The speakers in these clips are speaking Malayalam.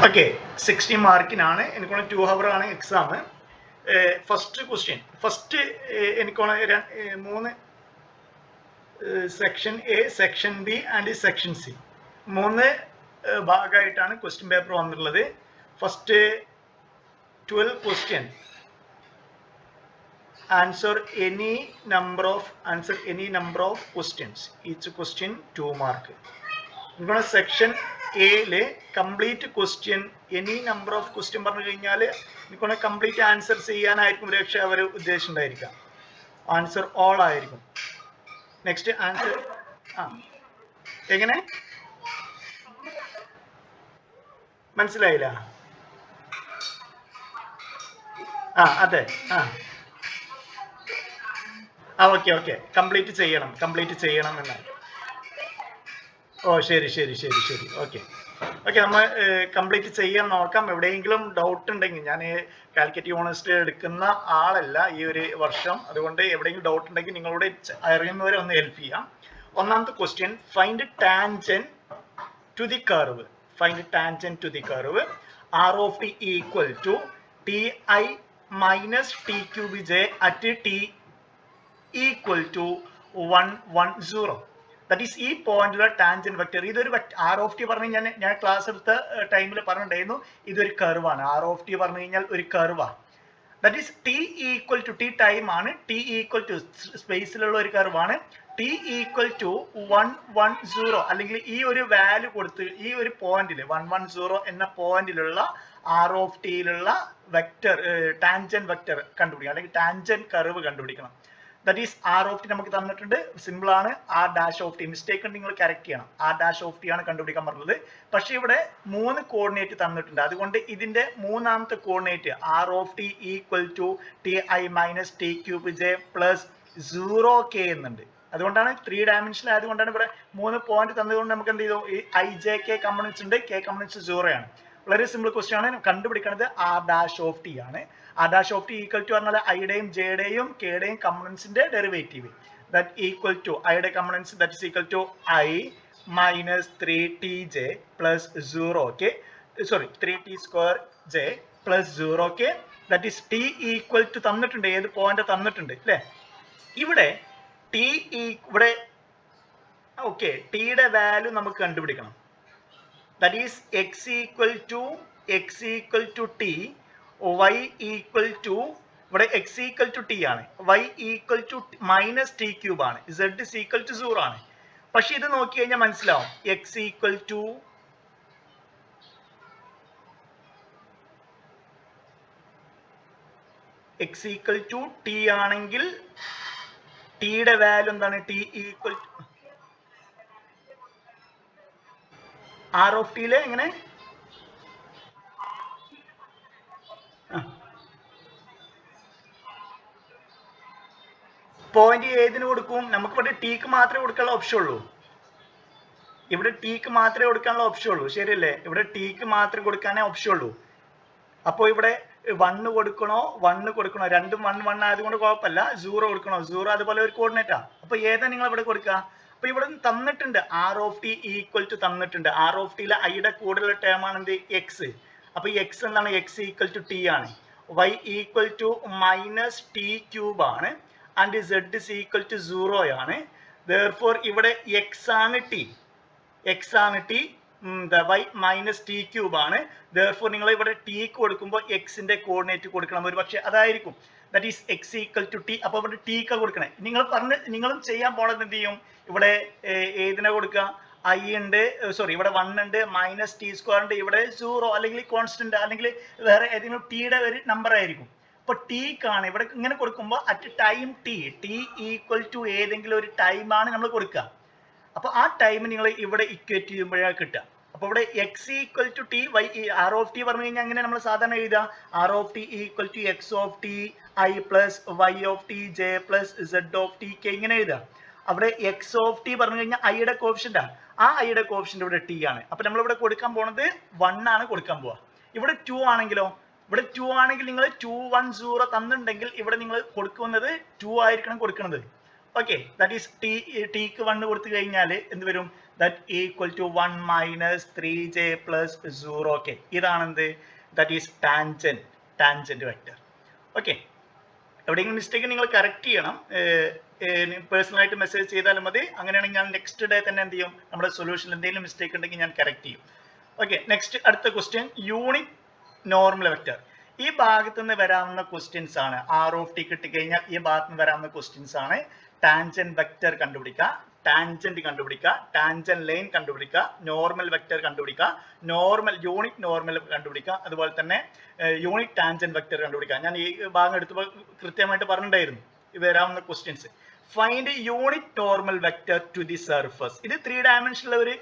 ഓക്കെ 60 മാർക്കിനാണ് എനിക്കുള്ള 2 hour ആണ് എക്സാം. ഫസ്റ്റ് ക്വസ്റ്റ്യൻ എനിക്കുള്ള 3 section A, section B and section C 3 ഭാഗമായിട്ടാണ് ക്വസ്റ്റ്യൻ പേപ്പർ വന്നിട്ടുള്ളത്. First 12 question answer any number of questions, each question 2 mark. ഇവിടെ സെക്ഷൻ എയില് complete question any number of question പറഞ്ഞു കഴിഞ്ഞാൽ എനിക്കൊന്ന് കംപ്ലീറ്റ് ആൻസർ ചെയ്യാനായിരിക്കും പക്ഷേ അവർ ഉദ്ദേശിച്ചിട്ടുണ്ടായിരിക്കാം. ആൻസർ ഓൾ ആയിരിക്കും. നെക്സ്റ്റ് ആൻസർ എങ്ങനെ മനസ്സിലായില്ല? അതെ ഓക്കെ കംപ്ലീറ്റ് ചെയ്യണം എന്നാണ്. ഓ ശരി ഓക്കെ നമ്മൾ കംപ്ലീറ്റ് ചെയ്യാൻ നോക്കാം. എവിടെയെങ്കിലും ഡൗട്ട് ഉണ്ടെങ്കിൽ, ഞാൻ കാലിക്കറ്റ് യൂണിവേഴ്സിറ്റി എടുക്കുന്ന ആളല്ല ഈ ഒരു വർഷം, അതുകൊണ്ട് എവിടെയെങ്കിലും ഡൗട്ട് ഉണ്ടെങ്കിൽ നിങ്ങളോട് അറിയുന്നവരെ ഒന്ന് ഹെൽപ്പ് ചെയ്യാം. ഒന്നാമത്തെ question, find tangent to the curve. R of T equal to T I minus T cube J at T equal to 110. That is ഈ പോയിന്റിലുള്ള ടാൻജന്റ് വെക്ടർ. ഇതൊരു ആർ ഓഫ് ടി പറഞ്ഞു കഴിഞ്ഞാൽ ഞാൻ ക്ലാസ് എടുത്ത ടൈമിൽ പറഞ്ഞിട്ടുണ്ടായിരുന്നു, ഇതൊരു കർവാണ്. ആർ ഓഫ് ടി പറഞ്ഞു കഴിഞ്ഞാൽ ഒരു കർവാണ്. That is T equal to t time ആണ്, ടി ഈക്വൽ ടു സ്പേസിലുള്ള ഒരു കർവാണ്. ടി ഈക്വൽ ടു 110 അല്ലെങ്കിൽ ഈ ഒരു വാല്യൂ കൊടുത്ത് ഈ ഒരു പോയിന്റിൽ 110 എന്ന പോയിന്റിലുള്ള ആർ ഓഫ് ടിയിലുള്ള വെക്ടർ ടാൻജന്റ് വെക്ടർ കണ്ടുപിടിക്കണം, അല്ലെങ്കിൽ ടാൻജന്റ് കർവ് കണ്ടുപിടിക്കണം. That is r of t നമുക്ക് തന്നിട്ടുണ്ട്. സിമ്പിൾ ആണ്. R dash of t, mistake നിങ്ങൾ കറക്റ്റ് ചെയ്യണം. ആർ ഡാഷ് ഓഫ് ടി ആണ് കണ്ടുപിടിക്കാൻ പറഞ്ഞത്. പക്ഷെ ഇവിടെ 3 കോർഡിനേറ്റ് തന്നിട്ടുണ്ട്. അതുകൊണ്ട് ഇതിന്റെ മൂന്നാമത്തെ coordinate R of T equal to T I minus T cube J plus 0k എന്നുണ്ട്. അതുകൊണ്ടാണ് 3 ഡയമെൻഷനിൽ ആയതുകൊണ്ടാണ് ഇവിടെ 3 പോയിന്റ് തന്നതുകൊണ്ട് നമുക്ക് എന്ത് ചെയ്തു, ഈ ഐ ജെ കെ കമ്പോണൻസ് ഉണ്ട്, കെ കമ്പോണൻസ് 0 ആണ്. വളരെ സിമ്പിൾ ക്വസ്റ്റ്യൻ ആണ്. കണ്ടുപിടിക്കുന്നത് ആർ ഡാഷ് ഓഫ് ടി ആണ്. R dash of T equal to പറഞ്ഞാൽ ഐയുടെയും ജെയുടെയും കെയുടെയും കമ്പോണൻസിന്റെ ഡെറിവേറ്റീവ്. ദാറ്റ് ഈക്വൽ ടു ഐയുടെ components, that is equal to I minus 3tj plus 0k, sorry 3t square J plus 0k. That is T equal to തന്നിട്ടുണ്ട്, ഏത് പോയിന്റ് തന്നിട്ടുണ്ട് അല്ലേ? ഇവിടെ ടി ഇവിടെ ഓക്കെ ടിയുടെ വാല്യൂ നമുക്ക് കണ്ടുപിടിക്കണം. That is X equal to T, y equal to, ഇവിടെ എക്സ് ഈക്വൽ ടു ടി ആണ്, y equal to minus T cube ആണ്, z ഇസ് ഈക്വൽ ടു 0 ആണ്. പക്ഷെ ഇത് നോക്കി കഴിഞ്ഞാൽ മനസ്സിലാവും, എക്സ് ഈക്വൽ ടു ടി ആണെങ്കിൽ ടിയുടെ വാല്യൂ എന്താണ്? T equal to r of ടിയിലെ എങ്ങനെ പോയിന്റ് ഏതിന് കൊടുക്കും? നമുക്ക് ഇവിടെ ടിക്ക് മാത്രമേ കൊടുക്കാനുള്ള ഓപ്ഷൻ ഉള്ളൂ. ശരിയല്ലേ? ഇവിടെ ടിക്ക് മാത്രമേ കൊടുക്കാനേ ഓപ്ഷൻ ഉള്ളൂ. അപ്പൊ ഇവിടെ 1 കൊടുക്കണോ, രണ്ടും 1 ആയതുകൊണ്ട് കുഴപ്പമില്ല. 0 കൊടുക്കണോ, 0 അതുപോലെ ഒരു കോർഡിനേറ്റാ. അപ്പൊ ഏതാ നിങ്ങൾ ഇവിടെ കൊടുക്കുക? അപ്പൊ ഇവിടെ തന്നിട്ടുണ്ട് r of T equal to തന്നിട്ടുണ്ട്. ആർ ഓഫ് ടിയിലെ ഐയുടെ കൂടുതലുള്ള ടേം ആണ് എന്ത്? എക്സ്. അപ്പൊ എക്സ് എന്താണ്? എക്സ് ഈക്വൽ ടു ടി ആണ്. y equal to minus T cube ആണ്. And z is equal to 0 ആണ്. therefore ഇവിടെ x ആണ് t, y minus T cube ആണ്. therefore നിങ്ങൾ ഇവിടെ ടിക്ക് കൊടുക്കുമ്പോൾ എക്സിന്റെ കോർഡിനേറ്റ് കൊടുക്കണം. ഒരു പക്ഷെ അതായിരിക്കും. That is x equal to T. അപ്പൊ ഇവിടെ ടിക്ക് കൊടുക്കണേ. നിങ്ങളും ചെയ്യാൻ പോണത് എന്ത് ചെയ്യും? ഇവിടെ ഏതിനെ കൊടുക്കുക? ഐ ഉണ്ട്, സോറി ഇവിടെ 1 ഉണ്ട്, മൈനസ് ടി സ്ക്വയർ ഉണ്ട്, ഇവിടെ 0 അല്ലെങ്കിൽ കോൺസ്റ്റന്റ് അല്ലെങ്കിൽ വേറെ ഏതെങ്കിലും ടിയുടെ ഒരു നമ്പർ ആയിരിക്കും. അപ്പൊ ടിക്കാണ് ഇവിടെ ഇങ്ങനെ കൊടുക്കുമ്പോൾ at time T equal to ഏതെങ്കിലും ഒരു ടൈം ആണ് നമ്മൾ കൊടുക്കുക. അപ്പൊ ആ ടൈം നിങ്ങൾ ഇവിടെ ഇക്വേറ്റ് ചെയ്യുമ്പോഴാണ് കിട്ടുക. അപ്പൊ ഇവിടെ X equal to T, Y R of T പറഞ്ഞു കഴിഞ്ഞാൽ അങ്ങനെ നമ്മൾ സാധാരണ എഴുതുക, R of T equal to X of T I plus Y of T J plus Z of T K, ഇങ്ങനെ എഴുതുക. അവിടെ എക്സ് ഓഫ് ടി പറഞ്ഞു കഴിഞ്ഞാൽ ഐയുടെ കോഫിഷ്യന്റ് ആണ്. ആ ഐയുടെ കോഫിഷ്യന്റ് ഇവിടെ ടി ആണ്. അപ്പൊ നമ്മൾ ഇവിടെ കൊടുക്കാൻ പോണത് 1 ആണ് കൊടുക്കാൻ പോവാ. ഇവിടെ 2 ആണെങ്കിലോ, ഇവിടെ 2 ആണെങ്കിൽ നിങ്ങൾ 210 തന്നിട്ടുണ്ടെങ്കിൽ ഇവിടെ നിങ്ങൾ കൊടുക്കുന്നത് 2 ആയിരിക്കണം കൊടുക്കുന്നത്. ഓക്കെ, ദാറ്റ് ഈസ് ടിക്ക് 1 കൊടുത്തു കഴിഞ്ഞാൽ എന്ത് വരും? that equal to 1 minus 3j plus 0. Okay, ഇതാണ് എന്ത്? That is tangent vector. Okay, എവിടെയെങ്കിലും മിസ്റ്റേക്ക് നിങ്ങൾ കറക്റ്റ് ചെയ്യണം. പേഴ്സണലായിട്ട് മെസ്സേജ് ചെയ്താലും മതി. അങ്ങനെയാണെങ്കിൽ ഞാൻ നെക്സ്റ്റ് ഡേ തന്നെ എന്ത് ചെയ്യും, നമ്മുടെ സൊല്യൂഷനിൽ എന്തെങ്കിലും മിസ്റ്റേക്ക് ഉണ്ടെങ്കിൽ ഞാൻ കറക്റ്റ് ചെയ്യും. ഓക്കെ, നെക്സ്റ്റ് അടുത്ത ക്വസ്റ്റ്യൻ, യൂണിറ്റ് നോർമൽ വെക്റ്റർ. ഈ ഭാഗത്ത് നിന്ന് വരാവുന്ന ക്വസ്റ്റ്യൻസ് ആണ്. ആർ ഓഫ് ടി കിട്ടിക്കഴിഞ്ഞാൽ ഈ ഭാഗത്ത് നിന്ന് വരാവുന്ന ക്വസ്റ്റ്യൻസ് ആണ്. ടാൻജന്റ് വെക്റ്റർ കണ്ടുപിടിക്കുക, ടാൻജന്റ് കണ്ടുപിടിക്കുക, ടാൻജന്റ് ലൈൻ കണ്ടുപിടിക്കുക, നോർമൽ വെക്റ്റർ കണ്ടുപിടിക്കുക, യൂണിറ്റ് നോർമൽ കണ്ടുപിടിക്കുക, അതുപോലെ തന്നെ യൂണിറ്റ് ടാൻജന്റ് വെക്റ്റർ കണ്ടുപിടിക്കുക. ഞാൻ ഈ ഭാഗം എടുത്തപ്പോൾ കൃത്യമായിട്ട് പറഞ്ഞിട്ടുണ്ടായിരുന്നു വരാവുന്ന questions. Find unit normal vector to the surface. ഇത് 3 ഡയമെൻഷനിലുള്ള ഒരു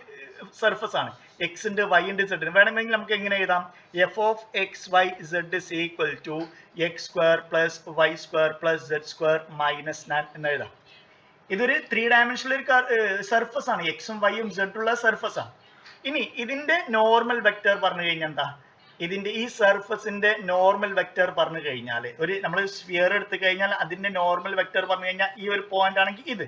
സർഫസ് ആണ്. എക്സ് ഉണ്ട്, വൈ ഉണ്ട്, സെഡ് ഉണ്ട്. വേണമെങ്കിൽ നമുക്ക് എങ്ങനെ എഴുതാം? F of X Y Z is equal to X square plus Y square plus Z square minus 9 എന്ന് എഴുതാം. ഇതൊരു 3 ഡയമെൻഷനിൽ ഒരു സർഫസ് ആണ്. എക്സും വൈയും സെഡ് ഉള്ള സർഫസ് ആണ്. ഇനി ഇതിന്റെ നോർമൽ വെക്റ്റർ പറഞ്ഞു കഴിഞ്ഞാൽ എന്താ? ഇതിന്റെ ഈ സർഫസിന്റെ നോർമൽ വെക്റ്റർ പറഞ്ഞു കഴിഞ്ഞാൽ, ഒരു നമ്മൾ സ്ഫിയർ എടുത്തു കഴിഞ്ഞാൽ അതിന്റെ നോർമൽ വെക്റ്റർ പറഞ്ഞു കഴിഞ്ഞാൽ ഈ ഒരു പോയിന്റ് ആണെങ്കിൽ ഇത്,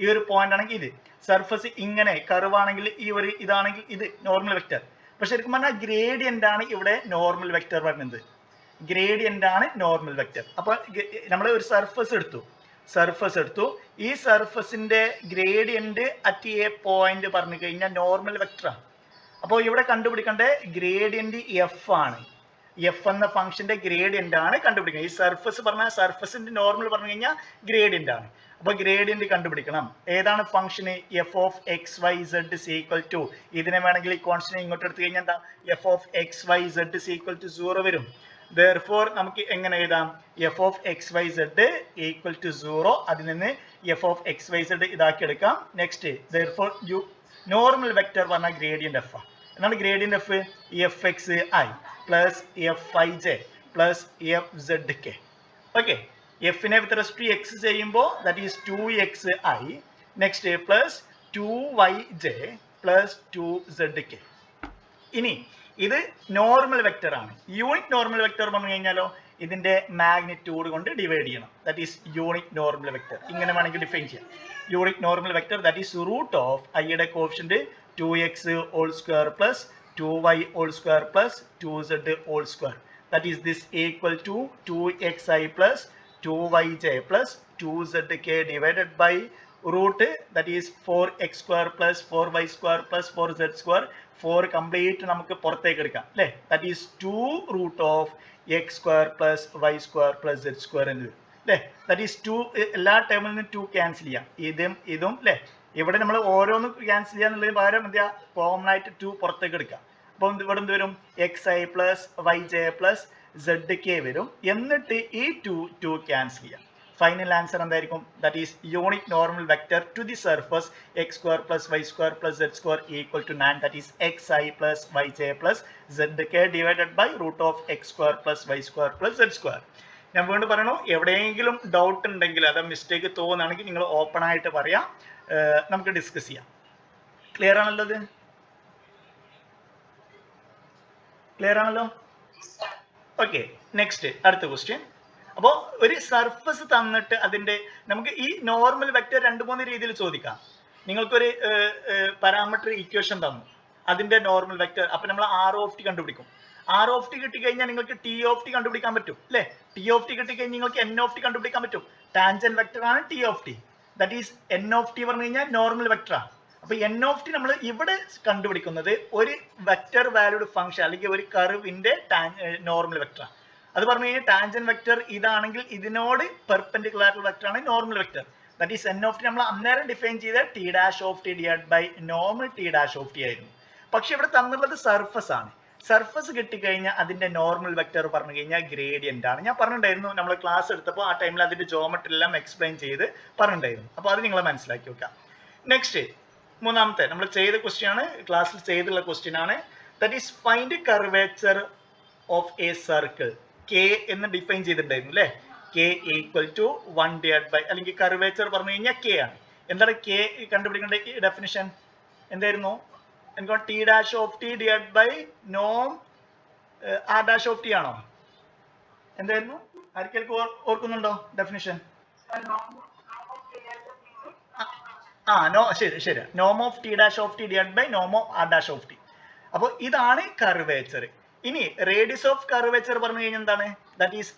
ഈ ഒരു പോയിന്റ് ആണെങ്കിൽ ഇത്, സർഫസ് ഇങ്ങനെ കർവ് ആണെങ്കിൽ ഈ ഒരു ഇതാണെങ്കിൽ ഇത് നോർമൽ വെക്റ്റർ. പക്ഷെ ശരിക്കും പറഞ്ഞാൽ ഗ്രേഡിയന്റ് ആണ് ഇവിടെ നോർമൽ വെക്റ്റർ പറയുന്നത്. ഗ്രേഡിയന്റ് ആണ് നോർമൽ വെക്റ്റർ. അപ്പൊ നമ്മൾ ഒരു സർഫസ് എടുത്തു, ഈ സർഫസിന്റെ ഗ്രേഡിയന്റ് അറ്റ് എ പോയിന്റ് പറഞ്ഞു കഴിഞ്ഞാൽ നോർമൽ വെക്റ്റർ ആണ്. അപ്പോൾ ഇവിടെ കണ്ടുപിടിക്കേണ്ട ഗ്രേഡിയന്റ് എഫ് ആണ്. എഫ് എന്ന ഫംഗ്ഷന്റെ ഗ്രേഡിയന്റ് ആണ് കണ്ടുപിടിക്കുന്നത്. ഈ സർഫസ് പറഞ്ഞാൽ സർഫസിന്റെ നോർമൽ പറഞ്ഞു കഴിഞ്ഞാൽ ഗ്രേഡിയന്റ് ആണ്. അപ്പൊ ഗ്രേഡിയന്റ് കണ്ടുപിടിക്കണം. ഏതാണ് function? F of X Y Z is equal to, ഇതിനെ വേണമെങ്കിൽ ഈ കോൺസ്റ്റന്റ് ഇങ്ങോട്ട് എടുത്തു കഴിഞ്ഞാൽ എന്താ? F of X Y Z is equal to 0 വരും. therefore നമുക്ക് എങ്ങനെ എഴുതാം? F of X Y z equal to 0. അതിൽ നിന്ന് f of X Y z ഇതാക്കി എടുക്കാം. നെക്സ്റ്റ് therefore നോർമൽ വെക്റ്റർ പറഞ്ഞ ഗ്രേഡിയന്റ് എഫ് ആണ്. എന്താണ് gradient f? F x i plus f i j plus F z k. Okay, എഫിനെ വിത്ത് റെസ്പെക്ട് ടു എക്സ് ചെയ്യുമ്പോൾ that is 2xi next plus 2yj plus 2zk. ഇനി ഇത് നോർമൽ വെക്റ്റർ ആണ്. യൂണിറ്റ് നോർമൽ വെക്റ്റർ പറഞ്ഞു കഴിഞ്ഞാലോ ഇതിന്റെ മാഗ്നിറ്റ്യൂഡ് കൊണ്ട് ഡിവൈഡ് ചെയ്യണം. That is unit normal vector. ഇങ്ങനെ വേണമെങ്കിൽ ഡിഫൈൻ ചെയ്യാം. Unit normal vector that is root of ഐയുടെ coefficient 2x whole square plus 2y whole square plus 2z whole square. That is this equal to 2xi plus 2yj plus 2zk divided by root that is 4x square plus 4y square plus 4z square. 4 complete നമുക്ക് പുറത്തേക്ക് എടുക്കാം അല്ലേ? That is 2 root of x square plus y square plus z square എന്ന് വരും അല്ലേ? That is 2. എല്ലാ ടേമിൽ നിന്ന് 2 ക്യാൻസൽ ചെയ്യാം. ഇതും അല്ലേ? ഇവിടെ നമ്മൾ ഓരോന്നും ക്യാൻസൽ ചെയ്യാന്നുള്ളതിന് പകരം എന്താ കോമൺ ആയിട്ട് 2 പുറത്തേക്ക് എടുക്കാം. അപ്പോൾ ഇവിടെ എന്ത് വരും? X i plus y j plus z k വരും. എന്നിട്ട് ഈ 2 ക്യാൻസൽ ചെയ്യാം. ഫൈനൽ ആൻസർ എന്തായിരിക്കും? That is unit normal vector to the surface x square plus Y square plus Z square equal to 9. That is x i plus y j plus z k divided by root of x square plus Y square plus Z square. ഞാൻ വീണ്ടും പറയണു, എവിടെയെങ്കിലും ഡൗട്ട് ഉണ്ടെങ്കിൽ അത് മിസ്റ്റേക്ക് തോന്നുകയാണെങ്കിൽ നിങ്ങൾ ഓപ്പൺ ആയിട്ട് പറയാം, നമുക്ക് ഡിസ്കസ് ചെയ്യാം. ക്ലിയർ ആണല്ലോ? ഇത് ക്ലിയർ ആണല്ലോ? ഓക്കെ, നെക്സ്റ്റ് അടുത്ത ക്വസ്റ്റ്യൻ. അപ്പോൾ ഒരു സർഫസ് തന്നിട്ട് അതിന്റെ നമുക്ക് ഈ നോർമൽ വെക്റ്റർ 2-3 രീതിയിൽ ചോദിക്കാം. നിങ്ങൾക്കൊരു പാരാമീറ്റർ ഇക്വേഷൻ തന്നു, അതിന്റെ നോർമൽ വെക്റ്റർ. അപ്പൊ നമ്മൾ ആർ ഓഫ് ടി കണ്ടുപിടിക്കും. ആർ ഓഫ് ടി കിട്ടിക്കഴിഞ്ഞാൽ നിങ്ങൾക്ക് ടി ഓഫ് ടി കണ്ടുപിടിക്കാൻ പറ്റും അല്ലേ? ടി ഓഫ് ടി കിട്ടിക്കഴിഞ്ഞാൽ നിങ്ങൾക്ക് എൻ ഓഫ് ടി കണ്ടുപിടിക്കാൻ പറ്റും. ടാൻജന്റ് വെക്റ്റർ ആണ് T of T. That is n of T പറഞ്ഞു കഴിഞ്ഞാൽ നോർമൽ വെക്റ്റർ ആണ്. അപ്പൊ എൻ ഓഫ് ടി നമ്മൾ ഇവിടെ കണ്ടുപിടിക്കുന്നത് ഒരു വെക്റ്റർ വാല്യൂഡ് ഫംഗ്ഷൻ അല്ലെങ്കിൽ ഒരു കർവിന്റെ നോർമൽ വെക്റ്റർ. അത് പറഞ്ഞു കഴിഞ്ഞാൽ ടാൻജന്റ് വെക്റ്റർ ഇതാണെങ്കിൽ ഇതിനോട് പെർപെൻഡിക്കുലർ ആയിട്ടുള്ള വെക്റ്റർ ആണ് normal vector. That is n of t. നമ്മൾ അന്നേരം ഡിഫൈൻ ചെയ്ത t dash of t divide by normal t dash of t ആയിരുന്നു. പക്ഷെ ഇവിടെ തന്നുള്ളത് സർഫസ് ആണ്. സർഫസ് കിട്ടിക്കഴിഞ്ഞാൽ അതിന്റെ നോർമൽ വെക്റ്റർ പറഞ്ഞു കഴിഞ്ഞാൽ ഗ്രേഡിയന്റ് ആണ്. ഞാൻ പറഞ്ഞിട്ടുണ്ടായിരുന്നു, നമ്മൾ ക്ലാസ് എടുത്തപ്പോൾ ആ ടൈമിൽ അതിന്റെ ജോമെട്രി എല്ലാം എക്സ്പ്ലെയിൻ ചെയ്ത് പറഞ്ഞിട്ടുണ്ടായിരുന്നു. അപ്പോൾ അത് നിങ്ങൾ മനസ്സിലാക്കി വെക്കാം. നെക്സ്റ്റ് മൂന്നാമത്തെ നമ്മൾ ചെയ്ത ക്വസ്റ്റ്യൻ ആണ്, ക്ലാസ്സിൽ ചെയ്തുള്ള ക്വസ്റ്റ്യൻ ആണ്. That is find curvature of a circle. K എന്ന് ഡിഫൈൻ ചെയ്തിട്ടുണ്ടായിരുന്നു അല്ലേ? K equal to 1 divide by, അല്ലെങ്കിൽ കർവേച്ചർ പറഞ്ഞു കഴിഞ്ഞാൽ കെ ആണ്. എന്താണ് കെ കണ്ടുപിടിക്കേണ്ട ഡെഫിനിഷൻ? എന്തായിരുന്നു? എനിക്ക് T dash of t divide by നോം ആർ ഡാഷ് ഓഫ് ടി ആണോ? എന്തായിരുന്നു? ആർക്കെങ്കിലും ഓർക്കുന്നുണ്ടോ ഡെഫിനിഷൻ? ശരി നോം of T dash of t divide by Noam of R dash of T. അപ്പോൾ ഇതാണ് കർവേച്ചർ. ഇനി റേഡിയസ് ഓഫ് കർവേച്ചർ പറഞ്ഞു കഴിഞ്ഞാൽ എന്താണ്? ദാറ്റ് ഈസ്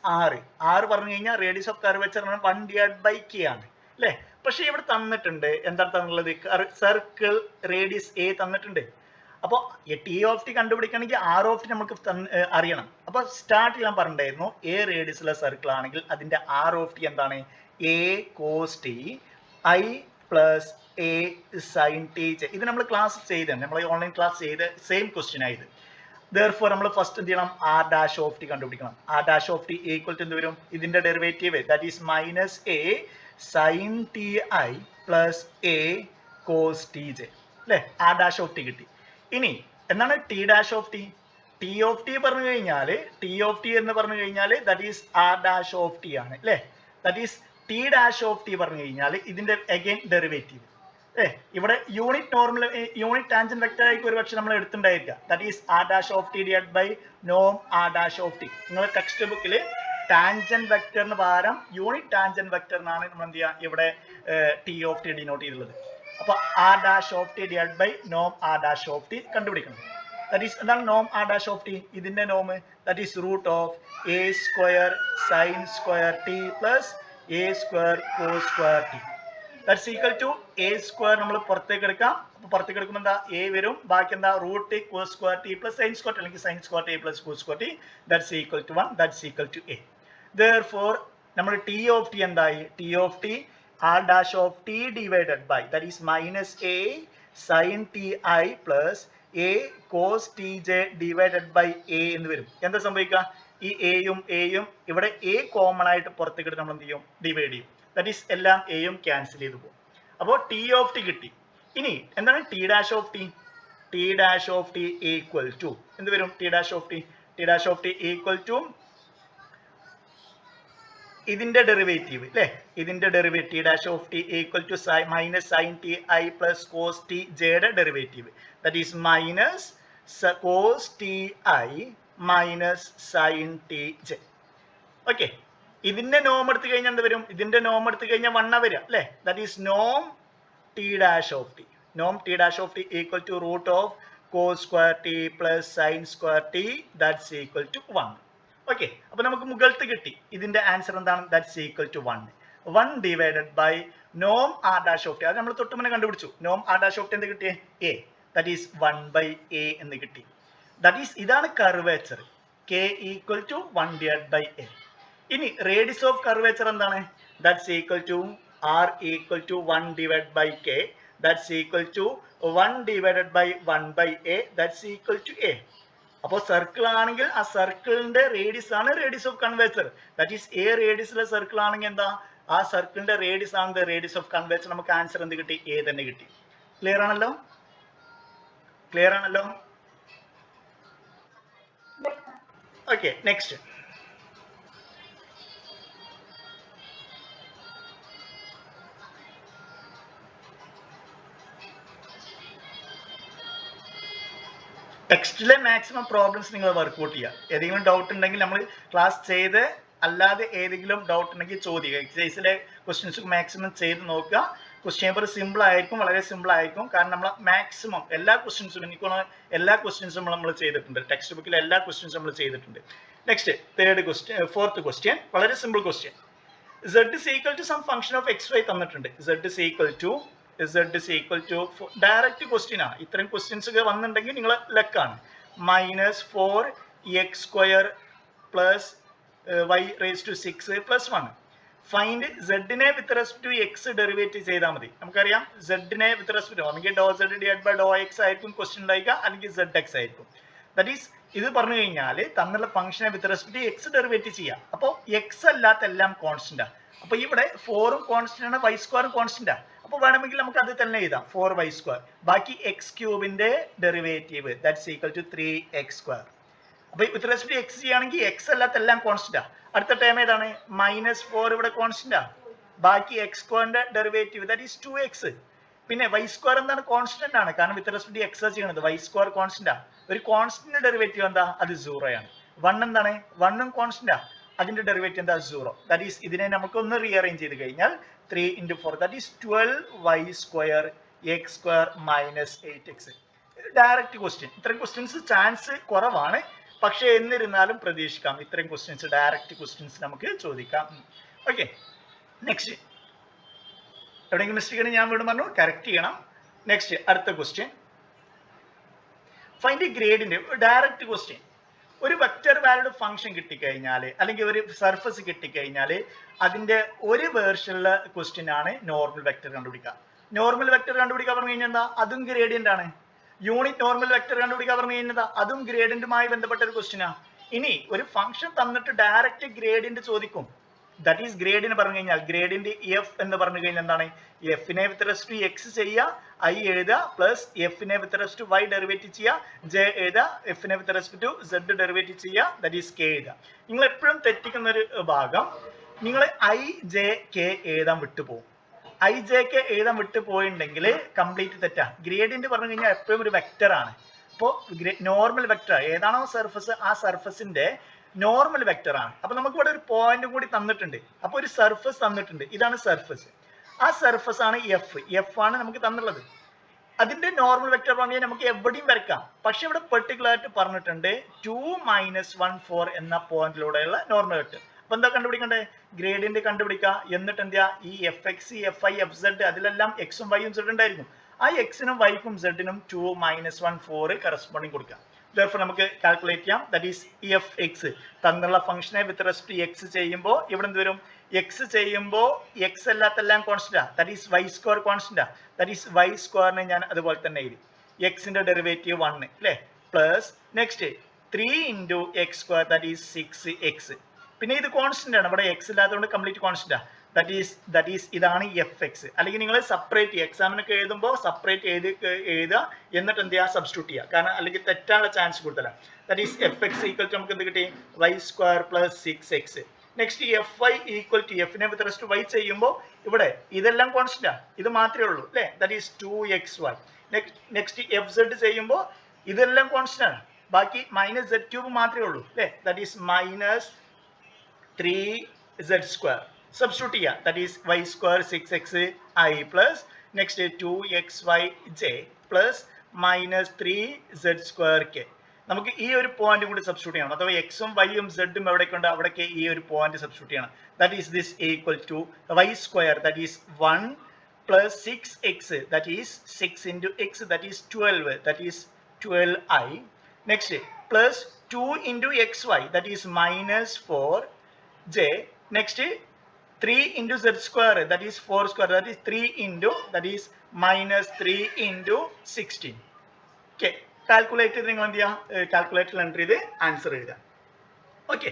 ആർ പറഞ്ഞു കഴിഞ്ഞാൽ radius of curvature 1 divide by k ആണ് അല്ലേ? പക്ഷെ ഇവിടെ തന്നിട്ടുണ്ട് എന്താണ് തന്നുള്ളത്? സർക്കിൾ റേഡിയസ് എ തന്നിട്ടുണ്ട്. അപ്പോൾ ടി ഓഫ് ടി കണ്ടുപിടിക്കണമെങ്കിൽ ആർ ഓഫ് ടി നമുക്ക് അറിയണം. അപ്പോൾ സ്റ്റാർട്ട് ചെയ്യാൻ പറഞ്ഞിട്ടുണ്ടായിരുന്നു എ റേഡിയസ് ഉള്ള സർക്കിൾ ആണെങ്കിൽ അതിന്റെ ആർ ഓഫ് ടി എന്താണ്? A cos t I plus a sine t. ഇത് നമ്മൾ ക്ലാസ് ചെയ്താണ്, നമ്മൾ ഓൺലൈൻ ക്ലാസ് ചെയ്ത് സെയിം ക്വസ്റ്റ്യൻ ആയത്. therefore നമ്മൾ ഫസ്റ്റ് എന്ത് ചെയ്യണം? ആർ ഡാഷ് ഓഫ് ടി കണ്ടുപിടിക്കണം. R dash of T equal to എന്ത് വരും? ഇതിന്റെ derivative that is minus a sine t I plus a cos t j അല്ലെ? ആർ ഡാഷ് ഓഫ് ടി കിട്ടി. ഇനി എന്താണ് t dash of t? T of T പറഞ്ഞു കഴിഞ്ഞാൽ ടി ഓഫ് ടി എന്ന് പറഞ്ഞു കഴിഞ്ഞാൽ that is r dash of T ആണ് അല്ലെ? That is t dash of T പറഞ്ഞു കഴിഞ്ഞാൽ ഇതിന്റെ അഗൈൻ ഡെറിവേറ്റീവ് ഇവിടെ unit normal unit tangent vector ആയിരിക്കും ഒരു പക്ഷെ നമ്മൾ എടുത്തിട്ടുണ്ടായിരിക്കുക. That is r dash of t divide by നോം ആർ ഡാഷ് ഓഫ് ടി. നിങ്ങളുടെ ടെക്സ്റ്റ് ബുക്കിൽ ടാൻജന്റ് വെക്ടറിന് പകരം യൂണിറ്റ് ടാൻജന്റ് വെക്ടർ എന്നാണ് നമ്മൾ എന്ത് ചെയ്യുക ഇവിടെ ടി ഓഫ് ടി ഡിനോട്ട് ചെയ്തുള്ളത്. അപ്പൊ r dash of t divide by നോം ആർ ഡാഷ് ഓഫ് ടി കണ്ടുപിടിക്കണം. ദാറ്റ് ഈസ് എന്താണ് നോം ആർ ഡാഷ് ഓഫ് ടി? ഇതിന്റെ നോം that is root of a square sine square t plus a square cos square t. That's equal to a square നമ്മൾ പുറത്തേക്ക് എടുക്കാം. അപ്പൊ പുറത്തേക്ക് എടുക്കുമ്പോൾ എന്താ? എ വരും. ബാക്കി എന്താ? Root cos square t plus sine square t അല്ലെങ്കിൽ sine square t plus cos square t. That's equal to 1. That's equal to a. therefore നമ്മൾ ടി ഓഫ് ടി എന്തായി? T of t r dash of t divided by that is minus a sine t I plus a cos t j divided by a എന്ന് വരും. എന്താ സംഭവിക്കുക? ഈ എയും ഇവിടെ എ കോമൺ ആയിട്ട് പുറത്തേക്ക് എടുത്ത് നമ്മൾ എന്ത് ചെയ്യും? ഡിവൈഡ് ചെയ്യും. ദാറ്റ് ഈസ് എല്ലാം എയും ക്യാൻസൽ ചെയ്ത് പോകും. അപ്പോൾ ടി ഓഫ് ടി കിട്ടി. ഇനി എന്താണ് t dash of t? T dash of T equal to എന്ത് വരും? T dash of T equal to ഇതിന്റെ ഡെറിവേറ്റീവ് അല്ലെ? ഇതിന്റെ derivative t dash of T equal to minus sine t I plus cos t ജെയുടെ derivative that is minus cos t I minus sine t j. Okay, ഇതിന്റെ നോം എടുത്തു കഴിഞ്ഞാൽ എന്ത് വരും? ഇതിന്റെ നോം എടുത്തു കഴിഞ്ഞാൽ 1 വരിക അല്ലെ? That is Noam T dash of T. Noam T dash of T equal to root of cos square t plus sine square t that's equal to 1. Okay, അപ്പൊ നമുക്ക് മുകളിലത്ത് കിട്ടി. ഇതിന്റെ ആൻസർ എന്താണ്? That's equal to 1. 1 divided by നോം ആർ ഡാഷ് ഓഫ് ടി. അത് നമ്മൾ തൊട്ട് മുന്നേ കണ്ടുപിടിച്ചു. നോം ആർ ഡാഷ് ഓഫ് ടി എന്ത് കിട്ടിയേ? A. That is 1 by a എന്ന് കിട്ടി. ദാറ്റ് ഈസ് ഇതാണ് curvature. K equal to 1 divide by a. ഇനി റേഡിയസ് ഓഫ് കർവേച്ചർ എന്താണ്? That's equal to r equal to 1 divide by k. That's equal to 1 divided by 1 by a. That's equal to a. അപ്പോൾ സർക്കിൾ ആണെങ്കിൽ ആ സർക്കിളിന്റെ റേഡിയസ് ആണ് radius of curvature. That is a റേഡിയസിലെ സർക്കിൾ ആണെങ്കിൽ എന്താ? ആ സർക്കിളിന്റെ റേഡിയസ് ആണ് റേഡിയസ് ഓഫ് കൺവേച്ചർ. നമുക്ക് ആൻസർ എന്ത് കിട്ടി? എ തന്നെ കിട്ടി. ക്ലിയർ ആണല്ലോ? Okay, next. ടെക്സ്റ്റിലെ മാക്സിമം പ്രോബ്ലംസ് നിങ്ങൾ വർക്ക്ഔട്ട് ചെയ്യുക. ഏതെങ്കിലും ഡൗട്ട് ഉണ്ടെങ്കിൽ നമ്മൾ ക്ലാസ് ചെയ്ത് അല്ലാതെ ഏതെങ്കിലും ഡൗട്ട് ഉണ്ടെങ്കിൽ ചോദിക്കുക. എക്സസൈസിലെ ക്വസ്റ്റ്യൻസ് മാക്സിമം ചെയ്ത് നോക്കുക. ക്വസ്റ്റ്യൻ പേപ്പർ സിമ്പിൾ ആയിരിക്കും, വളരെ സിമ്പിൾ ആയിരിക്കും. കാരണം നമ്മൾ മാക്സിമം എല്ലാ ക്വസ്റ്റ്യൻസും നമ്മൾ ചെയ്തിട്ടുണ്ട്. ടെക്സ്റ്റ് ബുക്കിൽ എല്ലാ ക്വസ്റ്റ്യൻസും നമ്മൾ ചെയ്തിട്ടുണ്ട്. നെക്സ്റ്റ് ഫോർത്ത് ക്വസ്റ്റ്യൻ, വളരെ simple question. z is equal to some function of xy തന്നിട്ടുണ്ട്. z is equal to direct question ആണ്. ഇത്രയും ക്വസ്റ്റ്യൻസ് ഒക്കെ വന്നിട്ടുണ്ടെങ്കിൽ നിങ്ങൾ ലക്കാണ്. -4x square plus y raised to 6 plus 1. Find z-നെ with respect to x derivate ചെയ്താൽ മതി. നമുക്കറിയാം z-നെ വിത്ത് റെസ്പെക്ട് ഒന്നെങ്കിൽ doh z divide by doh x ആയിരിക്കും ക്വസ്റ്റ്യൻ ഉണ്ടായിരിക്കുക, അല്ലെങ്കിൽ zx ആയിരിക്കും. ദാറ്റ് ഈസ് ഇത് പറഞ്ഞു കഴിഞ്ഞാൽ തന്നുള്ള ഫംഗ്ഷനെ with respect to x derivate ചെയ്യാം. അപ്പോൾ x അല്ലാത്ത എല്ലാം കോൺസ്റ്റന്റാ. അപ്പൊ ഇവിടെ 4ഉം കോൺസ്റ്റന്റ് ആണ്, y² കോൺസ്റ്റന്റാ. അപ്പൊ വേണമെങ്കിൽ നമുക്ക് അത് തന്നെ എഴുതാം, 4y². ബാക്കി x³ derivative that's equal to 3x². അപ്പൊ വിത്ത് റെസ്പെക്ട് ടു x ചെയ്യുകയാണെങ്കിൽ x അല്ലാത്ത എല്ലാം കോൺസ്റ്റന്റാ. അടുത്ത ടേം ഏതാണ്? -4 ഇവിടെ കോൺസ്റ്റന്റാ. ബാക്കി x² derivative that is 2x. പിന്നെ y² എന്താണ്? കോൺസ്റ്റന്റ് ആണ്. കാരണം വിത്ത് റെസ്പെക്ട് ടു x ചെയ്യണത്. y² കോൺസ്റ്റന്റാ. ഒരു കോൺസ്റ്റന്റ് ഡെറിവേറ്റീവ് എന്താ? അത് 0 ആണ്. 1 എന്താണ്? 1ഉം കോൺസ്റ്റന്റാ. അതിന്റെ ഡെറിവേറ്റീവ് എന്താ 0. ദാറ്റ് ഈസ് ഇതിനെ നമുക്കൊന്ന് റീഅറേഞ്ച് ചെയ്ത് കഴിഞ്ഞാൽ 3 into 4 that is 12y² x² minus 8x. Direct question. ഇത്രയും ക്വസ്റ്റ്യൻസ് ചാൻസ് കുറവാണ്, പക്ഷെ എന്നിരുന്നാലും പ്രതീക്ഷിക്കാം ഇത്രയും ക്വസ്റ്റ്യൻസ് ഡയറക്റ്റ് ക്വസ്റ്റ്യൻസ് നമുക്ക് ചോദിക്കാം. ഓക്കെ, നെക്സ്റ്റ് എവിടെയെങ്കിലും മിസ്റ്റേക്ക് ഞാൻ വീണ്ടും പറഞ്ഞു കറക്റ്റ് ചെയ്യണം. നെക്സ്റ്റ് അടുത്ത ക്വസ്റ്റ്യൻ, ഫൈൻഡ് ഗ്രേഡിന്റെ ഡയറക്റ്റ് ക്വസ്റ്റ്യൻ. ഒരു വെക്റ്റർ വാല്യൂഡ് ഫംഗ്ഷൻ കിട്ടിക്കഴിഞ്ഞാൽ അല്ലെങ്കിൽ ഒരു സർഫസ് കിട്ടിക്കഴിഞ്ഞാൽ അതിന്റെ ഒരു വേർഷനിലെ ക്വസ്റ്റ്യൻ ആണ് നോർമൽ വെക്റ്റർ കണ്ടുപിടിക്കുക. നോർമൽ വെക്റ്റർ കണ്ടുപിടിക്കാൻ പറഞ്ഞു കഴിഞ്ഞാൽ എന്താ, അതും ഗ്രേഡിയന്റ് ആണ്. യൂണിറ്റ് നോർമൽ വെക്റ്റർ കണ്ടുപിടിക്കാൻ പറഞ്ഞു കഴിഞ്ഞാൽ അതും ഗ്രേഡിയന്റുമായി ബന്ധപ്പെട്ട ഒരു ക്വസ്റ്റ്യനാ. ഇനി ഒരു ഫംഗ്ഷൻ തന്നിട്ട് ഡയറക്റ്റ് ഗ്രേഡിയന്റ് ചോദിക്കും. ദാറ്റ് ഈസ് ഗ്രേഡിന് പറഞ്ഞു കഴിഞ്ഞാൽ ഗ്രേഡിയന്റ് എഫ് എന്ന് പറഞ്ഞു കഴിഞ്ഞാൽ എന്താണ്, എഫിനെ വിത്ത് റെസ്പെക്ട് ടു എക്സ് ചെയ്യുക, ഐ എഴുതുക, പ്ലസ് എഫിനെ with respect to y derivative ചെയ്യുക, ജെ എഴുതുക, എഫിനെ with respect to z derivative ചെയ്യുക, ദാറ്റ് ഈസ് കെ എഴുതുക. നിങ്ങൾ എപ്പോഴും തെറ്റിക്കുന്ന ഒരു ഭാഗം, നിങ്ങൾ ഐ ജെ കെ എഴുതാൻ വിട്ടുപോകും. ഐ ജെ കെ എഴുതാൻ വിട്ടു പോയിട്ടുണ്ടെങ്കിൽ കംപ്ലീറ്റ് തെറ്റാ. ഗ്രേഡിയന്റ് പറഞ്ഞു കഴിഞ്ഞാൽ എപ്പോഴും ഒരു വെക്റ്റർ ആണ്. അപ്പോൾ നോർമൽ വെക്റ്റർ ഏതാണോ സർഫസ് ആ സർഫസിന്റെ നോർമൽ വെക്റ്റർ ആണ്. അപ്പൊ നമുക്ക് ഇവിടെ ഒരു പോയിന്റ് കൂടി തന്നിട്ടുണ്ട്. അപ്പൊ ഒരു സർഫസ് തന്നിട്ടുണ്ട്, ഇതാണ് സർഫസ്. ആ സർഫസ് ആണ് എഫ് ആണ് നമുക്ക് തന്നുള്ളത്. അതിന്റെ നോർമൽ വെക്റ്റർ പറഞ്ഞാൽ നമുക്ക് എവിടെയും വരയ്ക്കാം. പക്ഷെ ഇവിടെ പെർട്ടിക്കുലർ ആയിട്ട് പറഞ്ഞിട്ടുണ്ട് 2 - 1 4 എന്ന പോയിന്റിലൂടെയുള്ള നോർമൽ വെക്റ്റർ. അപ്പൊ എന്താ കണ്ടുപിടിക്കണ്ടേ, ഗ്രേഡിയന്റ് കണ്ടുപിടിക്കുക. എന്നിട്ട് എന്താ, ഈ f x f i f z അതിലെല്ലാം എക്സും വൈയും സെഡ് ഉണ്ടായിരിക്കും. ആ എക്സിനും വൈക്കും സെഡിനും 2 - 1 4 കറസ്പോണ്ടിങ് കൊടുക്കുക. therefore നമുക്ക് കാൽക്കുലേറ്റ് ചെയ്യാം. ദാറ്റ് ഈസ് എഫ് എക്സ് തന്നുള്ള ഫംഗ്ഷനെ വിത്ത് റെസ്പെക്ട് ടു എക്സ് ചെയ്യുമ്പോൾ ഇവിടെ എന്ത് വരും, എക്സ് ചെയ്യുമ്പോൾ എക്സ് അല്ലാത്തെല്ലാം കോൺസ്റ്റന്റാ, ദാറ്റ് ഈസ് വൈ സ്ക്വയർ കോൺസ്റ്റന്റാ. ദാറ്റ് ഈസ് വൈ സ്ക്വയറിനെ ഞാൻ അതുപോലെ തന്നെ എഴുതി, എക്സിന്റെ ഡെറിവേറ്റീവ് 1 അല്ലേ, plus next 3 into x², that is 6x. പിന്നെ ഇത് കോൺസ്റ്റന്റ് ആണ്, ഇവിടെ എക്സ് ഇല്ലാത്തതുകൊണ്ട് കംപ്ലീറ്റ് കോൺസ്റ്റന്റാ. ദാറ്റ് ഈസ് ഇതാണ് എഫ് എക്സ്. അല്ലെങ്കിൽ നിങ്ങൾ സെപ്പറേറ്റ് എക്സാമിനൊക്കെ എഴുതുമ്പോൾ സെപ്പറേറ്റ് എഴുതുക, എന്നിട്ട് എന്ത് ചെയ്യുക, സബ്സ്റ്റിറ്റ്യൂട്ട് ചെയ്യുക. കാരണം അല്ലെങ്കിൽ തെറ്റാനുള്ള ചാൻസ് കൂടുതലാണ്. That is f x equal to നമുക്ക് എന്ത് കിട്ടി, y² + 6x. Next f y equal to എഫിനെ വിത്ത് റെസ്പെക്ട് ടു വൈ ചെയ്യുമ്പോൾ ഇവിടെ ഇതെല്ലാം കോൺസ്റ്റന്റാ, ഇത് മാത്രമേ ഉള്ളൂ അല്ലേ, that is 2xy. Next f z ചെയ്യുമ്പോൾ ഇതെല്ലാം കോൺസ്റ്റന്റ് ആണ്, ബാക്കി -z³ മാത്രമേ ഉള്ളൂ അല്ലേ, ദാറ്റ് ഈസ് -3z². സബ്സ്റ്റിറ്റ്യൂട്ട് ചെയ്യുക, that is y² 6x i plus next 2xyj plus -3z²k. നമുക്ക് ഈ ഒരു പോയിന്റ് കൂടി സബ്സ്റ്റിറ്റ്യൂട്ട് ചെയ്യണം. അഥവാ എക്സും വൈയും സെഡും എവിടെയൊക്കെ ഉണ്ട് അവിടേക്ക് ഈ ഒരു പോയിന്റ് സബ്സ്റ്റിറ്റ്യൂട്ട് ചെയ്യണം. That is this equal to y², that is 1 plus 6x, that is 6 into x, that is 12, that is 12i. Next plus 2 into xy, that is -4j. Next 3 into z², that is 4², that is 3 into, that is -3 into 16. Okay, calculate നിങ്ങൾ എന്ത് ചെയ്യുക, കാൽക്കുലേറ്ററിൽ എൻ്റർ ചെയ്ത് ആൻസർ എഴുതുക. ഓക്കെ,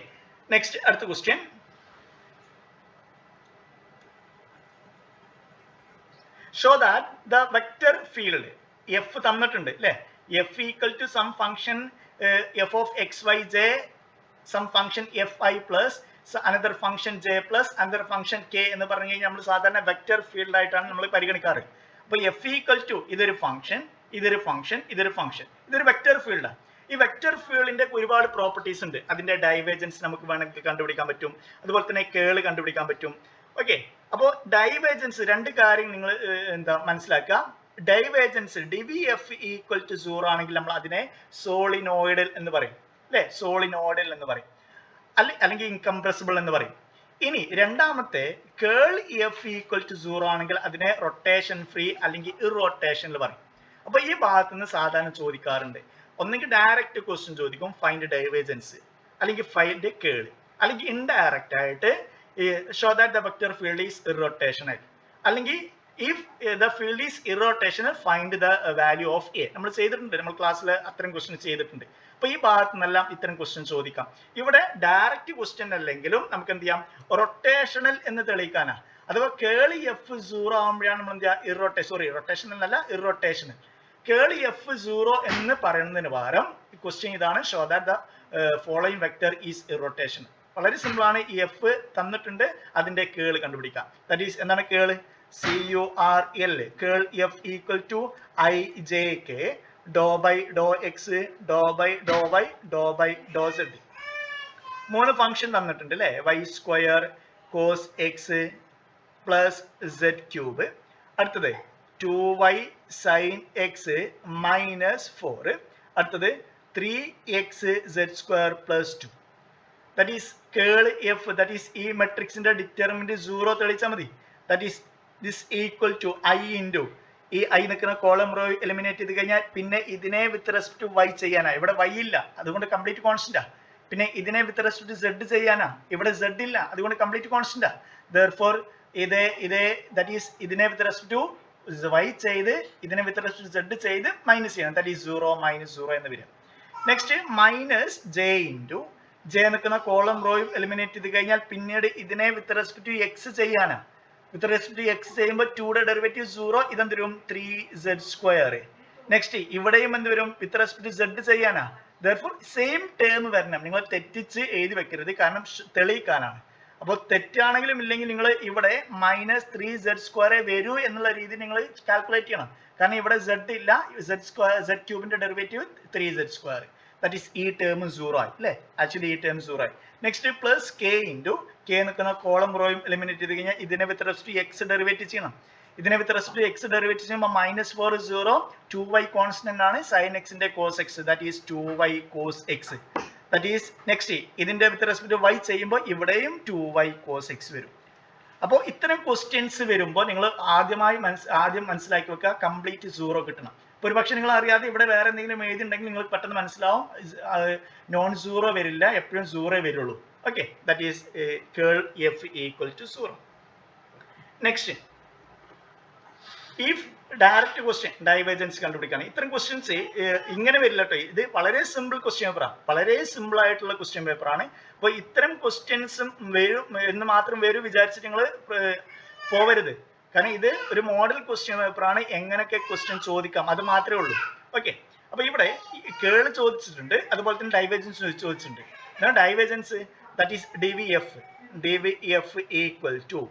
നെക്സ്റ്റ് അടുത്ത question. Show that the vector field f തന്നിട്ടുണ്ട് അല്ലേ, f equal to some function f of xyj, some function fi plus another function j plus another function k എന്ന് പറഞ്ഞു കഴിഞ്ഞാൽ നമ്മൾ സാധാരണ വെക്റ്റർ ഫീൽഡ് ആയിട്ടാണ് നമ്മൾ പരിഗണിക്കാറ്. അപ്പോൾ എഫ് ഈക്വൽ ടു ഇതൊരു ഫംഗ്ഷൻ, ഇതൊരു ഫംഗ്ഷൻ, ഇതൊരു ഫംഗ്ഷൻ, ഇതൊരു വെക്റ്റർ ഫീൽഡാണ്. ഈ വെക്റ്റർ ഫീൽഡിന്റെ ഒരുപാട് പ്രോപ്പർട്ടീസ് ഉണ്ട്. അതിന്റെ ഡൈവേജൻസ് നമുക്ക് വേണമെങ്കിൽ കണ്ടുപിടിക്കാൻ പറ്റും, അതുപോലെ തന്നെ കേൾ കണ്ടുപിടിക്കാൻ പറ്റും. ഓക്കെ, അപ്പോൾ ഡൈവേജൻസ് രണ്ട് കാര്യം നിങ്ങൾ എന്താ മനസ്സിലാക്കുക. ഡൈവേജൻസ് dvf ഈക്വൽ ടു 0 ആണെങ്കിൽ നമ്മൾ അതിനെ സോളിനോയിഡൽ എന്ന് പറയും അല്ലെ, സോളിനോയിഡൽ എന്ന് പറയും, അല്ലെങ്കിൽ ഇൻകംപ്രസിബിൾ എന്ന് പറയും. ഇനി രണ്ടാമത്തെ കേൾ എഫ് ഈക്വൽ ടു 0 ആണെങ്കിൽ അതിനെ റൊട്ടേഷൻ ഫ്രീ അല്ലെങ്കിൽ ഇറൊട്ടേഷനിൽ പറയും. അപ്പൊ ഈ ഭാഗത്ത് നിന്ന് സാധാരണ ചോദിക്കാറുണ്ട്, ഒന്നെങ്കിൽ ഡയറക്റ്റ് ക്വസ്റ്റ്യൻ ചോദിക്കും ഫൈൻഡ് ഡൈവേജൻസ്, അല്ലെങ്കിൽ ഫൈൻഡ് കേൾ, അല്ലെങ്കിൽ ഇൻഡയറക്റ്റ് ആയിട്ട് show that the vector field is irrotational, അല്ലെങ്കിൽ if the field is irrotational find the value of a. നമ്മൾ ചെയ്തിട്ടുണ്ട്, നമ്മൾ ക്ലാസ്സിൽ അത്തരം ക്വസ്റ്റ്യൻ ചെയ്തിട്ടുണ്ട്. അപ്പൊ ഈ ഭാഗത്ത് നിന്നെല്ലാം ഇത്തരം ക്വസ്റ്റ്യൻ ചോദിക്കാം. ഇവിടെ ഡയറക്റ്റ് ക്വസ്റ്റ്യൻ അല്ലെങ്കിലും നമുക്ക് എന്ത് ചെയ്യാം, റൊട്ടേഷണൽ എന്ന് തെളിയിക്കാനാ. അഥവാ കേളി എഫ് 0 ആകുമ്പോഴാണ് നമ്മൾ എന്ത് ചെയ്യുക, റൊട്ടേഷണൽ അല്ല ഇറൊട്ടേഷണൽ. കേളി എഫ് 0 എന്ന് പറയുന്നതിന് പകരം ക്വസ്റ്റ്യൻ ഇതാണ്, show that the following vector is irrotational. വളരെ സിമ്പിൾ ആണ്. ഈ എഫ് തന്നിട്ടുണ്ട്, അതിന്റെ കേൾ കണ്ടുപിടിക്കാം. ദാറ്റ് ഈസ് എന്താണ് curl, CURL, curl f equal to IJK doe by Dr x doe by Dr y doe by doe z. മൂന്ന് ഫംഗ്ഷൻ തന്നിട്ടുണ്ട് അല്ലേ, y square cos x plus z cube, അടുത്തത് 2y സൈൻ എക്സ് മൈനസ് 4, അടുത്തത് 3x z square plus 2. That is curl f, that is ഈ മെട്രിക്സിന്റെ ഡിറ്റർമിനന്റ് 0 തെളിയിച്ചാൽ മതി. That is this equal to i into ഈ ഐ നിൽക്കുന്ന കോളം റോ എലിമിനേറ്റ് ചെയ്ത് കഴിഞ്ഞാൽ പിന്നെ ഇതിനെ വിത്ത് റെസ്പെക്ട് ടു വൈ ചെയ്യാനാ, ഇവിടെ വൈ ഇല്ല അതുകൊണ്ട് കംപ്ലീറ്റ് കോൺസ്റ്റന്റാ. പിന്നെ ഇതിനെ വിത്ത് റെസ്പെക്ട് ടു സെഡ് ചെയ്യാനാ, ഇവിടെ സെഡ് ഇല്ല അതുകൊണ്ട് കംപ്ലീറ്റ് കോൺസ്റ്റന്റാ. ദെർഫോർ ഇതേ ദാറ്റ് ഈസ് ഇതിനെ വിത്ത് റെസ്പെക്ട് ടു വൈ ചെയ്ത് ഇതിനെ വിത്ത് റെസ്പെക്ട് ടു സെഡ് ചെയ്ത് മൈനസ് ചെയ്യണം. ദാറ്റ് ഈസ് 0 മൈനസ് 0 എന്ന് വരും. Next minus J into J നിൽക്കുന്ന കോളം റോയും എലിമിനേറ്റ് ചെയ്ത് കഴിഞ്ഞാൽ പിന്നീട് ഇതിനെ വിത്ത് റെസ്പെക്ട് ടു എക്സ് ചെയ്യാനാ. വിത്ത് റെസ്പെക്ട് ടു എക്സ് ചെയ്യുമ്പോൾ 2യുടെ ഡെറിവേറ്റീവ് 0, ഇതെന്ത് വരും 3z സ്ക്വയർ. നെക്സ്റ്റ് ഇവിടെയും എന്ത് വരും വിത്ത് റെസ്പെക്ട് ടു സെഡ് ചെയ്യാനാ. ദെർഫോർ സെയിം ടേം വരണം, നിങ്ങൾ തെറ്റിച്ച് എഴുതി വെക്കരുത് കാരണം തെളിയിക്കാനാണ്. അപ്പോൾ തെറ്റാണെങ്കിലും ഇല്ലെങ്കിൽ നിങ്ങൾ ഇവിടെ മൈനസ് 3z സ്ക്വയർ വരൂ എന്നുള്ള രീതി നിങ്ങൾ കാൽക്കുലേറ്റ് ചെയ്യണം. കാരണം ഇവിടെ z ഇല്ല, z ക്യൂബിന്റെ derivative 3z square. That is ഈ ടേം 0 ആയി അല്ലേ, ആക്ച്വലി ഈ ടേം 0 ആയി. Next plus k into k നിൽക്കുന്ന കോളം റോയും എലിമിനേറ്റ് ചെയ്ത് കഴിഞ്ഞാൽ ഇതിനെ with respect to x derivate ചെയ്യണം. ഇതിനെ with respect to x derivate ചെയ്യുമ്പോൾ -4 0, 2y കോൺസ്റ്റന്റ് ആണ്, സൈൻ എക്സിന്റെ cos x, that is 2y cos x. That is next ഇതിന്റെ വിത്ത് റെസ്പെക്ട് ടു y ചെയ്യുമ്പോൾ ഇവിടെയും 2y കോസ് എക്സ് വരും. അപ്പോൾ ഇത്തരം ക്വസ്റ്റ്യൻസ് വരുമ്പോൾ നിങ്ങൾ ആദ്യം മനസ്സിലാക്കി വെക്കുക, കംപ്ലീറ്റ് 0 കിട്ടണം. ഇപ്പോൾ ഒരു പക്ഷേ നിങ്ങൾ അറിയാതെ ഇവിടെ വേറെ എന്തെങ്കിലും എഴുതിണ്ടെങ്കിൽ നിങ്ങൾക്ക് പെട്ടെന്ന് മനസ്സിലാവും നോൺ 0 വരില്ല, എപ്പോഴും 0 വരുള്ളൂ. Okay, that is curl f equal to 0. Next if direct question divergence കണ്ടുപിടിക്കുകയാണ്. ഇത്തരം ക്വസ്റ്റ്യൻസ് ഇങ്ങനെ വരില്ല കേട്ടോ, ഇത് വളരെ സിമ്പിൾ ക്വസ്റ്റ്യൻ പേപ്പറാണ്, വളരെ സിമ്പിൾ ആയിട്ടുള്ള ക്വസ്റ്റ്യൻ പേപ്പറാണ്. അപ്പോൾ ഇത്തരം ക്വസ്റ്റ്യൻസും വരും എന്ന് മാത്രം വരും വിചാരിച്ചിട്ട് നിങ്ങൾ പോവരുത്. കാരണം ഇത് ഒരു മോഡൽ ക്വസ്റ്റ്യൻ പേപ്പറാണ്, എങ്ങനെയൊക്കെ ക്വസ്റ്റ്യൻ ചോദിക്കാം അത് മാത്രമേ ഉള്ളൂ. ഓക്കെ, അപ്പോൾ ഇവിടെ കേൾ ചോദിച്ചിട്ടുണ്ട്, അതുപോലെ തന്നെ ഡൈവേർജൻസ് ചോദിച്ചിട്ടുണ്ട്. Divergence that is div f equal to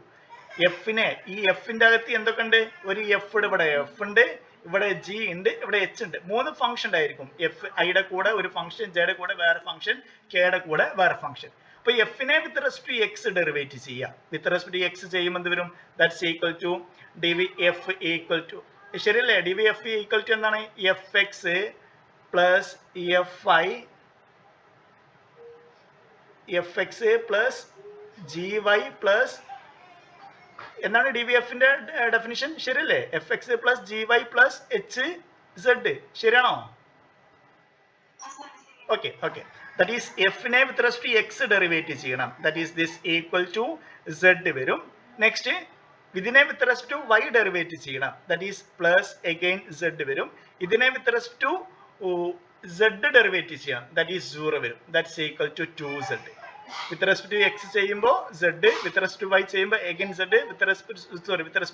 എഫിനെ, ഈ എഫിന്റെ അകത്ത് എന്തൊക്കെ ഉണ്ട്, ഒരു എഫ് ഇവിടെ എഫ് ഉണ്ട്, ഇവിടെ ജി ഉണ്ട്, ഇവിടെ എച്ച് ഉണ്ട്. 3 ഫംഗ്ഷൻ ആയിരിക്കും. എഫ് ഐയുടെ കൂടെ ഒരു ഫംഗ്ഷൻ, ജെയുടെ കൂടെ വേറെ ഫംഗ്ഷൻ, കെയുടെ കൂടെ വേറെ ഫംഗ്ഷൻ. അപ്പൊ എഫിനെ with respect to x derivate ചെയ്യാം. വിത്ത് റെസ്പെക്ട് ടു എക്സ് ചെയ്യുമ്പോൾ എന്ത് വരും, that's equal to div f equal to, ശരിയല്ലേ, ഡിവിഎഫ് ഈക്വൽ ടു എന്താണ്, f x plus f x plus g y plus എന്താണ് ഡിവിഎഫിന്റെ ഡെഫിനിഷൻ, ശരിയല്ലേ, f x plus g y plus h z, ശരിയാണോ? ഓക്കെ ഓക്കെ, ദാറ്റ് ഈസ് എഫിനെ with respect to x derivate ചെയ്യണം. That is this equal to z വരും. നെക്സ്റ്റ് ഇതിനെ with respect to y derivate ചെയ്യണം. That is plus again z വരും. ഇതിനെ with respect to z derivate ചെയ്യണം. ദാറ്റ് ഈസ് 0 വരും. That's equal to 2z. With respect to x ചെയ്യുമ്പോൾ z, with respect to y ചെയ്യുമ്പോൾ again z, with respect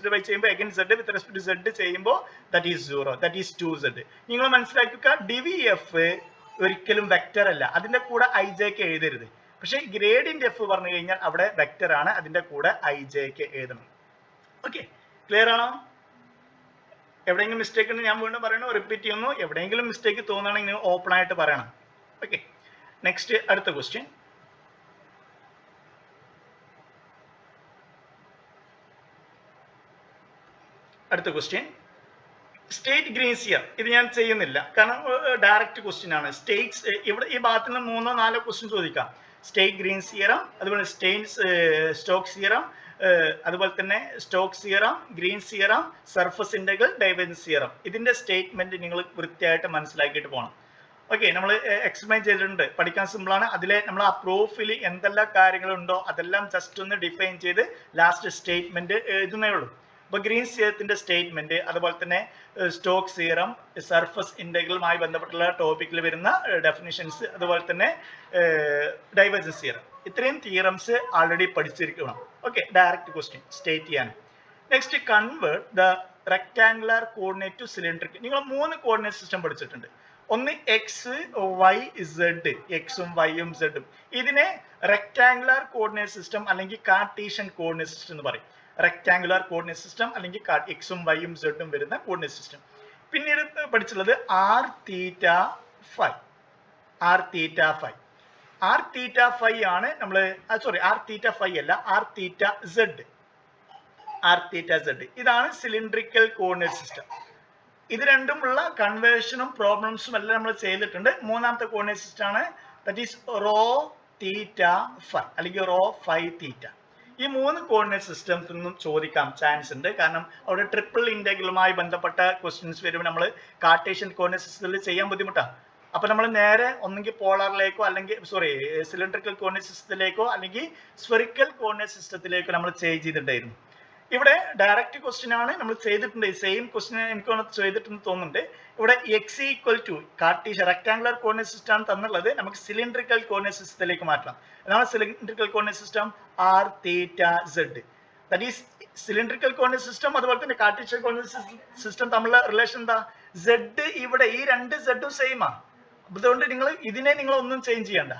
to y ചെയ്യുമ്പോൾ again z, with respect to z ചെയ്യുമ്പോൾ that is 0, that is 2z. നിങ്ങൾ മനസ്സിലാക്കുക, ഡിവിഎഫ് ഒരിക്കലും വെക്റ്റർ അല്ല, അതിന്റെ കൂടെ ഐജെക്ക് എഴുതരുത്. പക്ഷേ ഗ്രേഡിയന്റ് എഫ് പറഞ്ഞു കഴിഞ്ഞാൽ അവിടെ വെക്റ്റർ ആണ്, അതിന്റെ കൂടെ ഐജെക്ക് എഴുതണം. ഓക്കെ, ക്ലിയർ ആണോ? എവിടെയെങ്കിലും മിസ്റ്റേക്ക് ഉണ്ട് ഞാൻ വീണ്ടും പറയണോ, റിപ്പീറ്റ് ചെയ്യുന്നു. എവിടെയെങ്കിലും മിസ്റ്റേക്ക് തോന്നുകയാണെങ്കിൽ ഓപ്പൺ ആയിട്ട് പറയണം. ഓക്കെ, നെക്സ്റ്റ് അടുത്ത ക്വസ്റ്റ്യൻ. അടുത്ത ക്വസ്റ്റ്യൻ സ്റ്റേറ്റ് ഗ്രീൻസ് തിയറം. ഇത് ഞാൻ ചെയ്യുന്നില്ല കാരണം ഡയറക്റ്റ് ക്വസ്റ്റ്യൻ ആണ്. സ്റ്റേറ്റ്സ് ഇവിടെ ഈ ഭാഗത്ത് നിന്ന് 3 or 4 ക്വസ്റ്റ്യൻ ചോദിക്കാം. സ്റ്റേറ്റ് ഗ്രീൻസ് തിയറം, അതുപോലെ സ്റ്റോക്സ് തിയറം, അതുപോലെ തന്നെ Stokes theorem, Green's theorem, surface integral, divergence theorem. ഇതിന്റെ സ്റ്റേറ്റ്മെന്റ് നിങ്ങൾ വൃത്തിയായിട്ട് മനസ്സിലാക്കിയിട്ട് പോകണം. ഓക്കെ, നമ്മൾ എക്സ്പ്ലെയിൻ ചെയ്തിട്ടുണ്ട്, പഠിക്കാൻ സിമ്പിളാണ്. അതിലെ നമ്മൾ ആ പ്രൂഫിൽ എന്തെല്ലാം കാര്യങ്ങളുണ്ടോ അതെല്ലാം ജസ്റ്റ് ഒന്ന് ഡിഫൈൻ ചെയ്ത് ലാസ്റ്റ് സ്റ്റേറ്റ്മെന്റ് എഴുതുന്നേ ഉള്ളൂ. അപ്പോൾ ഗ്രീൻസ് തിയറത്തിന്റെ സ്റ്റേറ്റ്മെന്റ്, അതുപോലെ തന്നെ സ്റ്റോക്സ് തിയറം, സർഫസ് ഇന്റഗ്രലുമായി ബന്ധപ്പെട്ടുള്ള ടോപ്പിക്കിൽ വരുന്ന ഡെഫിനിഷൻസ്, അതുപോലെ തന്നെ ഡൈവേർജൻസ് തിയറം, ഇത്രയും തിയറംസ് ആൾറെഡി പഠിച്ചിരിക്കണം. ഓക്കെ, ഡയറക്റ്റ് ക്വസ്റ്റ്യൻ സ്റ്റേറ്റ് ചെയ്യാൻ. Next convert the rectangular coordinate to cylindric. നിങ്ങൾ 3 കോർഡിനേറ്റ് സിസ്റ്റം പഠിച്ചിട്ടുണ്ട്. ഒന്ന് എക്സ് വൈ സെഡ്, എക്സും വൈയും സെഡും. ഇതിനെ റെക്ടാങ്കുലർ കോർഡിനേറ്റ് സിസ്റ്റം അല്ലെങ്കിൽ കാർട്ടീഷ്യൻ കോർഡിനേറ്റ് സിസ്റ്റം എന്ന് പറയും. റെക്ടാങ്കുലർ കോർഡിനേറ്റ് സിസ്റ്റം അല്ലെങ്കിൽ എക്സും വൈയും സെഡും വരുന്ന കോർഡിനേറ്റ് സിസ്റ്റം. പിന്നീട് പഠിച്ചുള്ളത് r theta phi. R theta phi ആണ് നമ്മൾ സോറി ആർ തീറ്റ ഫൈ അല്ല ആർ തീറ്റ സെഡ് ഇതാണ് സിലിണ്ടറിക്കൽ കോർഡിനേറ്റ് സിസ്റ്റം. ഇത് രണ്ടുമുള്ള കൺവേർഷനും പ്രോബ്ലംസും എല്ലാം നമ്മൾ ചെയ്തിട്ടുണ്ട്. മൂന്നാമത്തെ കോർഡിനേറ്റ് സിസ്റ്റം ആണ് that is rho theta phi അല്ലെങ്കിൽ റോ ഫൈ തീറ്റ. ഈ മൂന്ന് കോർഡിനേറ്റ് സിസ്റ്റംസിൽ നിന്നും ചോദിക്കാൻ ചാൻസ് ഉണ്ട്. കാരണം അവിടെ ട്രിപ്പിൾ ഇന്റഗ്രലുമായി ബന്ധപ്പെട്ട ക്വസ്റ്റ്യൻസ് വരുമ്പോൾ നമ്മൾ കാർട്ടീഷ്യൻ കോർഡിനേറ്റ് സിസ്റ്റത്തിൽ ചെയ്യാൻ ബുദ്ധിമുട്ടാണ്. അപ്പൊ നമ്മൾ നേരെ ഒന്നെങ്കിൽ പോളാറിലേക്കോ അല്ലെങ്കിൽ സിലിണ്ടറിക്കൽ കോർഡിനേറ്റ് സിസ്റ്റത്തിലേക്കോ അല്ലെങ്കിൽ സ്ഫെറിക്കൽ കോർഡിനേറ്റ് സിസ്റ്റത്തിലേക്കോ നമ്മൾ ചേഞ്ച് ചെയ്തിട്ടുണ്ടായിരുന്നു. ഇവിടെ ഡയറക്റ്റ് ക്വസ്റ്റ്യൻ ആണ് നമ്മൾ ചെയ്തിട്ടുണ്ട്. സെയിം ക്വസ്റ്റ്യൻ എനിക്ക് ചെയ്തിട്ടുണ്ടെന്ന് തോന്നുന്നുണ്ട്. ഇവിടെ X equal to Cartesian rectangular coordinate system ആണ് തന്നുള്ളത്. നമുക്ക് സിലിണ്ടറിക്കൽ കോർഡിനേറ്റ് സിസ്റ്റത്തിലേക്ക് മാറ്റാം. അതാണ് cylindrical coordinate system r theta z. That is cylindrical coordinate system അതുപോലെ തന്നെ കാർട്ടീഷ്യൻ കോർഡിനേറ്റ് സിസ്റ്റം തമ്മിലുള്ള റിലേഷൻ എന്താ? സെഡ് ഇവിടെ ഈ രണ്ട് സെഡും സെയിം ആണ്. അതുകൊണ്ട് ഇതിനെ നിങ്ങൾ ഒന്നും ചേഞ്ച് ചെയ്യണ്ട.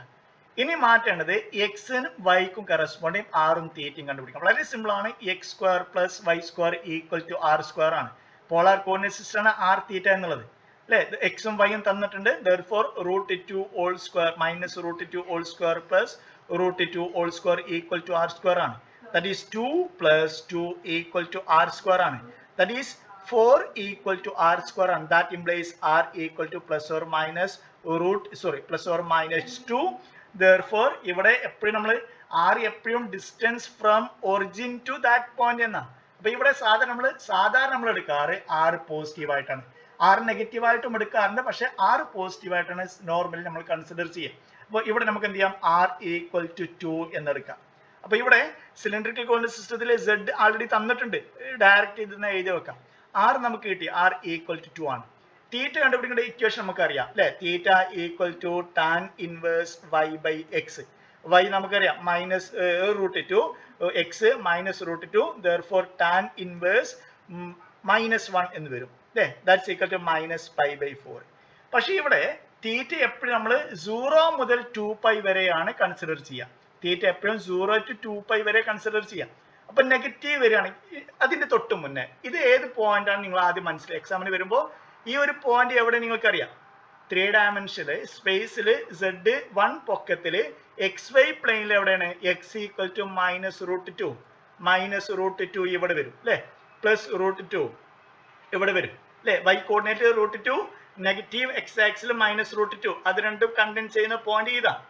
ഇനി മാറ്റേണ്ടത് എക്സിനും വൈക്കും കറസ്പോണ്ടിങ് ആറും തീറ്റയും കണ്ടുപിടിക്കാം. വളരെ സിമ്പിൾ ആണ്. X square plus Y square equal to r square ആണ്. പോളാർ കോർഡിനേറ്റ് സിസ്റ്റം ആണ് ആർ തീറ്റ എന്നുള്ളത് അല്ലെ. എക്സും വൈയും തന്നിട്ടുണ്ട്. therefore √2 whole square minus √2 whole square plus √2 whole square equal to r square ആണ്. That is 2 plus 2 equal to r square ആണ്. That is 4 equal to r square ആണ്. That implies r equal to plus or minus +2. therefore ഇവിടെ എപ്പോഴും നമ്മൾ ആർ എപ്പോഴും distance from origin to that point എന്നാ. അപ്പൊ ഇവിടെ സാധാരണ നമ്മൾ എടുക്കാറ് ആർ പോസിറ്റീവ് ആയിട്ടാണ്. ആർ നെഗറ്റീവ് ആയിട്ടും എടുക്കാറുണ്ട്. പക്ഷെ ആർ പോസിറ്റീവ് ആയിട്ടാണ് നോർമലി നമ്മൾ കൺസിഡർ ചെയ്യുക. അപ്പോൾ ഇവിടെ നമുക്ക് എന്ത് ചെയ്യാം? ആർ ഈക്വൽ ടു 2 എന്നെടുക്കാം. അപ്പൊ ഇവിടെ സിലിണ്ടറിക്കൽ കോർഡിനേറ്റ് സിസ്റ്റത്തിൽ സെഡ് ആൾറെഡി തന്നിട്ടുണ്ട്. ഡയറക്റ്റ് ഇതിന്ന് എഴുതി വെക്കാം. ആർ നമുക്ക് കിട്ടി. ആർ ഈക്വൽ ടു 2 ആണ്. തീറ്റ കണ്ടുപിടിക്കേണ്ട ഇക്വേഷൻ നമുക്കറിയാം അല്ലെ. Theta equal to tan inverse y by x. Y നമുക്കറിയാം minus √2 x minus √2. therefore tan inverse -1 എന്ന് വരും അല്ലെ. That's equal to -π/4. പക്ഷെ ഇവിടെ തീറ്റ എപ്പോഴും നമ്മൾ 0 മുതൽ 2π വരെയാണ് കൺസിഡർ ചെയ്യുക. തീറ്റ എപ്പോഴും 0 to 2π വരെ കൺസിഡർ ചെയ്യാം. അപ്പൊ നെഗറ്റീവ് വരികയാണെങ്കിൽ അതിന്റെ തൊട്ട് മുന്നേ ഇത് ഏത് പോയിന്റ് ആണ് നിങ്ങൾ ആദ്യം മനസ്സിലായി. എക്സാമിന് വരുമ്പോൾ ഈ ഒരു പോയിന്റ് എവിടെ നിങ്ങൾക്കറിയാം? 3 ഡയമെൻഷനില് സ്പേസില് Z1 പൊക്കത്തില് XY പ്ലെയിനിൽ എവിടെയാണ്? എക്സ് ഈക്വൽ ടു -√2 -√2 ഇവിടെ വരും അല്ലെ. പ്ലസ് √2 ഇവിടെ വരും അല്ലെ. y കോർഡിനേറ്റ് √2 നെഗറ്റീവ് എക്സ് ആക്സിൽ -√2 അത് രണ്ടും കണ്ടെയ്ൻ ചെയ്യുന്ന പോയിന്റ് ഇതാണ്.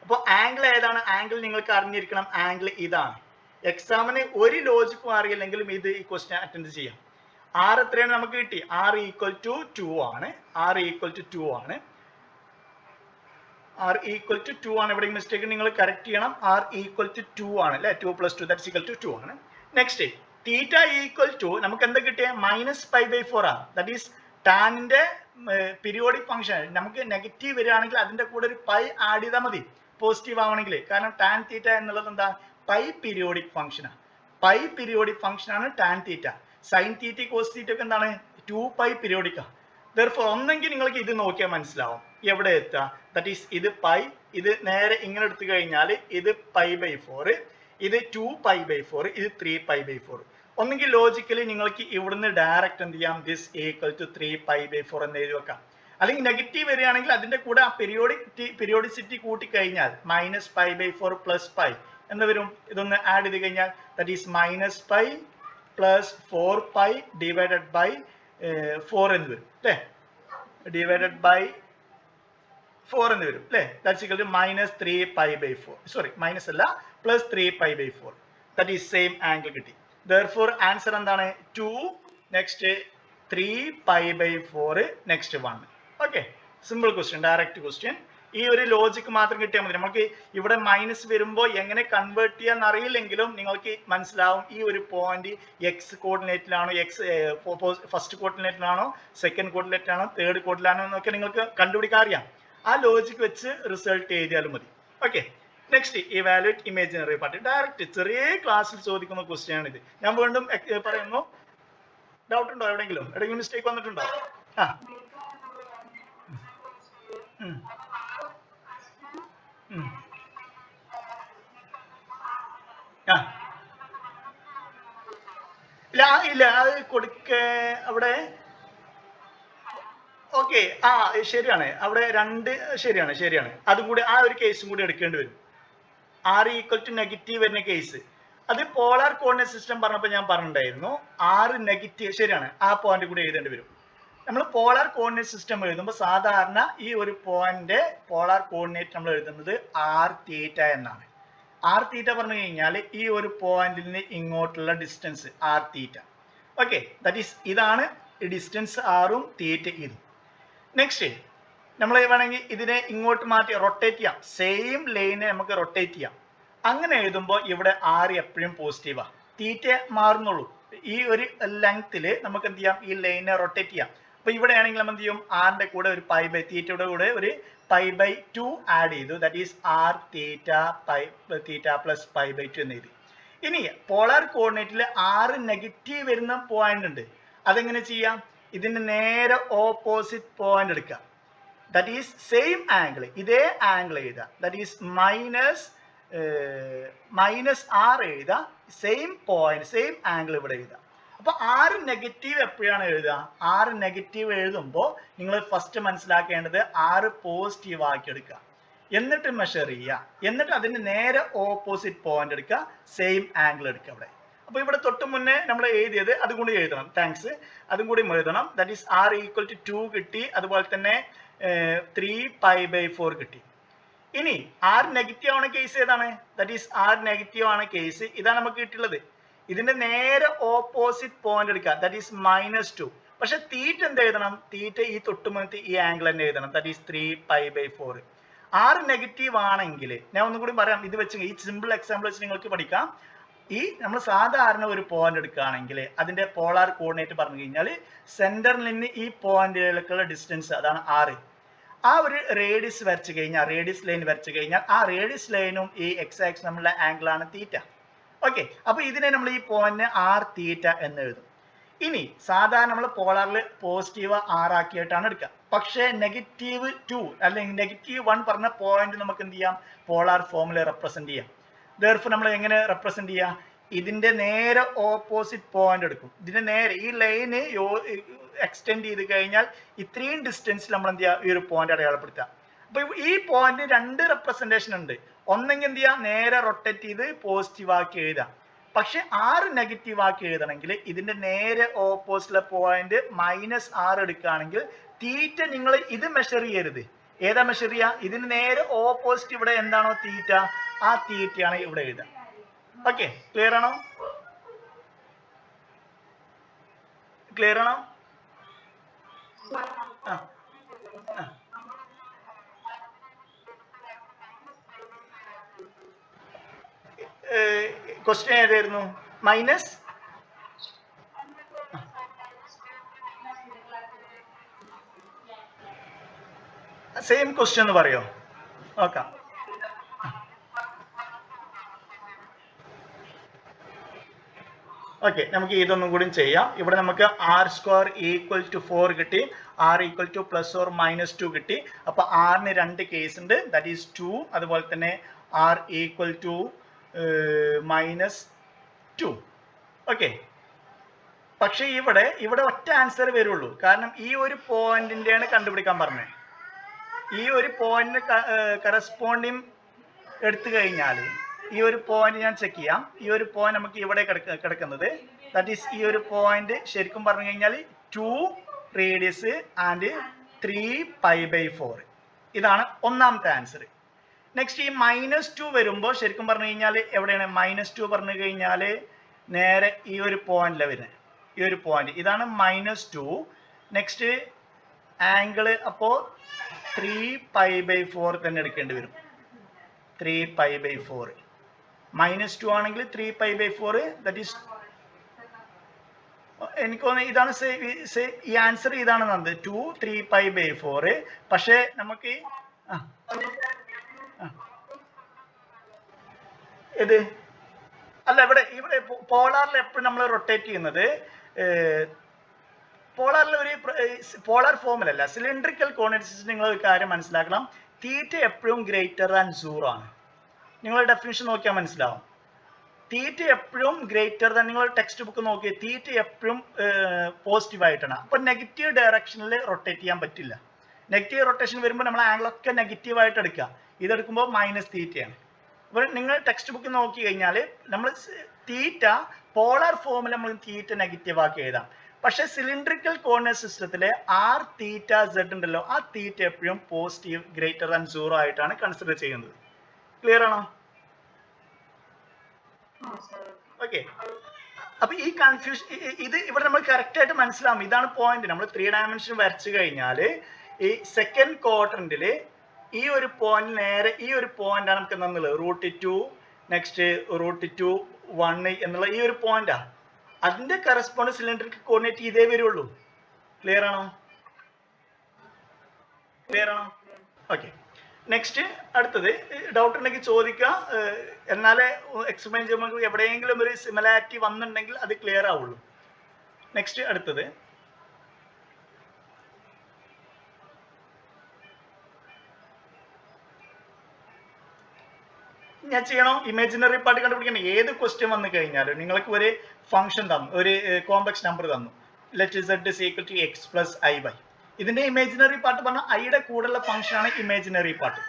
അപ്പോൾ ആംഗിൾ ഏതാണ്? ആംഗിൾ നിങ്ങൾക്ക് അറിഞ്ഞിരിക്കണം. ആംഗിൾ ഇതാണ്. എക്സാമിന് ഒരു ലോജിക്കും അറിയില്ലെങ്കിലും ഈ ക്വസ്റ്റ്യൻ അറ്റൻഡ് ചെയ്യാം. ആർ എത്രയാണ് നമുക്ക് കിട്ടി? ആർ ഈക്വൽ ടു 2 ആണ്. ആർ ഈക്വൽ ടു 2 ആണ്. ആർ ഈക്വൽ ടു 2 ആണ്. ഇവിടെ മിസ്റ്റേക്ക് നിങ്ങൾ കറക്റ്റ് ചെയ്യണം. ആർ ഈക്വൽ ടു 2 ആണ് അല്ലെ. 2 + 2 ദാറ്റ്സ് ഈക്വൽ ടു 2 ആണ്. നെക്സ്റ്റ് തീറ്റ ഈക്വൽ ടു നമുക്ക് എന്താ കിട്ടിയ? -π/4 ആണ്. ദാറ്റ് ഈസ് ടാനിന്റെ പീരിയോഡിക് ഫംഗ്ഷൻ. നമുക്ക് നെഗറ്റീവ് വരികയാണെങ്കിൽ അതിന്റെ കൂടെ ഒരു പൈ ആഡ് ചെയ്താൽ മതി പോസിറ്റീവ് ആവണമെങ്കിൽ. കാരണം ടാൻ തീറ്റ എന്നുള്ളത് എന്താ? പൈ പീരിയോഡിക് ഫംഗ്ഷനാണ്. പൈ പീരിയോഡിക് ഫംഗ്ഷൻ ആണ് tan theta. Sine theta cos theta ഒക്കെ എന്താണ്? 2π പീരിയോഡിക് ആണ്. therefore ഒന്നെങ്കിൽ നിങ്ങൾക്ക് ഇത് നോക്കിയാൽ മനസ്സിലാവും എവിടെ എത്തുക. ദാറ്റ് ഈസ് ഇത് പൈ, ഇത് നേരെ ഇങ്ങനെ എടുത്തു കഴിഞ്ഞാൽ ഇത് π/4, ഇത് 2π/4, ഇത് 3π/4. ഒന്നെങ്കിൽ ലോജിക്കലി നിങ്ങൾക്ക് ഇവിടുന്ന് ഡയറക്റ്റ് എന്ത് ചെയ്യാം? ദിസ് ഈക്വൽ ടു 3π/4 എന്ന് എഴുതി വെക്കാം. അല്ലെങ്കിൽ നെഗറ്റീവ് വരികയാണെങ്കിൽ അതിന്റെ കൂടെ ആ പീരിയോഡിസിറ്റി കൂട്ടി കഴിഞ്ഞാൽ -π/4 + π എന്ന് വരും. ഇതൊന്ന് ആഡ് ചെയ്ത് കഴിഞ്ഞാൽ ദാറ്റ് ഈസ് -π + 4π ഡിവൈഡഡ് ബൈ 4 എന്ന് വരും അല്ലേ. ഡിവൈഡഡ് ബൈ 4 എന്ന് വരും അല്ലേ. That's equal to -3π/4. Sorry minus അല്ല, +3π/4. ദാറ്റ് ഈസ് സെയിം ആംഗിൾ കിട്ടി. therefore ആൻസർ എന്താണ്? 2 next 3π/4 next 1. Okay, simple question, direct question. ഈ ഒരു ലോജിക്ക് മാത്രം കിട്ടിയാൽ മതി. നമുക്ക് ഇവിടെ മൈനസ് വരുമ്പോൾ എങ്ങനെ കൺവേർട്ട് ചെയ്യാന്ന് അറിയില്ലെങ്കിലും നിങ്ങൾക്ക് മനസ്സിലാവും ഈ ഒരു പോയിന്റ് എക്സ് കോർഡിനേറ്റിലാണോ, ഫസ്റ്റ് കോർഡിനേറ്റിലാണോ, സെക്കൻഡ് കോർഡിനേറ്റിലാണോ, തേർഡ് കോർഡിനേറ്റിലാണോ എന്നൊക്കെ നിങ്ങൾക്ക് കണ്ടുപിടിക്കാൻ അറിയാം. ആ ലോജിക്ക് വെച്ച് റിസൾട്ട് എഴുതിയാലും മതി. Okay, next evaluate imaginary part. Direct ചെറിയ ക്ലാസ്സിൽ ചോദിക്കുന്ന ക്വസ്റ്റ്യൻ ആണ് ഇത്. ഞാൻ വീണ്ടും പറയുന്നു. ഡൗട്ട് ഉണ്ടോ? എവിടെയെങ്കിലും മിസ്റ്റേക്ക് വന്നിട്ടുണ്ടോ? ആ ഇല്ല അത് കൊടുക്ക അവിടെ. ഓക്കെ, ഓക്കെ, ആ ശരിയാണ്, അവിടെ രണ്ട് ശരിയാണ്. അതും കൂടി ആ ഒരു കേസും കൂടി എടുക്കേണ്ടി വരും. r ഈക്വൽ ടു നെഗറ്റീവ് വരുന്ന കേസ്, അത് പോളാർ കോർഡിനേറ്റ് സിസ്റ്റം പറഞ്ഞപ്പോൾ ഞാൻ പറഞ്ഞിട്ടുണ്ടായിരുന്നു r നെഗറ്റീവ്, ശരിയാണ്, ആ പോയിന്റ് കൂടി എഴുതേണ്ടി വരും. നമ്മൾ പോളാർ കോർഡിനേറ്റ് സിസ്റ്റം എഴുതുമ്പോൾ സാധാരണ ഈ ഒരു പോയിന്റ് പോളാർ കോർഡിനേറ്റ് നമ്മൾ എഴുതുന്നത് r തീറ്റ എന്നാണ്. r തീറ്റ പറഞ്ഞു കഴിഞ്ഞാൽ ഈ ഒരു പോയിന്റിൽ നിന്ന് ഇങ്ങോട്ടുള്ള distance r theta. Okay, that is ഇതാണ് ഡിസ്റ്റൻസ് ആറും തീറ്റ ഇതും. നെക്സ്റ്റ് നമ്മൾ വേണമെങ്കിൽ ഇതിനെ ഇങ്ങോട്ട് മാറ്റി റൊട്ടേറ്റ് ചെയ്യാം, സെയിം ലൈനെ നമുക്ക് റൊട്ടേറ്റ് ചെയ്യാം. അങ്ങനെ എഴുതുമ്പോൾ ഇവിടെ r എപ്പോഴും പോസിറ്റീവാ, തീറ്റ മാറുന്നുള്ളൂ. ഈ ഒരു ലെങ്ത്തിൽ നമുക്ക് എന്ത് ചെയ്യാം, ഈ ലൈനെ റൊട്ടേറ്റ് ചെയ്യാം. അപ്പൊ ഇവിടെ ആണെങ്കിൽ നമ്മൾ എന്ത് ചെയ്യും, ആറിന്റെ കൂടെ ഒരു പൈ ബൈ തീറ്റയുടെ കൂടെ ഒരു π/2 ആഡ് ചെയ്തു, that is r theta plus π/2 എന്ന് എഴുതി. ഇനി പോളാർ കോർഡിനേറ്റിൽ r നെഗറ്റീവ് വരുന്ന പോയിന്റ് ഉണ്ട്, അതെങ്ങനെ ചെയ്യാം, ഇതിന്റെ നേരെ ഓപ്പോസിറ്റ് പോയിന്റ് എടുക്കുക, ദാറ്റ് ഈസ് സെയിം ആംഗിൾ, ഇതേ ആംഗിൾ എഴുതുക, ദാറ്റ് ഈസ് മൈനസ് r എഴുതുക, സെയിം പോയിന്റ് സെയിം ആംഗിൾ ഇവിടെ എഴുതുക. അപ്പൊ r നെഗറ്റീവ് എപ്പോഴാണ് എഴുതുക, r നെഗറ്റീവ് എഴുതുമ്പോൾ നിങ്ങൾ ഫസ്റ്റ് മനസ്സിലാക്കേണ്ടത് r പോസിറ്റീവ് ആക്കി എടുക്കുക, എന്നിട്ട് മെഷർ ചെയ്യുക, എന്നിട്ട് അതിന് നേരെ ഓപ്പോസിറ്റ് പോയിന്റ് എടുക്കുക, സെയിം ആംഗിൾ എടുക്കുക അവിടെ. അപ്പൊ ഇവിടെ തൊട്ട് മുന്നേ നമ്മൾ എഴുതിയത് അതും കൂടി എഴുതണം, താങ്ക്സ്, അതും കൂടി എഴുതണം. That is r equal to 2 കിട്ടി, അതുപോലെ തന്നെ 3π/4 കിട്ടി. ഇനി r നെഗറ്റീവ് ആണ് കേസ് ഏതാണ്, ദാറ്റ് ഈസ് r നെഗറ്റീവ് ആണ് കേസ്, ഇതാണ് നമുക്ക് കിട്ടിയുള്ളത്. ഇതിന്റെ നേരെ ഓപ്പോസിറ്റ് പോയിന്റ് എടുക്കുക, ദാറ്റ് ഈസ് -2. പക്ഷെ തീറ്റ എന്ത് എഴുതണം, തീറ്റ ഈ തൊട്ടുമുന്നത്തെ ഈ ആംഗിൾ തന്നെ എഴുതണം, ദാറ്റ് ഈസ് 3π/4. r നെഗറ്റീവ് ആണെങ്കിൽ ഞാൻ ഒന്നും കൂടി പറയാം, ഇത് വെച്ച് ഈ സിമ്പിൾ എക്സാമ്പിൾ വെച്ച് നിങ്ങൾക്ക് പഠിക്കാം. ഈ നമ്മൾ സാധാരണ ഒരു പോയിന്റ് എടുക്കുകയാണെങ്കിൽ അതിന്റെ പോളാർ കോർഡിനേറ്റ് പറഞ്ഞു കഴിഞ്ഞാൽ സെന്ററിൽ നിന്ന് ഈ പോയിന്റിലേക്കുള്ള ഡിസ്റ്റൻസ് അതാണ് r. ആ ഒരു റേഡിയസ് വരച്ചു കഴിഞ്ഞാൽ, റേഡിയസ് ലൈൻ വരച്ചു കഴിഞ്ഞാൽ ആ റേഡിയസ് ലൈനും ഈ എക്സ് ആക്സിസ് തമ്മിലുള്ള ആംഗിൾ ആണ് തീറ്റ. ഓക്കെ, അപ്പൊ ഇതിനെ നമ്മൾ ഈ പോയിന്റിന് r തീറ്റ എന്ന് എഴുതും. ഇനി സാധാരണ നമ്മൾ പോളാറിൽ പോസിറ്റീവ് r ആക്കിയിട്ടാണ് എടുക്കുക, പക്ഷേ -2 അല്ലെങ്കിൽ -1 പറഞ്ഞ പോയിന്റ് നമുക്ക് എന്ത് ചെയ്യാം, പോളാർ ഫോമിൽ റെപ്രസെന്റ് ചെയ്യാം. therefore നമ്മൾ എങ്ങനെ റെപ്രസെന്റ് ചെയ്യാം, ഇതിന്റെ നേരെ ഓപ്പോസിറ്റ് പോയിന്റ് എടുക്കും, ഇതിന്റെ നേരെ ഈ ലൈന് എക്സ്റ്റെൻഡ് ചെയ്ത് കഴിഞ്ഞാൽ ഇത്രയും ഡിസ്റ്റൻസിൽ നമ്മൾ എന്ത് ചെയ്യുക, ഈ ഒരു പോയിന്റ് അടയാളപ്പെടുത്തുക. അപ്പൊ ഈ പോയിന്റ് രണ്ട് റെപ്രസെന്റേഷൻ ഉണ്ട്, ഒന്നെങ്കിൽ എന്ത് ചെയ്യുക, നേരെ റൊട്ടേറ്റ് ചെയ്ത് പോസിറ്റീവ് ആക്കി എഴുതാം. പക്ഷെ r നെഗറ്റീവ് ആക്കി എഴുതണമെങ്കിൽ ഇതിന്റെ നേരെ ഓപ്പോസിറ്റ് പോയിന്റ് -r എടുക്കുകയാണെങ്കിൽ തീറ്റ നിങ്ങൾ ഇത് മെഷർ ചെയ്യരുത്, ഏതാ മെഷർ ചെയ്യുക, ഇതിന് നേരെ ഓപ്പോസിറ്റ് ഇവിടെ എന്താണോ തീറ്റ, ആ തീറ്റയാണ് ഇവിടെ എഴുതുക. ഓക്കെ, ക്ലിയർ ആണോ, ക്ലിയർ ആണോ? ക്വസ്റ്റ്യൻ ഏതായിരുന്നു, മൈനസ് സെയിം ക്വസ്റ്റ്യൻ എന്ന് പറയോ, നോക്കാം. ഓക്കെ, നമുക്ക് ഇതൊന്നും കൂടി ചെയ്യാം. ഇവിടെ നമുക്ക് r² ഈക്വൽ ടു 4 കിട്ടി, r ഈക്വൽ ടു +or-2 കിട്ടി. അപ്പൊ r-ന് രണ്ട് കേസ് ഉണ്ട്, ദാറ്റ് ഈസ് 2, അതുപോലെ തന്നെ r ഈക്വൽ ടു -2. ഓക്കെ, പക്ഷെ ഇവിടെ ഒറ്റ ആൻസർ വരുള്ളൂ, കാരണം ഈ ഒരു പോയിന്റിന്റെയാണ് കണ്ടുപിടിക്കാൻ പറഞ്ഞത്. ഈ ഒരു പോയിന്റിന് കറസ്പോണ്ടിങ് എടുത്തു കഴിഞ്ഞാൽ ഈ ഒരു പോയിന്റ് ഞാൻ ചെക്ക് ചെയ്യാം, ഈ ഒരു പോയിന്റ് നമുക്ക് ഇവിടെ കിടക്കുന്നത്, ദാറ്റ് ഈസ് ഈ ഒരു പോയിന്റ് ശരിക്കും പറഞ്ഞു കഴിഞ്ഞാൽ 2 റേഡിയസ് ആൻഡ് 3π/4, ഇതാണ് ഒന്നാമത്തെ ആൻസർ. നെക്സ്റ്റ് ഈ -2 വരുമ്പോൾ ശരിക്കും പറഞ്ഞു കഴിഞ്ഞാൽ എവിടെയാണ്, -2 പറഞ്ഞു കഴിഞ്ഞാൽ നേരെ ഈ ഒരു പോയിന്റിലാണ് വരുന്നത്, ഈ ഒരു പോയിന്റ് ഇതാണ് -2. നെക്സ്റ്റ് ആംഗിൾ അപ്പോൾ 3π/4 തന്നെ എടുക്കേണ്ടി വരും, 3π/4. -2 ആണെങ്കിൽ 3π/4, ദാറ്റ് ഈസ് എനിക്ക് തോന്നുന്നു ഇതാണ് ഈ ആൻസർ ഇതാണ് വന്നത്, 2 3π/4. പക്ഷെ നമുക്ക് ഇത് അല്ല, ഇവിടെ പോളാറിൽ എപ്പോഴും നമ്മൾ റൊട്ടേറ്റ് ചെയ്യുന്നത് പോളാറിൽ ഒരു പോളാർ ഫോമിലല്ല, സിലിണ്ടറിക്കൽ കോർഡിനേറ്റ് സിസ്റ്റം. നിങ്ങൾ ഒരു കാര്യം മനസ്സിലാക്കണം, തീറ്റ എപ്പോഴും >0 ആണ്. നിങ്ങൾ ഡെഫിനിഷൻ നോക്കിയാൽ മനസ്സിലാവും. തീറ്റ എപ്പോഴും ഗ്രേറ്റർ ദാൻ, നിങ്ങൾ ടെക്സ്റ്റ് ബുക്ക് നോക്കി, തീറ്റ എപ്പോഴും പോസിറ്റീവ് ആയിട്ടാണ്. അപ്പൊ നെഗറ്റീവ് ഡയറക്ഷനിൽ റൊട്ടേറ്റ് ചെയ്യാൻ പറ്റില്ല. നെഗറ്റീവ് റൊട്ടേഷൻ വരുമ്പോൾ നമ്മൾ ആംഗിൾ ഒക്കെ നെഗറ്റീവ് ആയിട്ട് എടുക്കുക. ഇതെടുക്കുമ്പോൾ മൈനസ് തീറ്റയാണ്. അപ്പോൾ നിങ്ങൾ ടെക്സ്റ്റ് ബുക്ക് നോക്കി കഴിഞ്ഞാൽ നമ്മൾ തീറ്റ പോളാർ ഫോമിൽ നമ്മൾ തീറ്റ നെഗറ്റീവ് ആക്കി എഴുതാം. പക്ഷെ സിലിണ്ടറിക്കൽ കോർഡിനേറ്റ് സിസ്റ്റത്തിലെ ആർ തീറ്റ സെഡ് ഉണ്ടല്ലോ, ആ തീറ്റ എപ്പോഴും പോസിറ്റീവ് ഗ്രേറ്റർ ദാൻ 0 ആയിട്ടാണ് കൺസിഡർ ചെയ്യുന്നത്. ക്ലിയർ ആണോ? ഓക്കെ. അപ്പൊ ഈ കൺഫ്യൂഷൻ ഇത് ഇവിടെ നമ്മൾ കറക്റ്റ് ആയിട്ട് മനസ്സിലാവും. ഇതാണ് പോയിന്റ്. നമ്മൾ 3 ഡയമെൻഷൻ വരച്ചു കഴിഞ്ഞാൽ ഈ സെക്കൻഡ് ക്വാഡ്രന്റിൽ ഈ ഒരു പോയിന്റ് നേരെ ഈ ഒരു പോയിന്റ് ആണ് നമുക്ക് തന്നുള്ളത്. √2 നെക്സ്റ്റ് √2 1 എന്നുള്ള ഈ ഒരു പോയിന്റാ. അതിന്റെ കറസ്പോണ്ട് സിലിണ്ടറിക്കൽ കോർഡിനേറ്റ് ഇതേ വരുള്ളൂ. ക്ലിയർ ആണോ? ക്ലിയർ ആണോ? ഓക്കെ. നെക്സ്റ്റ് അടുത്തത് ഡൗട്ട് ഉണ്ടെങ്കിൽ ചോദിക്കുക. എന്നാലേ എക്സ്പ്ലെയിൻ ചെയ്യുമ്പോൾ എവിടെയെങ്കിലും ഒരു സിമിലാരിറ്റി വന്നിട്ടുണ്ടെങ്കിൽ അത് ക്ലിയർ ആവുള്ളൂ. നെക്സ്റ്റ് അടുത്തത് ഞാൻ ചെയ്യണോ? ഇമാജിനറി പാർട്ട് കണ്ടുപിടിക്കണം. ഏത് ക്വസ്റ്റ്യൻ വന്നു കഴിഞ്ഞാലും നിങ്ങൾക്ക് ഒരു ഫംഗ്ഷൻ തന്നു, ഒരു കോംപ്ലക്സ് നമ്പർ തന്നു, let z is equal to x plus iy. ഇതിന്റെ ഇമാജിനറി പാർട്ട് പറഞ്ഞാൽ ഐയുടെ കൂടെയുള്ള ഫംഗ്ഷൻ ആണ് ഇമാജിനറി പാർട്ട്.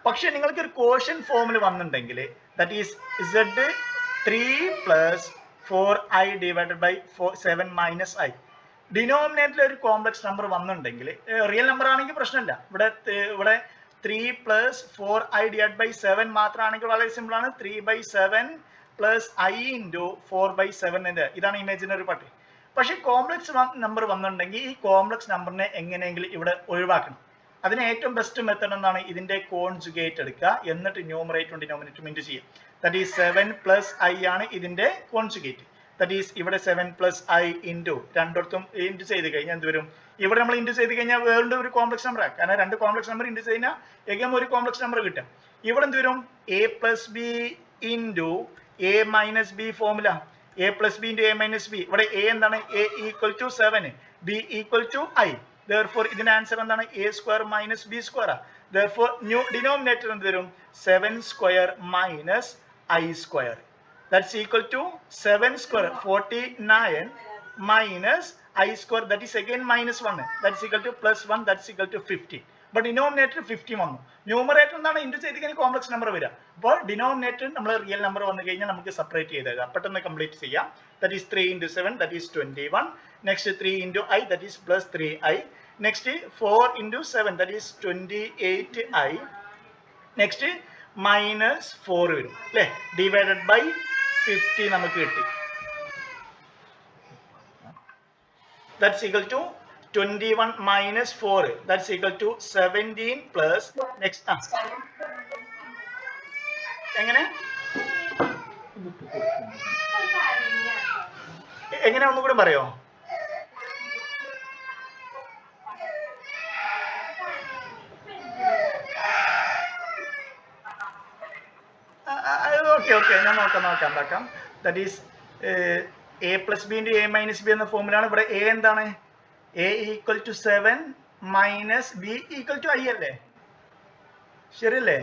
പക്ഷെ നിങ്ങൾക്ക് ഒരു കോഷ്യൻ ഫോമിൽ വന്നിട്ടുണ്ടെങ്കിൽ that is z 3 plus 4i divided by 7 minus i. ഡിനോമിനേറ്ററിൽ ഒരു കോംപ്ലക്സ് നമ്പർ വന്നിട്ടുണ്ടെങ്കിൽ, റിയൽ നമ്പർ ആണെങ്കിൽ പ്രശ്നമില്ല. ഇവിടെ 3 plus 4i divided by 7 മാത്രമാണെങ്കിൽ വളരെ സിമ്പിൾ ആണ്. 3/7 plus i into 4/7. ഇതാണ് ഇമാജിനറി പാർട്ട്. പക്ഷെ കോംപ്ലക്സ് നമ്പർ വന്നിട്ടുണ്ടെങ്കിൽ ഈ കോംപ്ലക്സ് നമ്പറിനെ എങ്ങനെയെങ്കിലും ഇവിടെ ഒഴിവാക്കണം. അതിന് ഏറ്റവും ബെസ്റ്റ് മെത്തേഡ് എന്താണ്? ഇതിന്റെ കോൺജുഗേറ്റ് എടുക്കുക, എന്നിട്ട് ന്യൂമറേറ്ററും ഡിനോമിനേറ്ററും ഇൻറ്റു ചെയ്യുക. ദാറ്റ് ഈസ് 7 plus i ആണ് ഇതിന്റെ കോൺജുഗേറ്റ്. ദാറ്റ് ഈസ് ഇവിടെ 7 plus i ഇൻറ്റു രണ്ടിടത്തും ഇൻറ്റു ചെയ്ത് കഴിഞ്ഞാൽ എന്ത് വരും? ഇവിടെ നമ്മൾ ഇൻറ്റു ചെയ്ത് കഴിഞ്ഞാൽ വേറെ ഒരു കോംപ്ലക്സ് നമ്പർ ആണ്. കാരണം 2 കോംപ്ലക്സ് നമ്പർ ഇൻറ്റു ചെയ്ത് കഴിഞ്ഞാൽ ഏകദേശം ഒരു കോംപ്ലക്സ് നമ്പർ കിട്ടും. ഇവിടെ എന്ത് വരും? a plus b into a minus b formula. a plus b into a minus b. ഇവിടെ a എന്താണ്? a equal to 7, b equal to i. Therefore ഇതിന്റെ ആൻസർ എന്താണ്? a square minus b square. Therefore new denominator എന്ത് വരും? 7 square minus i square. That's equal to 7 square 49 minus i square, that is again minus 1. That's equal to plus 1, that's equal to 50. But denominator 50 വന്നു. ന്യൂമറേറ്റർ എന്താണ്? ഇൻറ്റു ചെയ്ത് കഴിഞ്ഞാൽ കോംപ്ലക്സ് നമ്പർ വരിക. അപ്പോൾ ഡിനോമിനേറ്റർ നമ്മൾ റിയൽ നമ്പർ വന്നു കഴിഞ്ഞാൽ നമുക്ക് സെപ്പറേറ്റ് ചെയ്തേക്കാം. പെട്ടെന്ന് കംപ്ലീറ്റ് ചെയ്യാം. That is 3 into 7, that is 21. Next 3 into i, that is plus 3i. Next 4 into 7, that is 28i. Next minus 4 വരും അല്ലേ? ഡിവൈഡഡ് ബൈ 50 നമുക്ക് കിട്ടി. That's equal to 21 minus 4. That's equal to 17 plus next. എങ്ങനെ ഒന്നുകൂടെ പറയോ? ഓക്കെ ഞാൻ നോക്കാം. That is a plus b into a minus b എന്ന ഫോമുലാണ്. ഇവിടെ a എന്താണ്? a equal to 7 minus b equal to i അല്ലേ? ശരിയല്ലേ?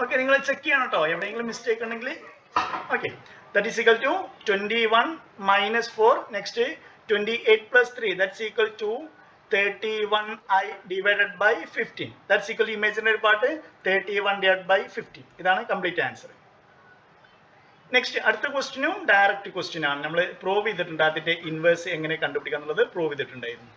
ഓക്കെ, നിങ്ങൾ ചെക്ക് ചെയ്യണം കേട്ടോ, എവിടെയെങ്കിലും മിസ്റ്റേക്ക് ഉണ്ടെങ്കിൽ. Okay, that is equal to 21 minus 4. Next 28 plus 3, that's equal to 31i divided by 15. That's equal to imaginary part 31 divided by 15. ഇതാണ് കംപ്ലീറ്റ് ആൻസർ. നെക്സ്റ്റ് അടുത്ത ക്വസ്റ്റ്യനും ഡയറക്റ്റ് ക്വസ്റ്റ്യൻ ആണ്. നമ്മൾ പ്രൂവ് ചെയ്തിട്ടുണ്ട്. അതിന്റെ ഇൻവേഴ്സ് എങ്ങനെ കണ്ടുപിടിക്കുക എന്നുള്ളത് പ്രൂവ് ചെയ്തിട്ടുണ്ടായിരുന്നു.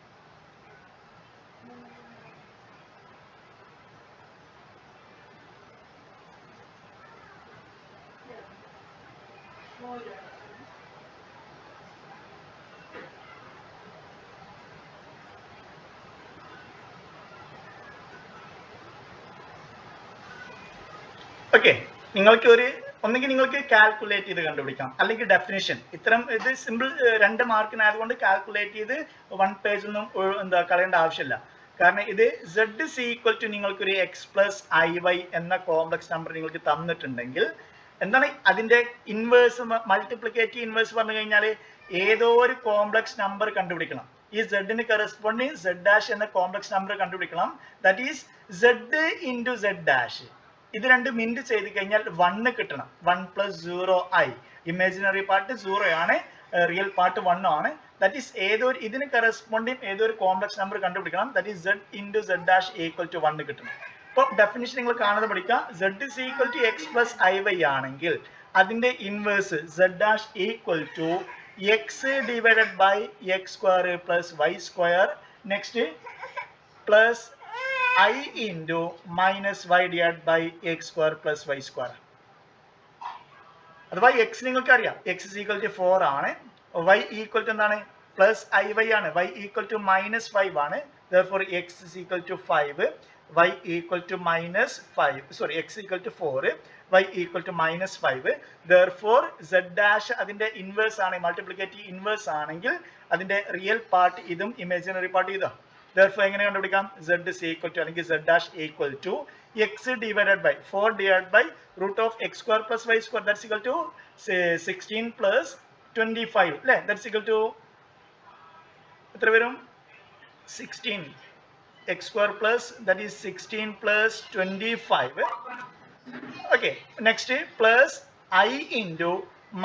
ഓക്കെ, ഒന്നെങ്കിൽ നിങ്ങൾക്ക് കാൽക്കുലേറ്റ് ചെയ്ത് കണ്ടുപിടിക്കാം, അല്ലെങ്കിൽ ഡെഫിനിഷൻ. ഇത്തരം ഇത് സിമ്പിൾ 2 മാർക്കിനായതുകൊണ്ട് കാൽക്കുലേറ്റ് ചെയ്ത് 1 പേജ് ഒന്നും കളയേണ്ട ആവശ്യമില്ല. കാരണം ഇത് z is equal to നിങ്ങൾക്കൊരു x plus iy എന്ന കോംപ്ലക്സ് നമ്പർ നിങ്ങൾക്ക് തന്നിട്ടുണ്ടെങ്കിൽ എന്താണ് അതിന്റെ ഇൻവേഴ്സ്, മൾട്ടിപ്ലിക്കേറ്റീവ് ഇൻവേഴ്സ് പറഞ്ഞു കഴിഞ്ഞാൽ ഏതോ ഒരു കോംപ്ലക്സ് നമ്പർ കണ്ടുപിടിക്കണം. ഈ സെഡിന് കറസ്പോണ്ടിങ് സെഡ് ഡാഷ് എന്ന കോംപ്ലക്സ് നമ്പർ കണ്ടുപിടിക്കണം. That is z into z dash. ഇത് രണ്ടും ഇൻറ്റു ചെയ്ത് കഴിഞ്ഞാൽ 1 കിട്ടണം. 1 + 0i. ഇമാജിനറി പാർട്ട് 0 ആണ്, റിയൽ പാർട്ട് 1 ആണ്. ദാറ്റ് ഈസ് ഇതിന് കറസ്പോണ്ടിങ് ഏതൊരു കോംപ്ലക്സ് നമ്പർ കണ്ടുപിടിക്കണം. That is z into z dash equal to 1 കിട്ടണം. അപ്പോൾ ഡെഫിനിഷൻ നിങ്ങൾ കാണാതെ പഠിക്കുക. Z is equal to x plus i y ആണെങ്കിൽ അതിന്റെ inverse z dash equal to x divided by x square plus Y square, next plus i into minus y divide by x square plus Y square. അഥവാ എക്സ് നിങ്ങൾക്ക് അറിയാം, എക്സ് ഇസ് ഈക്വൽ ടു 4 ആണ്. വൈ ഈക്വൽ ടു എന്താണ്? പ്ലസ് ഐ വൈ ആണ്. വൈ ഈക്വൽ ടു മൈനസ് 5 ആണ്. therefore x is equal to 5, y equal to minus 5, sorry, x equal to 4, y equal to minus 5. therefore z dash അതിന്റെ ഇൻവേഴ്സ് ആണ്, മൾട്ടിപ്ലിക്കേറ്റീവ് ഇൻവേഴ്സ് ആണെങ്കിൽ അതിന്റെ റിയൽ പാർട്ട് ഇതും ഇമാജിനറി പാർട്ട് ഇതും. therefore എങ്ങനെ കണ്ടുപിടിക്കാം? z is equal to അല്ലെങ്കിൽ z dash equal to x divided by 4 divided by root of x square plus y square, that's equal to 16 plus 25 അല്ലേ? that's equal to എത്ര വരും? 16 x square plus that is 16 plus 25. okay, next plus I into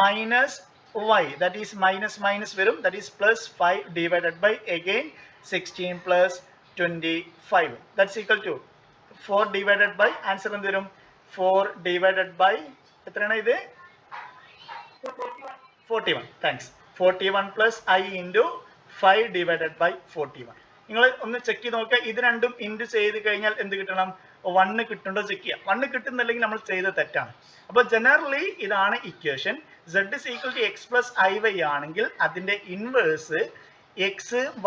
minus y, that is minus minus verum, that is plus 5 divided by again 16 plus 25, that's equal to 4 divided by answer എന്ത് വരും? 4 divided by എത്രയാണ് ഇത്? 41. thanks. 41 plus I into 5 divided by 41. നിങ്ങൾ ഒന്ന് ചെക്ക് ചെയ്ത് നോക്കുക. ഇത് രണ്ടും ഇൻറ്റു ചെയ്ത് കഴിഞ്ഞാൽ എന്ത് കിട്ടണം? 1 കിട്ടുന്നുണ്ടോ ചെക്ക് ചെയ്യാം. 1 കിട്ടുന്നില്ലെങ്കിൽ നമ്മൾ ചെയ്ത തെറ്റാണ്. അപ്പോൾ ജനറലി ഇതാണ് equation. z is equal to x plus iy ആണെങ്കിൽ അതിന്റെ ഇൻവേഴ്സ് x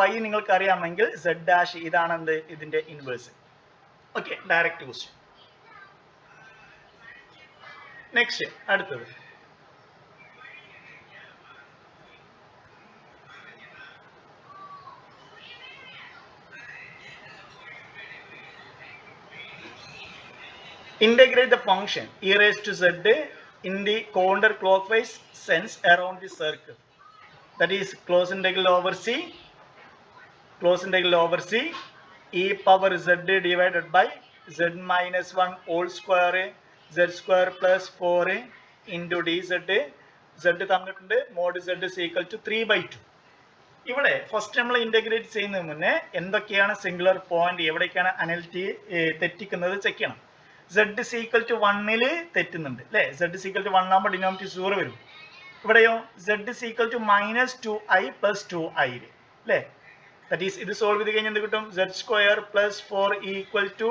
y നിങ്ങൾക്ക് അറിയാമെങ്കിൽ z ഡാഷ് ഇതാണ് എന്ത്? ഇതിന്റെ inverse. Okay, direct question. Next അടുത്തത് integrate the function e raised to z in the counterclockwise sense around the circle. That is close integral over c e power z divided by z minus 1 whole square z square plus 4 into dz. z തന്നിട്ടുണ്ട്, mod z is equal to 3/2. ഇവിടെ ഫസ്റ്റ് നമ്മൾ ഇന്റഗ്രേറ്റ് ചെയ്യുന്നതിന് മുന്നേ എന്തൊക്കെയാണ് സിംഗുലർ പോയിന്റ്, എവിടേക്കാണ് അനലിറ്റി തെറ്റിക്കുന്നത് ചെക്ക് ചെയ്യണം. z is equal to 1 തെറ്റുന്നുണ്ട് അല്ലേ? z is equal to 1 ആകുമ്പോൾ ഡിനോമിനേറ്റർ 0 വരും. ഇവിടെയോ z is equal to minus 2i plus 2i അല്ലേ? ദാറ്റ് ഈസ് ഇത് സോൾവ് ചെയ്ത് കഴിഞ്ഞാൽ എന്ത് കിട്ടും? z square plus 4 equal to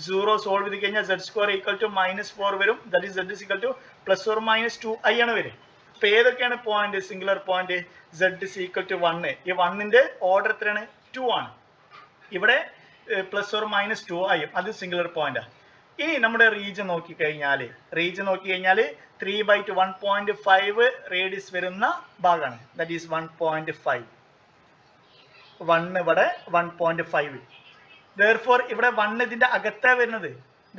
0 solve ചെയ്ത് കഴിഞ്ഞാൽ z square equal to minus 4 വരും. That is z is equal to plus or minus 2i ആണ് വരും. അപ്പൊ ഏതൊക്കെയാണ് point, singular point? z is equal to 1. ഈ 1ന്റെ ഓർഡർ എത്രയാണ്? 2 ആണ്. ഇവിടെ പ്ലസ് ഓർ മൈനസ് 2i, അത് സിംഗുലർ പോയിന്റാണ്. ഇനി നമ്മുടെ റീജിയൻ നോക്കിക്കഴിഞ്ഞാൽ 3/2 1.5 റേഡിയസ് വരുന്ന ഭാഗമാണ്. That is 1.5. 1 ഇവിടെ 1.5. therefore ഇവിടെ 1 ഇതിന്റെ അകത്താണ് വരുന്നത്.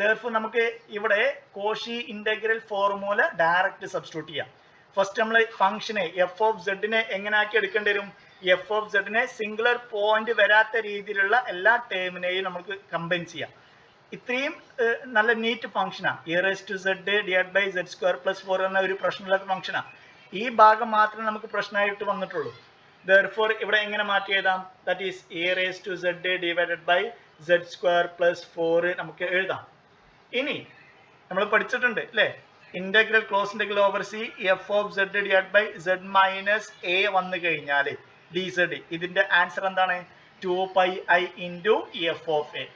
therefore നമുക്ക് ഇവിടെ Cauchy integral formula direct substitute ചെയ്യാം. ഫസ്റ്റ് നമ്മൾ ഫംഗ്ഷനെ എഫ് ഓഫ് സെഡിനെ എങ്ങനെ ആക്കി എടുക്കേണ്ടി വരും? എഫ് ഓഫ് സെഡിനെ സിംഗുലർ പോയിന്റ് വരാത്ത രീതിയിലുള്ള എല്ലാ ടേമിനെയും നമുക്ക് കമ്പൈൻ ചെയ്യാം. ഇത്രയും നല്ല നീറ്റ് ഫംഗ്ഷനാണ്. e raised to z divided by z square plus 4 എന്ന ഒരു പ്രശ്നമില്ലാത്ത ഫംഗ്ഷനാണ്. ഈ ഭാഗം മാത്രമേ നമുക്ക് പ്രശ്നമായിട്ട് വന്നിട്ടുള്ളൂ. therefore ഇവിടെ എങ്ങനെ മാറ്റി എഴുതാം? that is e raised to z divided by z square plus 4 നമുക്ക് എഴുതാം. ഇനി നമ്മൾ പഠിച്ചിട്ടുണ്ട് അല്ലേ? Integral close integral over c f of z divided by z minus a വന്നു കഴിഞ്ഞാൽ dz, ഇതിന്റെ ആൻസർ എന്താണ്? 2πi into f of a.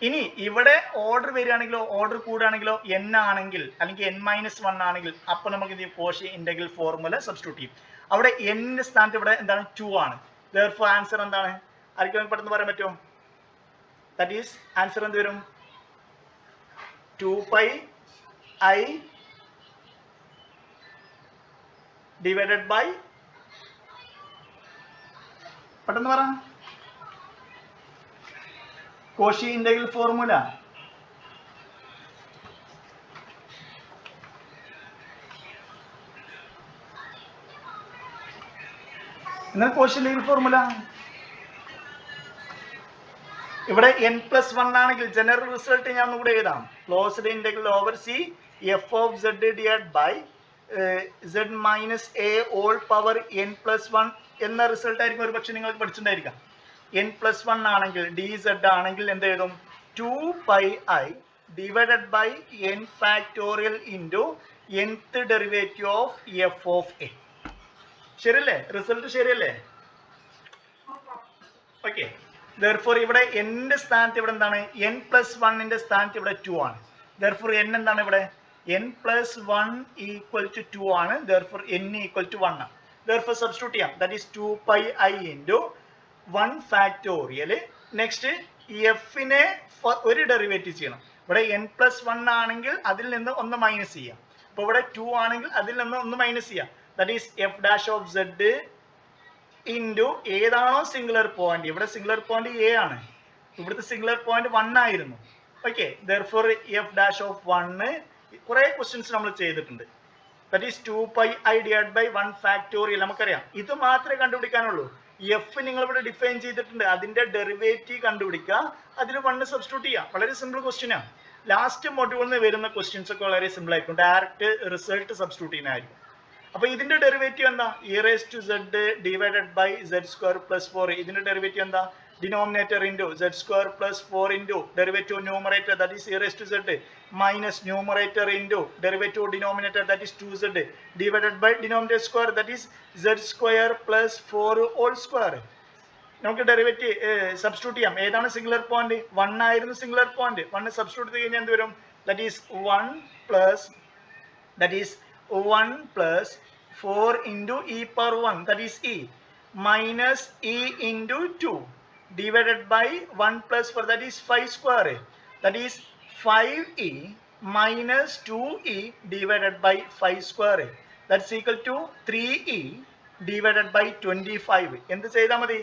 ഇനി ഇവിടെ ഓർഡർ വരികയാണെങ്കിലോ ഓർഡർ കൂടുകയാണെങ്കിലോ n ആണെങ്കിൽ അല്ലെങ്കിൽ n-1 ആണെങ്കിൽ അപ്പൊ നമുക്ക് ഇത് കോഷി ഇന്റഗ്രൽ ഫോർമുല സബ്സ്റ്റിറ്റ്യൂട്ട് ചെയ്യും. അവിടെ n സ്ഥാനത്ത് ഇവിടെ എന്താണ്? 2 ആണ്. therefore ആൻസർ എന്താണ്? ആർക്കും പെട്ടെന്ന് പറയാൻ പറ്റുമോ? ദാറ്റ് ഈസ് ആൻസർ എന്ത് വരും? 2πi ഡിവൈഡഡ് ബൈ, പെട്ടെന്ന് പറ, കോഷി ഇന്റഗ്രൽ ഫോർമുല. എന്നാൽ കോഷി ഇന്റഗ്രൽ ഫോർമുല ഇവിടെ n+1 ആണെങ്കിൽ ജനറൽ റിസൾട്ട് ഞാൻ ഇവിടെ എഴുതാം. Closed integral over c f of z divide by z minus a whole power n+1 എന്ന റിസൾട്ട് ആയിരിക്കും ഒരു പക്ഷെ നിങ്ങൾക്ക് പഠിച്ചിട്ടുണ്ടായിരിക്കാം. n+1 ആണെങ്കിൽ dz ആണെങ്കിൽ എന്ത് എഴുതും? 2πi divided by n factorial into nth derivative of f of a. ശരിയല്ലേ? റിസൾട്ട് ശരിയല്ലേ? ഓക്കെ. therefore ഇവിടെ n ന്റെ സ്ഥാനത്ത് ഇവിടെ എന്താണ്? n+1 ന്റെ സ്ഥാനത്ത് ഇവിടെ 2 ആണ്. therefore n എന്താണ് ഇവിടെ? n+1 equal to 2 ആണ്. therefore n equal to 1 ആണ്. therefore substitute ചെയ്യാം. that is 2πi into 1 factorial. Next f നെ ഒരു ഡെറിവേറ്റീവ് ചെയ്യണം. ഇവിടെ n+1 ആണെങ്കിൽ അതിൽ നിന്ന് ഒന്ന് മൈനസ് ചെയ്യാം. അപ്പോൾ ഇവിടെ 2 ആണെങ്കിൽ അതിൽ നിന്ന് ഒന്ന് മൈനസ് ചെയ്യാം. that is f dash of z into ഏതാണോ സിംഗുലർ പോയിന്റ്. ഇവിടെ സിംഗുലർ പോയിന്റ് എ ആണ്. ഇവിടുത്തെ സിംഗുലർ പോയിന്റ് 1 ആയിരുന്നു. Okay. therefore f dash of 1 കുറെ ക്വസ്റ്റ്യൻസ് നമ്മൾ ചെയ്തിട്ടുണ്ട്. that is 2πi divided by 1 factorial. നമുക്കറിയാം ഇത് മാത്രമേ കണ്ടുപിടിക്കാനുള്ളൂ. എഫ് നിങ്ങൾ ഇവിടെ ഡിഫൈൻ ചെയ്തിട്ടുണ്ട്. അതിന്റെ ഡെറിവേറ്റീവ് കണ്ടുപിടിക്കുക, അതിൽ 1 സബ്സ്റ്റിറ്റ്യൂട്ട് ചെയ്യാം. വളരെ സിമ്പിൾ ക്വസ്റ്റ്യൻ ആണ്. ലാസ്റ്റ് മൊഡ്യൂളിൽ നിന്ന് വരുന്ന ക്വസ്റ്റ്യൻസ് ഒക്കെ വളരെ സിമ്പിൾ ആയിരിക്കും. ഡയറക്റ്റ് റിസൾട്ട് സബ്സ്റ്റിറ്റ്യൂട്ട് ചെയ്യാനായിരിക്കും. അപ്പൊ ഇതിന്റെ ഡെറിവേറ്റീവ് എന്താ? e raised to z divided by z square plus 4. ഇതിന്റെ ഡെറിവേറ്റീവ് എന്താ? Denominator into z square plus 4 into derivative numerator that is e raised to z minus numerator into derivative denominator that is 2z divided by denominator square that is z square plus 4 whole square. നമുക്ക് ഡെറിവേറ്റീവ് സബ്സ്റ്റിറ്റ്യൂട്ട് ചെയ്യാം. ഏതാണ് സിംഗുലർ പോയിന്റ്? 1 ആയിരുന്നു സിംഗുലർ പോയിന്റ്. 1 സബ്സ്റ്റിറ്റ്യൂട്ട് ചെയ്ത് കഴിഞ്ഞാൽ എന്ത് വരും? That is 1 plus 4 into e power 1 that is e minus e into 2 divided by 1 plus 4 that is 5 square that is 5e minus 2e divided by 5 square that's equal to 3e divided by 25. എന്ത് ചെയ്താൽ മതി?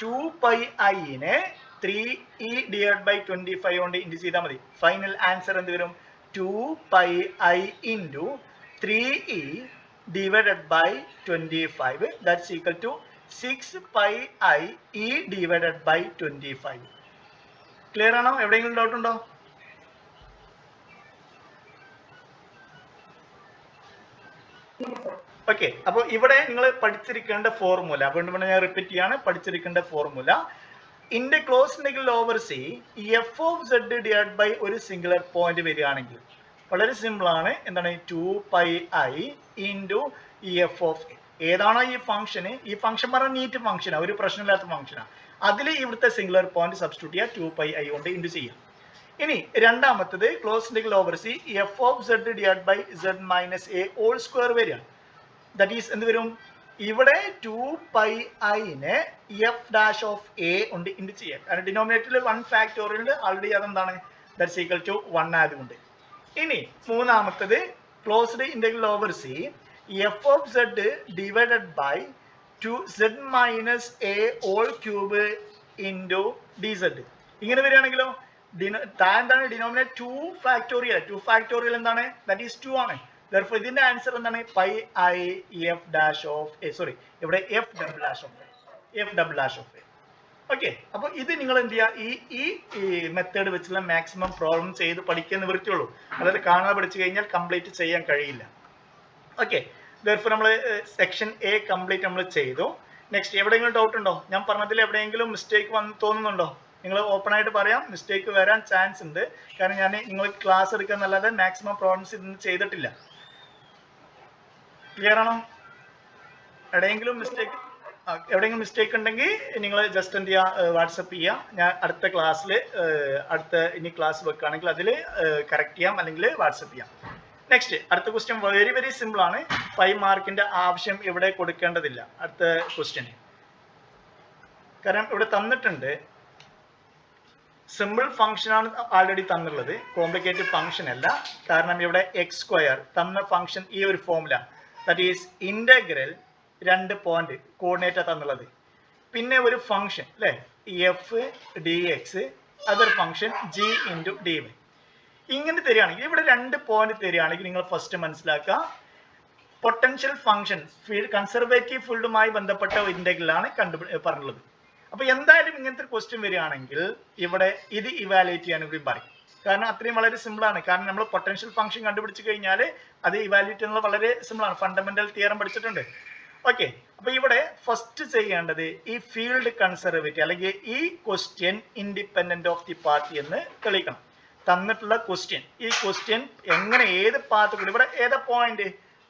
2πi നെ 3e divided by 25 കൊണ്ട് ഇൻറ്റു ചെയ്താൽ മതി. ഫൈനൽ ആൻസർ എന്ത് വരും? 2πi into 3e divided by 25 that's equal to 6πi e divided by 25. Clear ആണോ? എവിടെയെങ്കിലും ഡൗട്ട് ഉണ്ടോ? ഓക്കെ. അപ്പോൾ ഇവിടെ നിങ്ങൾ പഠിച്ചിരിക്കേണ്ട ഫോർമുല വീണ്ടും ഞാൻ റിപ്പീറ്റ് ചെയ്യാണ്. പഠിച്ചിരിക്കേണ്ട ഫോർമുല ഇന്റെ close integral over c f of z divide by ഒരു സിംഗുലർ പോയിന്റ് വരികയാണെങ്കിൽ വളരെ സിമ്പിൾ ആണ്. എന്താണ്? 2πi into F of A. ഏതാണോ ഈ ഫംഗ്ഷന്, ഈ ഫംഗ്ഷൻ പറഞ്ഞാൽ നീറ്റ് ഫംഗ്ഷനാണ്, ഒരു പ്രശ്നമില്ലാത്ത ഫംഗ്ഷനാണ്. അതിൽ ഇവിടുത്തെ സിംഗുലർ പോയിന്റ് സബ്സ്റ്റിറ്റ്യൂട്ട് ചെയ്യുക, 2πi കൊണ്ട് ഇൻറ്റു ചെയ്യാം. ഇനി രണ്ടാമത്തത് close integral over c f of z divide by z minus a whole square വരിക. ദാറ്റ് ഈസ് എന്ത് വരും? ഇവിടെ 2πi നെ എഫ് ഡാഷ് ഓഫ് എ കൊണ്ട് ഇൻറ്റു ചെയ്യാം. കാരണം ഡിനോമിനേറ്ററിൽ 1 ഫാക്ടോറിയൽ ആൾറെഡി അതെന്താണ്? ദാറ്റ്സ് ഈക്വൽ ടു 1 ആയതുകൊണ്ട്. ഇനി മൂന്നാമത്തത് closed integral over c f of z divided by 2z minus a whole cube into dz. ഇങ്ങനെ വരികയാണെങ്കിലോ എന്താണ്? Denominator 2 factorial. 2 ഫാക്ടോറിയൽ എന്താണ്? ദാറ്റ് ഈസ് 2 ആണ്. therefore ഇതിന്റെ ആൻസർ എന്താണ്? πi f dash of a. Sorry, ഇവിടെ f double dash of a. Okay. അപ്പോൾ ഇത് നിങ്ങൾ എന്ത് ചെയ്യുക? ഈ മെത്തേഡ് വെച്ചുള്ള മാക്സിമം പ്രോബ്ലം ചെയ്ത് പഠിക്കാൻ നിവൃത്തിയുള്ളൂ. അതായത് കാണാതെ പഠിച്ചു കഴിഞ്ഞാൽ കംപ്ലീറ്റ് ചെയ്യാൻ കഴിയില്ല. ഓക്കെ. therefore നമ്മൾ സെക്ഷൻ എ കംപ്ലീറ്റ് നമ്മൾ ചെയ്തു. നെക്സ്റ്റ് എവിടെയെങ്കിലും ഡൗട്ട് ഉണ്ടോ? ഞാൻ പറഞ്ഞതിൽ എവിടെയെങ്കിലും മിസ്റ്റേക്ക് തോന്നുന്നുണ്ടോ? നിങ്ങൾ ഓപ്പൺ ആയിട്ട് പറയാം. മിസ്റ്റേക്ക് വരാൻ ചാൻസ് ഉണ്ട്. കാരണം ഞാൻ നിങ്ങൾക്ക് ക്ലാസ് എടുക്കുക എന്നല്ലാതെ മാക്സിമം പ്രോബ്ലംസ് ഇതൊന്നും ചെയ്തിട്ടില്ല. ക്ലിയർ ആണോ? എവിടെയെങ്കിലും മിസ്റ്റേക്ക് ഉണ്ടെങ്കിൽ നിങ്ങൾ ജസ്റ്റ് എന്ത് ചെയ്യുക? വാട്സപ്പ് ചെയ്യുക. ഞാൻ അടുത്ത ക്ലാസ്സിൽ ഇനി ക്ലാസ് വെക്കുകയാണെങ്കിൽ അതിൽ കറക്റ്റ് ചെയ്യാം, അല്ലെങ്കിൽ വാട്സപ്പ് ചെയ്യാം. നെക്സ്റ്റ് അടുത്ത ക്വസ്റ്റ്യൻ വെരി വെരി സിമ്പിൾ ആണ്. 5 മാർക്കിന്റെ ആവശ്യം ഇവിടെ കൊടുക്കേണ്ടതില്ല അടുത്ത ക്വസ്റ്റ്യൻ. കാരണം ഇവിടെ തന്നിട്ടുണ്ട് സിമ്പിൾ ഫംഗ്ഷൻ ആണ് ആൾറെഡി തന്നുള്ളത്, കോംപ്ലിക്കേറ്റഡ് ഫംഗ്ഷൻ അല്ല. കാരണം ഇവിടെ എക്സ് സ്ക്വയർ തന്ന ഫംഗ്ഷൻ ഈ ഒരു formula that is integral 2 point coordinate തന്നുള്ളത്. പിന്നെ ഒരു ഫംഗ്ഷൻ അല്ലെ f d x, other function g into d y. ഇങ്ങനെ തരികയാണെങ്കിൽ ഇവിടെ 2 പോയിന്റ് തരികയാണെങ്കിൽ നിങ്ങൾ ഫസ്റ്റ് മനസ്സിലാക്കുക പൊട്ടൻഷ്യൽ ഫംഗ്ഷൻ കൺസർവേറ്റീവ് ഫീൽഡുമായി ബന്ധപ്പെട്ട ഇന്റഗ്രലാണ് പറഞ്ഞുള്ളത്. അപ്പൊ എന്തായാലും ഇങ്ങനത്തെ ഒരു ക്വസ്റ്റ്യൻ വരികയാണെങ്കിൽ ഇവിടെ ഇത് ഇവാലുവേറ്റ് ചെയ്യാൻ കൂടി പറയും. കാരണം അത്രയും വളരെ സിമ്പിൾ ആണ്. കാരണം നമ്മൾ പൊട്ടൻഷ്യൽ ഫംഗ്ഷൻ കണ്ടുപിടിച്ച് കഴിഞ്ഞാൽ അത് ഇവാലുവേറ്റ് ചെയ്യുന്നത് വളരെ സിമ്പിൾ ആണ്. ഫണ്ടമെന്റൽ തിയറം പഠിച്ചിട്ടുണ്ട്. ഓക്കെ, അപ്പൊ ഇവിടെ ഫസ്റ്റ് ചെയ്യേണ്ടത് ഈ ഫീൽഡ് കൺസർവേറ്റീവ് അല്ലെങ്കിൽ ഈ question independent of the path എന്ന് തെളിയിക്കണം. തന്നിട്ടുള്ള ക്വസ്റ്റ്യൻ, ഈ ക്വസ്റ്റ്യൻ എങ്ങനെ ഏത് പാത്ത് കൂടി, ഇവിടെ ഏതാ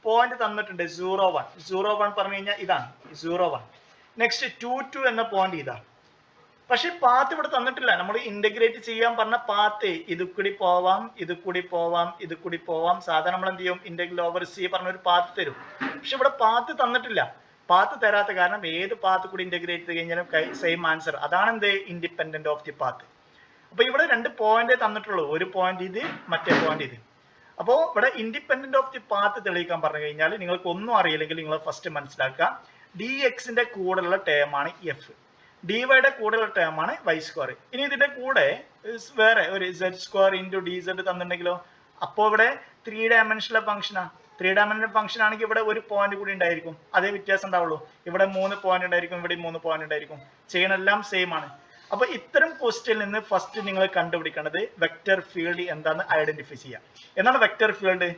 പോയിന്റ് തന്നിട്ടുണ്ട് 0,1. 0,1 പറഞ്ഞു കഴിഞ്ഞാൽ ഇതാണ് 0,1. നെക്സ്റ്റ് 2,2 എന്ന പോയിന്റ് ഇതാണ്. പക്ഷെ പാത്ത് ഇവിടെ തന്നിട്ടില്ല. നമ്മൾ ഇന്റഗ്രേറ്റ് ചെയ്യാൻ പറഞ്ഞ പാത്ത് ഇത് കൂടി പോവാം, ഇത് കൂടി പോവാം, ഇത് കൂടി പോവാം. സാധാരണ നമ്മൾ എന്ത് ചെയ്യും, ഇന്റഗ്രൽ ഓവർ സി പറഞ്ഞ ഒരു പാത്ത് തരും. പക്ഷെ ഇവിടെ പാത്ത് തന്നിട്ടില്ല. പാത്ത് തരാത്ത കാരണം ഏത് പാത്ത് കൂടി ഇന്റഗ്രേറ്റ് ചെയ്ത് കഴിഞ്ഞാലും സെയിം ആൻസർ. അതാണ് എന്ത്, ഇൻഡിപെൻഡന്റ് ഓഫ് ദി പാത്ത്. അപ്പൊ ഇവിടെ രണ്ട് പോയിന്റ് തന്നിട്ടുള്ളൂ. ഒരു പോയിന്റ് ഇത്, മറ്റേ പോയിന്റ് ഇത്. അപ്പോ ഇവിടെ ഇൻഡിപെൻഡന്റ് ഓഫ് ദി പാത്ത് തെളിയിക്കാൻ പറഞ്ഞു കഴിഞ്ഞാൽ നിങ്ങൾക്ക് ഒന്നും അറിയില്ലെങ്കിൽ നിങ്ങൾ ഫസ്റ്റ് മനസ്സിലാക്കുക, ഡി എക്സിന്റെ കൂടെയുള്ള ടേം ആണ് എഫ്, ഡി വൈയുടെ കൂടെയുള്ള ടേം ആണ് വൈ സ്ക്വയർ. ഇനി ഇതിന്റെ കൂടെ വേറെ ഒരു z square into d z തന്നിട്ടുണ്ടെങ്കിലോ, അപ്പോ ഇവിടെ 3 ഡയമെൻഷനിലെ ഫംഗ്ഷനാ. 3 ഡയമെൻഷനൽ ഫംഗ്ഷൻ ആണെങ്കിൽ ഇവിടെ ഒരു പോയിന്റ് കൂടി ഉണ്ടായിരിക്കും, അതേ വ്യത്യാസം ഉണ്ടാവുള്ളൂ. ഇവിടെ 3 പോയിന്റ് ഉണ്ടായിരിക്കും, ഇവിടെ 3 പോയിന്റ് ഉണ്ടായിരിക്കും. ചെയ്യണെല്ലാം സെയിം ആണ്. അപ്പൊ ഇത്തരം ക്വസ്റ്റ്യനിൽ നിന്ന് ഫസ്റ്റ് നിങ്ങൾ കണ്ടുപിടിക്കേണ്ടത് വെക്റ്റർ ഫീൽഡ് എന്താന്ന് ഐഡന്റിഫൈ ചെയ്യാം. എന്താണ് vector field?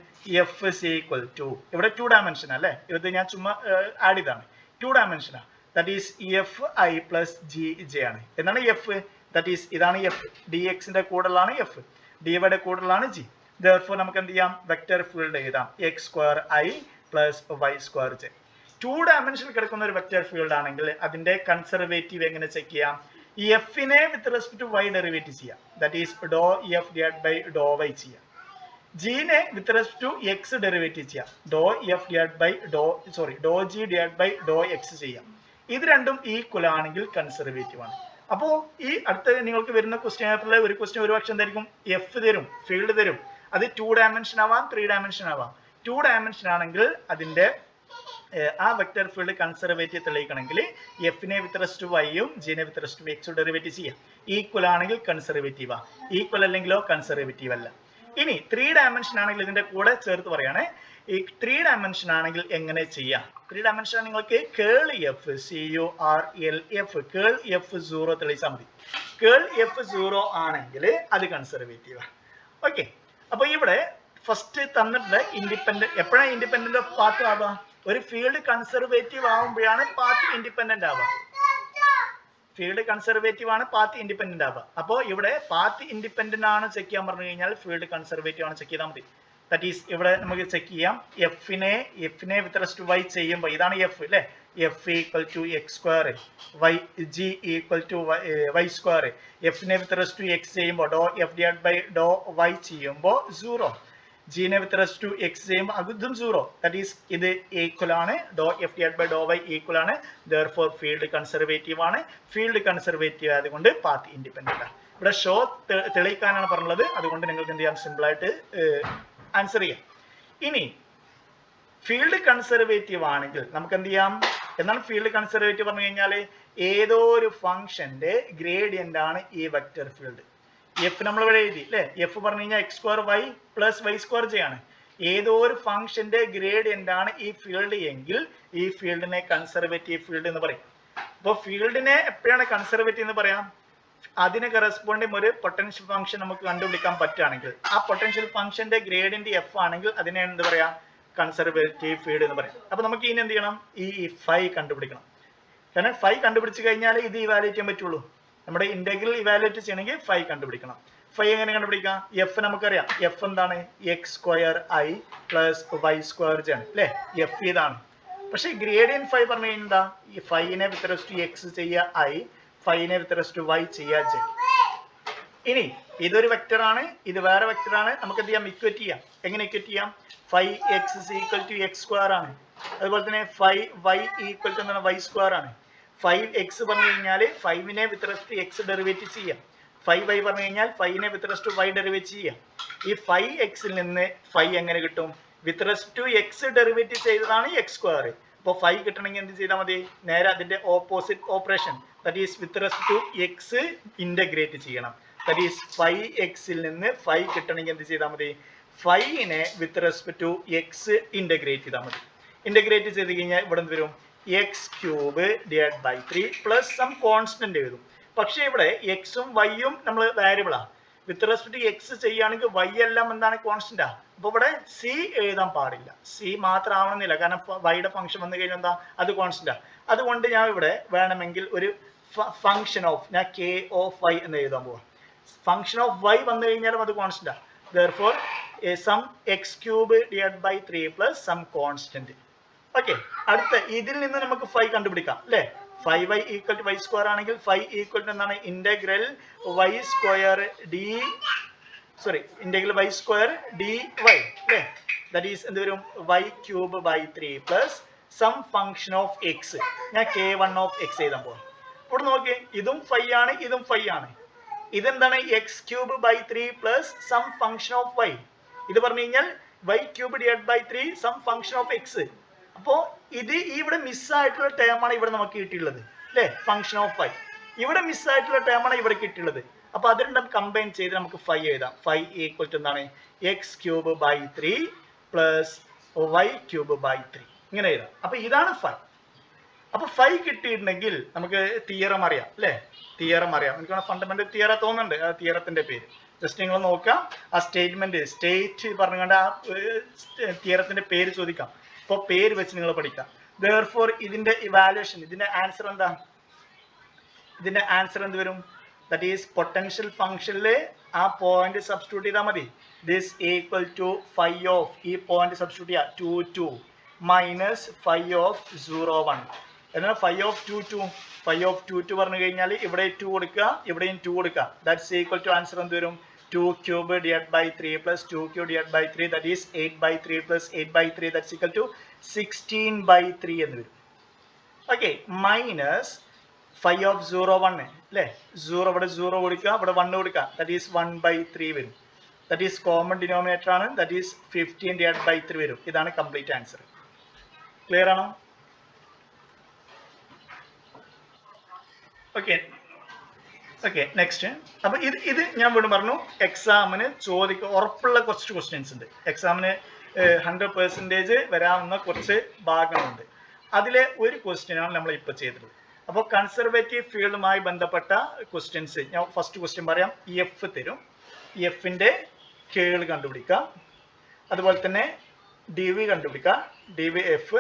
F is equal to, ഇവിടെ 2 ഡയമെൻഷൻ അല്ലേ, ഇത് ഞാൻ ചുമ്മാ ആഡ് ചെയ്താണ്. 2 ഡയമെൻഷനാ, that is f i plus g j ആണ്. എന്താണ് എഫ്? ദാറ്റ് ഈസ് ഇതാണ് എഫ്, ഡി എക്സിന്റെ കൂടുതലാണ് എഫ്, ഡി വൈയുടെ കൂടുതലാണ് ജി. therefore നമുക്ക് എന്ത് ചെയ്യാം, വെക്റ്റർ ഫീൽഡ് എഴുതാം, x square i plus Y square j. 2 ഡയമെൻഷനിൽ കിടക്കുന്ന ഒരു വെക്റ്റർ ഫീൽഡ് ആണെങ്കിൽ അതിന്റെ കൺസർവേറ്റീവ് എങ്ങനെ ചെക്ക് ചെയ്യാം? എഫിനെ with respect to y derivative ചെയ്യാം, that is doh f divide by Dr y ചെയ്യാം. ജിനെ with respect to x derivative ചെയ്യാം, doh f divide by doh g divide by Dr x ചെയ്യാം. ഇത് രണ്ടും ഈക്വൽ ആണെങ്കിൽ കൺസർവേറ്റീവ് ആണ്. അപ്പോ ഈ അടുത്ത നിങ്ങൾക്ക് വരുന്ന ക്വസ്റ്റ്യൻ പേപ്പറിലെ ഒരു ക്വസ്റ്റ്യൻ ഒരു പക്ഷം എന്തായിരിക്കും, എഫ് തരും, ഫീൽഡ് തരും. അത് 2 ഡയമെൻഷൻ ആവാം, 3 ഡയമെൻഷൻ ആവാം. 2 ഡയമെൻഷൻ ആണെങ്കിൽ അതിന്റെ ആ വെക്റ്റർ ഫീൽഡ് കൺസർവേറ്റീവ് തെളിയിക്കണമെങ്കിൽ എഫിനെ വിത്ത് റെസ്പെക്ട് ടു വൈയും ജിനെ വിത്ത് റെസ്പെക്ട് ടു എക്സും ഡെറിവേറ്റീവ് ചെയ്യാം. ഈക്വൽ ആണെങ്കിൽ കൺസർവേറ്റീവാ, ഈക്വൽ അല്ലെങ്കിലോ കൺസർവേറ്റീവ് അല്ല. ഇനി 3 ഡയമെൻഷൻ ആണെങ്കിൽ ഇതിന്റെ കൂടെ ചേർത്ത് പറയാണ്, ഈ 3 ഡയമെൻഷൻ ആണെങ്കിൽ എങ്ങനെ ചെയ്യാം? 3 ഡയമെൻഷൻ നിങ്ങൾക്ക് കേൾ എഫ് CURL F കേൾ എഫ് 0 തെളിയിച്ചാൽ മതി. കേൾ എഫ് 0 ആണെങ്കിൽ അത് കൺസർവേറ്റീവാ. ഓക്കെ, അപ്പൊ ഇവിടെ ഫസ്റ്റ് തന്നിട്ട് ഇൻഡിപെൻഡന്റ്, എപ്പോഴാണ് ഇൻഡിപെൻഡന്റ് ഓഫ് പാത്ത് ആവുക? ഒരു ഫീൽഡ് കൺസർവേറ്റീവ് ആവുമ്പോഴാണ് പാത്ത് ഇൻഡിപെൻഡന്റ് ആവുക. ഫീൽഡ് കൺസർവേറ്റീവ് ആണ്, പാത്ത് ഇൻഡിപെൻഡന്റ് ആവുക. അപ്പോ ഇവിടെ പാത്ത് ഇൻഡിപെൻഡന്റ് ആണ് ചെക്ക് ചെയ്യാൻ പറഞ്ഞു കഴിഞ്ഞാൽ ഫീൽഡ് കൺസർവേറ്റീവ് ആണ് ചെക്ക് ചെയ്താൽ മതി. ദാറ്റ് ഈസ് ഇവിടെ നമുക്ക് ചെക്ക് ചെയ്യാം, എഫിനെ വിത്ത് റെസ്പെക്ട് ടു വൈ ചെയ്യുമ്പോൾ ഇതാണ് എഫ് അല്ലേ, f equal to X square, y g equal to y square. എഫിനെ വിത്ത് റെസ്പെക്ട് ടു എക്സ് ചെയ്യുമ്പോൾ doh f divide by Dr y ചെയ്യുമ്പോൾ 0, ജിനെ വിത്ത് റെസ്പെക്ട് ടു എക്സ് ചെയ്യുമ്പോൾ അതും 0. ദാറ്റ് ഈസ് ഇത് ഈക്വൽ ആണ്, doh f divide by Dr y equal ആണ്. therefore ഫീൽഡ് കൺസർവേറ്റീവ് ആണ്. ഫീൽഡ് കൺസർവേറ്റീവ് ആയതുകൊണ്ട് പാത്ത് ഇൻഡിപെൻഡന്റ് ആണ്. ഇവിടെ ഷോ തെളിയിക്കാനാണ് പറഞ്ഞത്, അതുകൊണ്ട് നിങ്ങൾക്ക് എന്ത് ചെയ്യാം, സിമ്പിൾ ആയിട്ട് ആൻസർ ചെയ്യാം. ഇനി ഫീൽഡ് കൺസർവേറ്റീവ് ആണെങ്കിൽ നമുക്ക് എന്ത് ചെയ്യാം? എന്നാൽ ഫീൽഡ് കൺസർവേറ്റീവ് പറഞ്ഞു കഴിഞ്ഞാൽ ഏതോ ഒരു ഫംഗ്ഷന്റെ ഗ്രേഡിയന്റ് ആണ് ഈ വെക്റ്റർ ഫീൽഡ്. എഫ് നമ്മൾ ഇവിടെ എഴുതി അല്ലെ, എഫ് പറഞ്ഞു കഴിഞ്ഞാൽ x square y plus Y square j ആണ്. ഏതോ ഒരു ഫംഗ്ഷന്റെ ഗ്രേഡിയന്റ് ആണ് ഈ ഫീൽഡ് എങ്കിൽ ഈ ഫീൽഡിനെ കൺസർവേറ്റീവ് ഫീൽഡ് എന്ന് പറയും. അപ്പോൾ ഫീൽഡിനെ എപ്പോഴാണ് കൺസർവേറ്റീവ് എന്ന് പറയാം? അതിന് കറസ്പോണ്ടിങ് ഒരു പൊട്ടൻഷ്യൽ ഫംഗ്ഷൻ നമുക്ക് കണ്ടുപിടിക്കാൻ പറ്റുകയാണെങ്കിൽ, ആ പൊട്ടൻഷ്യൽ ഫംഗ്ഷന്റെ ഗ്രേഡിയന്റ് എഫ് ആണെങ്കിൽ അതിനെ എന്ത് പറയാം? കൺസർവേറ്റീവ് ഫീൽഡ് എന്ന് പറയാം. അപ്പൊ നമുക്ക് ഇനി എന്ത് ചെയ്യണം? ഈ ഫൈ കണ്ടുപിടിക്കണം. കാരണം ഫൈ കണ്ടുപിടിച്ച് കഴിഞ്ഞാൽ ഇത് ഇവാലുവേറ്റ് ചെയ്യാൻ പറ്റുള്ളൂ. നമ്മുടെ ഇന്റഗ്രൽ ഇവാലുവേറ്റ് ചെയ്യണമെങ്കിൽ ഫൈ കണ്ടുപിടിക്കണം. ഫൈ എങ്ങനെ കണ്ടുപിടിക്കാം? എഫ് നമുക്കറിയാം, എഫ് എന്താണ്? X square i plus Y square j ആണ് അല്ലെ, എഫ് ഇതാണ്. പക്ഷെ ഗ്രേഡിയന്റ് ഫൈ പറഞ്ഞു കഴിഞ്ഞാൽ എന്താ? ഈ ഫൈനെ വിത്ത് റെസ്പെക്ട് ടു എക്സ് ചെയ്യുക ഐ, ഫൈനെ വിത്ത് റെസ്പെക്ട് ടു വൈ ചെയ്യുക ജെ. ഇനി ഇതൊരു വെക്റ്റർ ആണ്, ഇത് വേറെ വെക്റ്റർ ആണ്. നമുക്ക് എന്ത് ചെയ്യാം? ഇക്വേറ്റ് ചെയ്യാം. എങ്ങനെ ഇക്വേറ്റ് ചെയ്യാം? Phi x equal to X square ആണ്. അതുപോലെ തന്നെ ഫൈ വൈ ഈക്വൽ ടു എന്താണ്? വൈ സ്ക്വയർ ആണ്. 5x പറഞ്ഞു കഴിഞ്ഞാൽ 5നെ with respect to x derivative ചെയ്യാം. 5y പറഞ്ഞു കഴിഞ്ഞാൽ 5നെ with respect to y derivative ചെയ്യാം. ഈ 5xൽ നിന്ന് 5 എങ്ങനെ കിട്ടും? With respect to x derivative ചെയ്തതാണ് എക്സ് സ്ക്വയർ. അപ്പോൾ 5 കിട്ടണമെങ്കിൽ എന്ത് ചെയ്താൽ മതി? നേരെ അതിന്റെ opposite operation, that is with respect to x integrate ചെയ്യണം. ദാറ്റ് ഈസ് 5xൽ നിന്ന് 5 കിട്ടണമെങ്കിൽ എന്ത് ചെയ്താൽ മതി? 5നെ with respect to x integrate ചെയ്താൽ മതി. ഇന്റഗ്രേറ്റ് ചെയ്ത് കഴിഞ്ഞാൽ ഇവിടെ എന്ത് വരും? X cube divide by 3 plus some constant എഴുതും. പക്ഷേ ഇവിടെ എക്സും വൈയും നമ്മൾ വേരിയബിളാണ്. വിത്ത് റെസ്പെക്ട് എക്സ് ചെയ്യുകയാണെങ്കിൽ വൈ എല്ലാം എന്താണ് കോൺസ്റ്റന്റാ. അപ്പൊ ഇവിടെ സി എഴുതാൻ പാടില്ല. സി മാത്രം ആവണമെന്നില്ല, കാരണം വൈയുടെ ഫംഗ്ഷൻ വന്നു കഴിഞ്ഞാൽ എന്താ അത് കോൺസ്റ്റന്റാ. അതുകൊണ്ട് ഞാൻ ഇവിടെ വേണമെങ്കിൽ ഒരു ഫംഗ്ഷൻ ഓഫ് ഞാൻ കെ ഓഫ് വൈ എന്ന് എഴുതാൻ പോവാം. ഫംഗ്ഷൻ ഓഫ് വൈ വന്നു കഴിഞ്ഞാലും അത് കോൺസ്റ്റന്റാ. therefore some x cube divide by 3 plus some constant. Okay, അടുത്ത ഇതിൽ നിന്ന് നമുക്ക് ഫൈ കണ്ടുപിടിക്കാം അല്ലെ. 5y equal to y square ആണെങ്കിൽ ഫൈ ഈക്വൽ ടു എന്താണ് integral y square d integral y square d y അല്ലെ. ദാറ്റ് ഈസ് എന്ത് വരും y cube by 3 plus some function of X. ഞാൻ k1 ഓഫ് എക്സ് എഴുതാൻ പോവാം. ഇവിടെ നോക്കി, ഇതും ഫൈ ആണ് ഇതും ഫൈ ആണ്. ഇതെന്താണ് x cube by 3 plus some function of y. ഇത് പറഞ്ഞു കഴിഞ്ഞാൽ y cube divide by 3 some function of x. അപ്പോ ഇത് ഇവിടെ മിസ്സായിട്ടുള്ള ടേമാണ് ഇവിടെ നമുക്ക് കിട്ടിയുള്ളത് അല്ലെ, ഫംഗ്ഷൻ ഓഫ് വൈ. ഇവിടെ മിസ്സായിട്ടുള്ള ടേമാണ് ഇവിടെ കിട്ടിയുള്ളത്. അപ്പൊ അത് രണ്ടും കമ്പൈൻ ചെയ്ത് നമുക്ക് ഫൈ എഴുതാം. ഫൈ ഈക്വൽ ടു എന്താണ് x cube by 3 plus y cube by 3 ഇങ്ങനെ എഴുതാം. അപ്പൊ ഇതാണ് ഫൈ. അപ്പൊ ഫൈ കിട്ടിയിട്ടുണ്ടെങ്കിൽ നമുക്ക് തിയറം അറിയാം അല്ലെ. തിയറം അറിയാം, എനിക്ക് ഫണ്ടമെന്റൽ തിയറ തോന്നുന്നുണ്ട്. ആ തിയറത്തിന്റെ പേര് ജസ്റ്റ് നിങ്ങൾ നോക്കാം. ആ സ്റ്റേറ്റ് പറഞ്ഞുകൊണ്ട് ആ തിയറത്തിന്റെ പേര് ചോദിക്കാം. അപ്പൊ പേര് വെച്ച് നിങ്ങൾ പഠിക്കാം. therefore ഇതിന്റെ ഇവാലുവേഷൻ, ഇതിന്റെ ആൻസർ എന്താ? ഇതിന്റെ ആൻസർ എന്ത് വരും? ദാറ്റ് ഈസ് പൊട്ടൻഷ്യൽ ഫംഗ്ഷനില് ആ പോയിന്റ് സബ്സ്റ്റിറ്റ്യൂട്ട് ചെയ്താൽ മതി. This equal to phi of, ഈ പോയിന്റ് സബ്സ്റ്റിറ്റ്യൂട്ട് ചെയ്യാം 2 2 മൈനസ് ഫൈ ഓഫ് 0 1. എന്നാൽ ഫൈ ഓഫ് 2 2, ഫൈ ഓഫ് 2 2 പറഞ്ഞു കഴിഞ്ഞാൽ ഇവിടെ 2 കൊടുക്കുക, ഇവിടെയും 2 കൊടുക്കുക. ദാറ്റ്സ് ഈക്വൽ ടു ആൻസർ എന്ത് വരും? 2 cube divide by 3 plus 2 cube divide by 3 that is 8 by 3 plus 8 by 3 that's equal to 16 by 3 എന്ന് വരും. ഓക്കെ, മൈനസ് ഫൈ ഓഫ് 0 1 അല്ലേ. 0 ഇവിടെ 0 കൊടുക്കുക, ഇവിടെ 1 കൊടുക്കുക. ദാറ്റ് ഈസ് 1 ബൈ 3 വരും. ദാറ്റ് ഈസ് കോമൺ ഡിനോമിനേറ്റർ ആണ്. ദാറ്റ് ഈസ് 15 ഡിവൈഡ് ബൈ 3 വരും. ഇതാണ് കംപ്ലീറ്റ് ആൻസർ. ക്ലിയർ ആണോ? Okay okay, next. അപ്പൊ ഇത് ഞാൻ വീണ്ടും പറഞ്ഞു, എക്സാമിന് ഉറപ്പുള്ള കുറച്ച് ക്വസ്റ്റ്യൻസ് ഉണ്ട്. എക്സാമിന് 100% വരാവുന്ന കുറച്ച് ഭാഗങ്ങളുണ്ട്. അതിലെ ഒരു ക്വസ്റ്റ്യനാണ് നമ്മൾ ഇപ്പൊ ചെയ്തത്. അപ്പോൾ കൺസർവേറ്റീവ് ഫീൽഡുമായി ബന്ധപ്പെട്ട ക്വസ്റ്റ്യൻസ് ഞാൻ ഫസ്റ്റ് ക്വസ്റ്റ്യൻ പറയാം. എഫ് തരും, എഫിന്റെ കേൾ കണ്ടുപിടിക്കാം. അതുപോലെ തന്നെ ഡി വി കണ്ടുപിടിക്കാം. Div f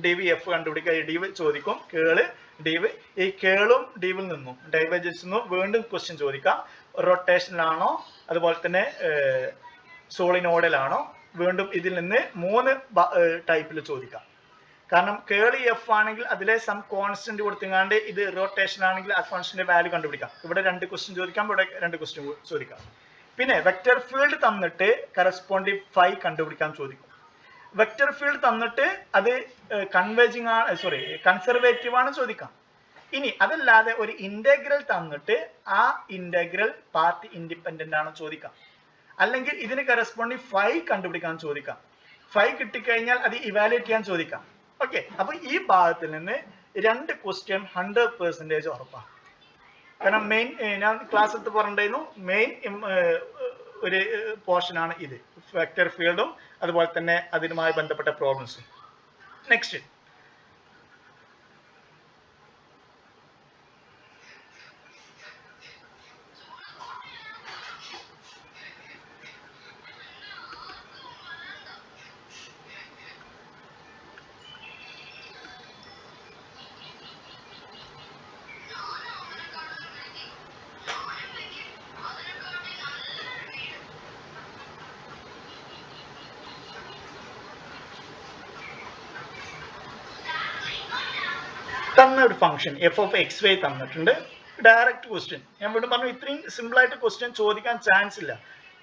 div f കണ്ടുപിടിക്കുക. ഡി വി ചോദിക്കും, കേള് ഡീവ്. ഈ കേളും ഡീവിൽ നിന്നും ഡൈവേർജൻസ് നിന്നും വീണ്ടും ക്വസ്റ്റ്യൻ ചോദിക്കാം. റൊട്ടേഷനിലാണോ അതുപോലെ തന്നെ സോളിനോഡിലാണോ, വീണ്ടും ഇതിൽ നിന്ന് 3 ടൈപ്പിൽ ചോദിക്കാം. കാരണം കേളി എഫ് ആണെങ്കിൽ അതിലെ സം കോൺസ്റ്റന്റ് കൊടുത്തുകൊണ്ട്, ഇത് റൊട്ടേഷൻ ആണെങ്കിൽ ആ കോൺസ്റ്റന്റ് വാല്യൂ കണ്ടുപിടിക്കാം. ഇവിടെ 2 ക്വസ്റ്റ്യൻ ചോദിക്കാം, ഇവിടെ 2 ക്വസ്റ്റ്യൻ ചോദിക്കാം. പിന്നെ വെക്റ്റർ ഫീൽഡ് തന്നിട്ട് കറസ്പോണ്ടിങ് ഫൈ കണ്ടുപിടിക്കാൻ ചോദിക്കും. വെക്റ്റർ ഫീൽഡ് തന്നിട്ട് അത് കൺസർവേറ്റീവ് ആണ് ചോദിക്കാം. ഇനി അതല്ലാതെ ഒരു ഇന്റഗ്രൽ തന്നിട്ട് ആ ഇന്റഗ്രൽ പാർട്ട് ഇൻഡിപെൻഡന്റ് ആണ് ചോദിക്കാം. അല്ലെങ്കിൽ ഇതിന് കറസ്പോണ്ടിങ് ഫൈ കണ്ടുപിടിക്കാൻ ചോദിക്കാം. ഫൈ കിട്ടിക്കഴിഞ്ഞാൽ അത് ഇവാലുവേറ്റ് ചെയ്യാൻ ചോദിക്കാം. ഓക്കെ, അപ്പൊ ഈ ഭാഗത്തിൽ നിന്ന് 2 ക്വസ്റ്റ്യൻ 100% ഉറപ്പാണ്. കാരണം മെയിൻ ഞാൻ ക്ലാസ് എടുത്ത് പറഞ്ഞിട്ടുണ്ടായിരുന്നു, മെയിൻ ഒരു പോർഷൻ ആണ് ഇത്, വെക്റ്റർ ഫീൽഡും അതുപോലെ തന്നെ അതിനുമായി ബന്ധപ്പെട്ട പ്രോബ്ലംസും. നെക്സ്റ്റ്, തന്ന ഒരു function f of X y തന്നിട്ടുണ്ട്. ഡയറക്റ്റ് ക്വസ്റ്റ്യൻ ഞാൻ വീണ്ടും പറഞ്ഞു, ഇത്രയും സിമ്പിൾ ആയിട്ട് ക്വസ്റ്റ്യൻ ചോദിക്കാൻ ചാൻസ് ഇല്ല.